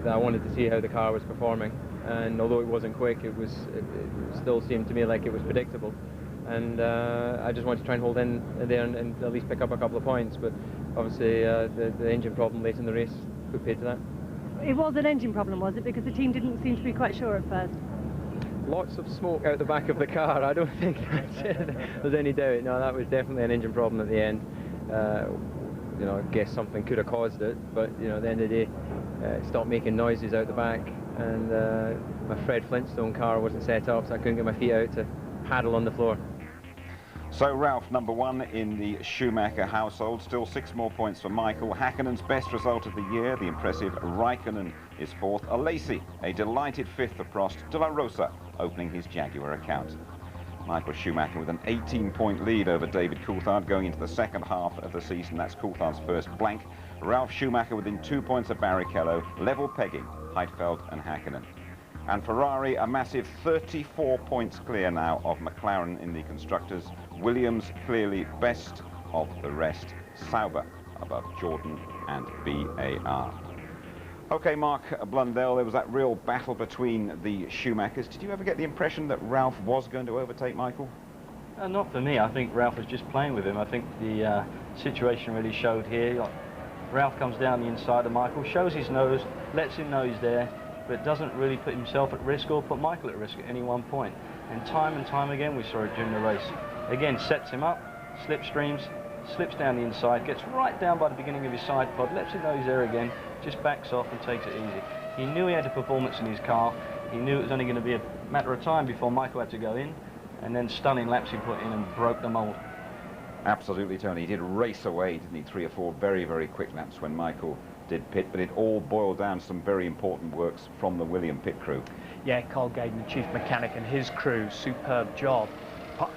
S24: I wanted to see how the car was performing, and although it wasn't quick, it still seemed to me like it was predictable, and I just wanted to try and hold in there and at least pick up a couple of points, but obviously the engine problem late in the race put paid to that.
S9: It was an engine problem, was it? Because the team didn't seem to be quite sure at first.
S24: Lots of smoke out the back of the car. I don't think there's any doubt. No, that was definitely an engine problem at the end. You know, I guess something could have caused it, but you know, at the end of the day, it stopped making noises out the back, and my Fred Flintstone car wasn't set up, so I couldn't get my feet out to paddle on the floor.
S6: So Ralph, #1 in the Schumacher household. Still 6 more points for Michael. Hackinen's best result of the year. The impressive Raikkonen is 4th. Alesi, a delighted 5th for Prost. De La Rosa opening his Jaguar account. Michael Schumacher with an 18-point lead over David Coulthard going into the second half of the season. That's Coulthard's first blank. Ralf Schumacher within 2 points of Barrichello, level pegging Heidfeld and Hakkinen. And Ferrari a massive 34 points clear now of McLaren in the constructors. Williams clearly best of the rest. Sauber above Jordan and BAR. Okay, Mark Blundell, there was that real battle between the Schumachers. Did you ever get the impression that Ralph was going to overtake Michael?
S2: Not for me. I think Ralph was just playing with him. I think the situation really showed here. Ralph comes down the inside of Michael, shows his nose, lets him know he's there, but doesn't really put himself at risk or put Michael at risk at any one point. And time again we saw it during the race. Again, sets him up, slipstreams, slips down the inside, gets right down by the beginning of his side pod, lets him know he's there again, just backs off and takes it easy. He knew he had a performance in his car. He knew it was only going to be a matter of time before Michael had to go in, and then stunning laps he put in and broke the mould.
S6: Absolutely, Tony. He did race away, didn't he? 3 or 4 very, very quick laps when Michael did pit, but it all boiled down to some very important works from the William pit crew.
S5: Yeah, Carl Gaydon, the chief mechanic, and his crew, superb job.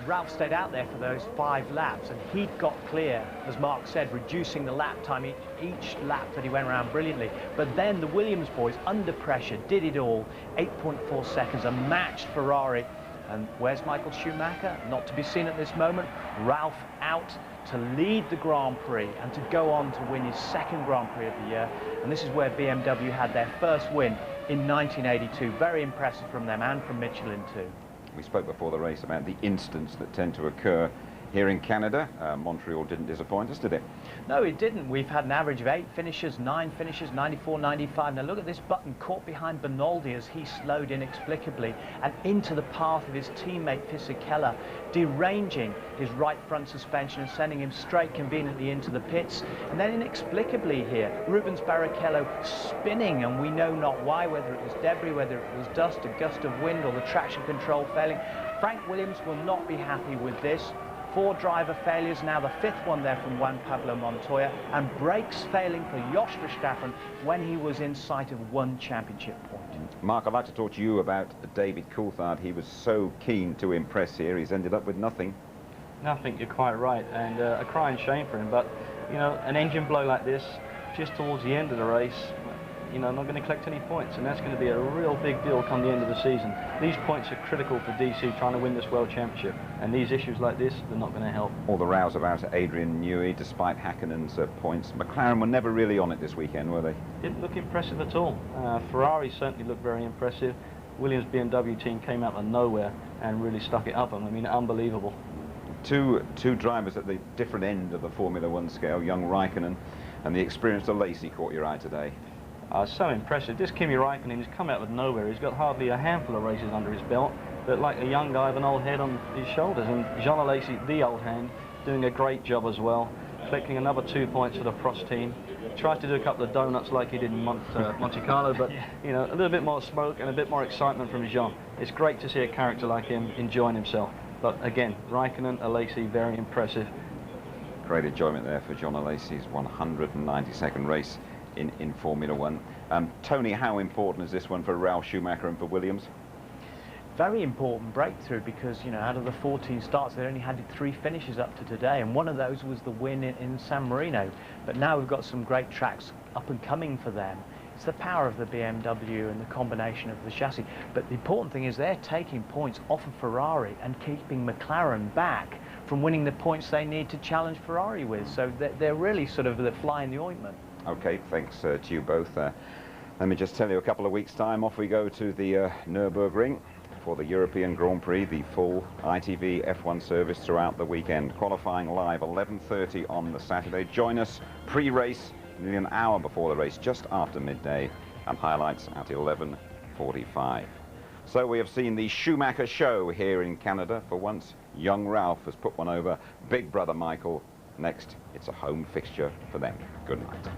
S5: Ralph stayed out there for those 5 laps, and he'd got clear, as Mark said, reducing the lap time each lap that he went around brilliantly. But then the Williams boys, under pressure, did it all. 8.4 seconds, a matched Ferrari. And where's Michael Schumacher? Not to be seen at this moment. Ralph out to lead the Grand Prix and to go on to win his 2nd Grand Prix of the year. And this is where BMW had their first win in 1982. Very impressive from them and from Michelin too.
S6: We spoke before the race about the incidents that tend to occur here in Canada. Montreal didn't disappoint us, did it?
S5: No, it didn't. We've had an average of 8 finishes, 9 finishes, 94, 95. Now look at this button caught behind Bernaldi as he slowed inexplicably and into the path of his teammate Fisichella, deranging his right front suspension and sending him straight conveniently into the pits. And then inexplicably here, Rubens Barrichello spinning, and we know not why, whether it was debris, whether it was dust, a gust of wind, or the traction control failing. Frank Williams will not be happy with this. 4 driver failures, now the 5th one there from Juan Pablo Montoya, and brakes failing for Jos Verstappen when he was in sight of 1 championship point.
S6: Mark, I'd like to talk to you about David Coulthard. He was so keen to impress here. He's ended up with nothing.
S2: I think you're quite right, and a crying shame for him. But, you know, an engine blow like this, just towards the end of the race, you know, not going to collect any points, and that's going to be a real big deal come the end of the season. These points are critical for DC trying to win this World Championship, and these issues like this, they're not going to help.
S6: All the rows about Adrian Newey, despite Häkkinen's points. McLaren were never really on it this weekend, were they?
S2: Didn't look impressive at all. Ferrari certainly looked very impressive. Williams BMW team came out of nowhere and really stuck it up. I mean, unbelievable.
S6: Two drivers at the different end of the Formula One scale, young Raikkonen and the experienced Alesi caught your eye today.
S2: So impressive. This Kimi Raikkonen has come out of nowhere. He's got hardly a handful of races under his belt, but like a young guy with an old head on his shoulders. And Jean Alesi, the old hand, doing a great job as well, collecting another 2 points for the Prost team. Tried to do a couple of donuts like he did in Monte Carlo, but you know, a little bit more smoke and a bit more excitement from Jean. It's great to see a character like him enjoying himself. But again, Raikkonen, Alesi, very impressive.
S6: Great enjoyment there for John Alesi's 192nd race in Formula One. Tony, how important is this one for Ralf Schumacher and for Williams?
S5: Very important breakthrough because, you know, out of the 14 starts, they only had 3 finishes up to today, and one of those was the win in San Marino. But now we've got some great tracks up and coming for them. It's the power of the BMW and the combination of the chassis. But the important thing is they're taking points off of Ferrari and keeping McLaren back from winning the points they need to challenge Ferrari with. So they're really sort of the fly in the ointment.
S6: Okay, thanks to you both. Let me just tell you, a couple of weeks' time, off we go to the Nürburgring for the European Grand Prix, the full ITV F1 service throughout the weekend. Qualifying live 11:30 on the Saturday. Join us pre-race, nearly an hour before the race, just after midday, and highlights at 11:45. So we have seen the Schumacher show here in Canada. For once, young Ralph has put one over big brother Michael. Next, it's a home fixture for them. Good night.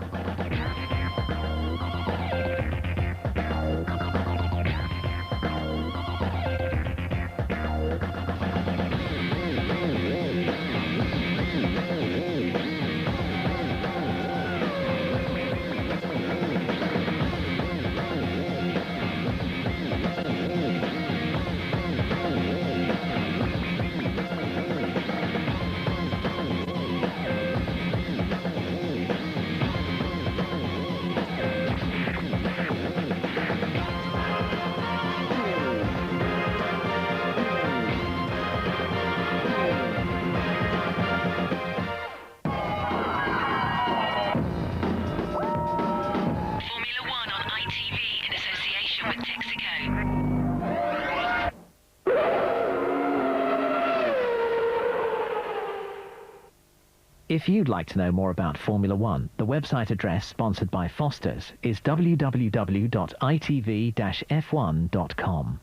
S8: If you'd like to know more about Formula One, the website address sponsored by Foster's is www.itv-f1.com.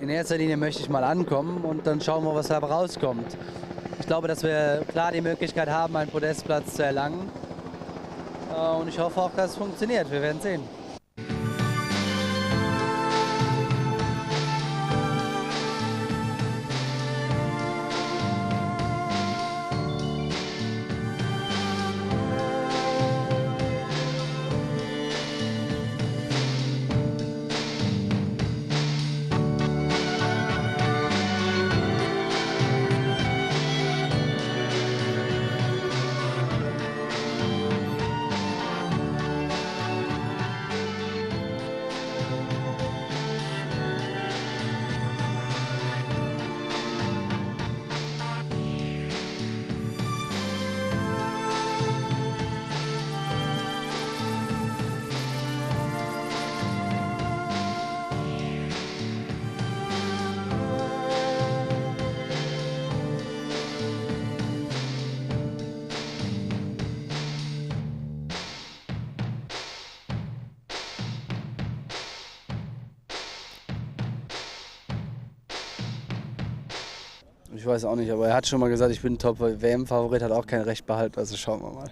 S13: In erster Linie möchte ich mal ankommen und dann schauen wir, was dabei rauskommt. Ich glaube, dass wir klar die Möglichkeit haben, einen Podestplatz zu erlangen. Und ich hoffe auch, dass es funktioniert. Wir werden sehen. Ich weiß auch nicht, aber er hat schon mal gesagt, ich bin Top-WM-Favorit, hat auch kein Recht behalten, also schauen wir mal.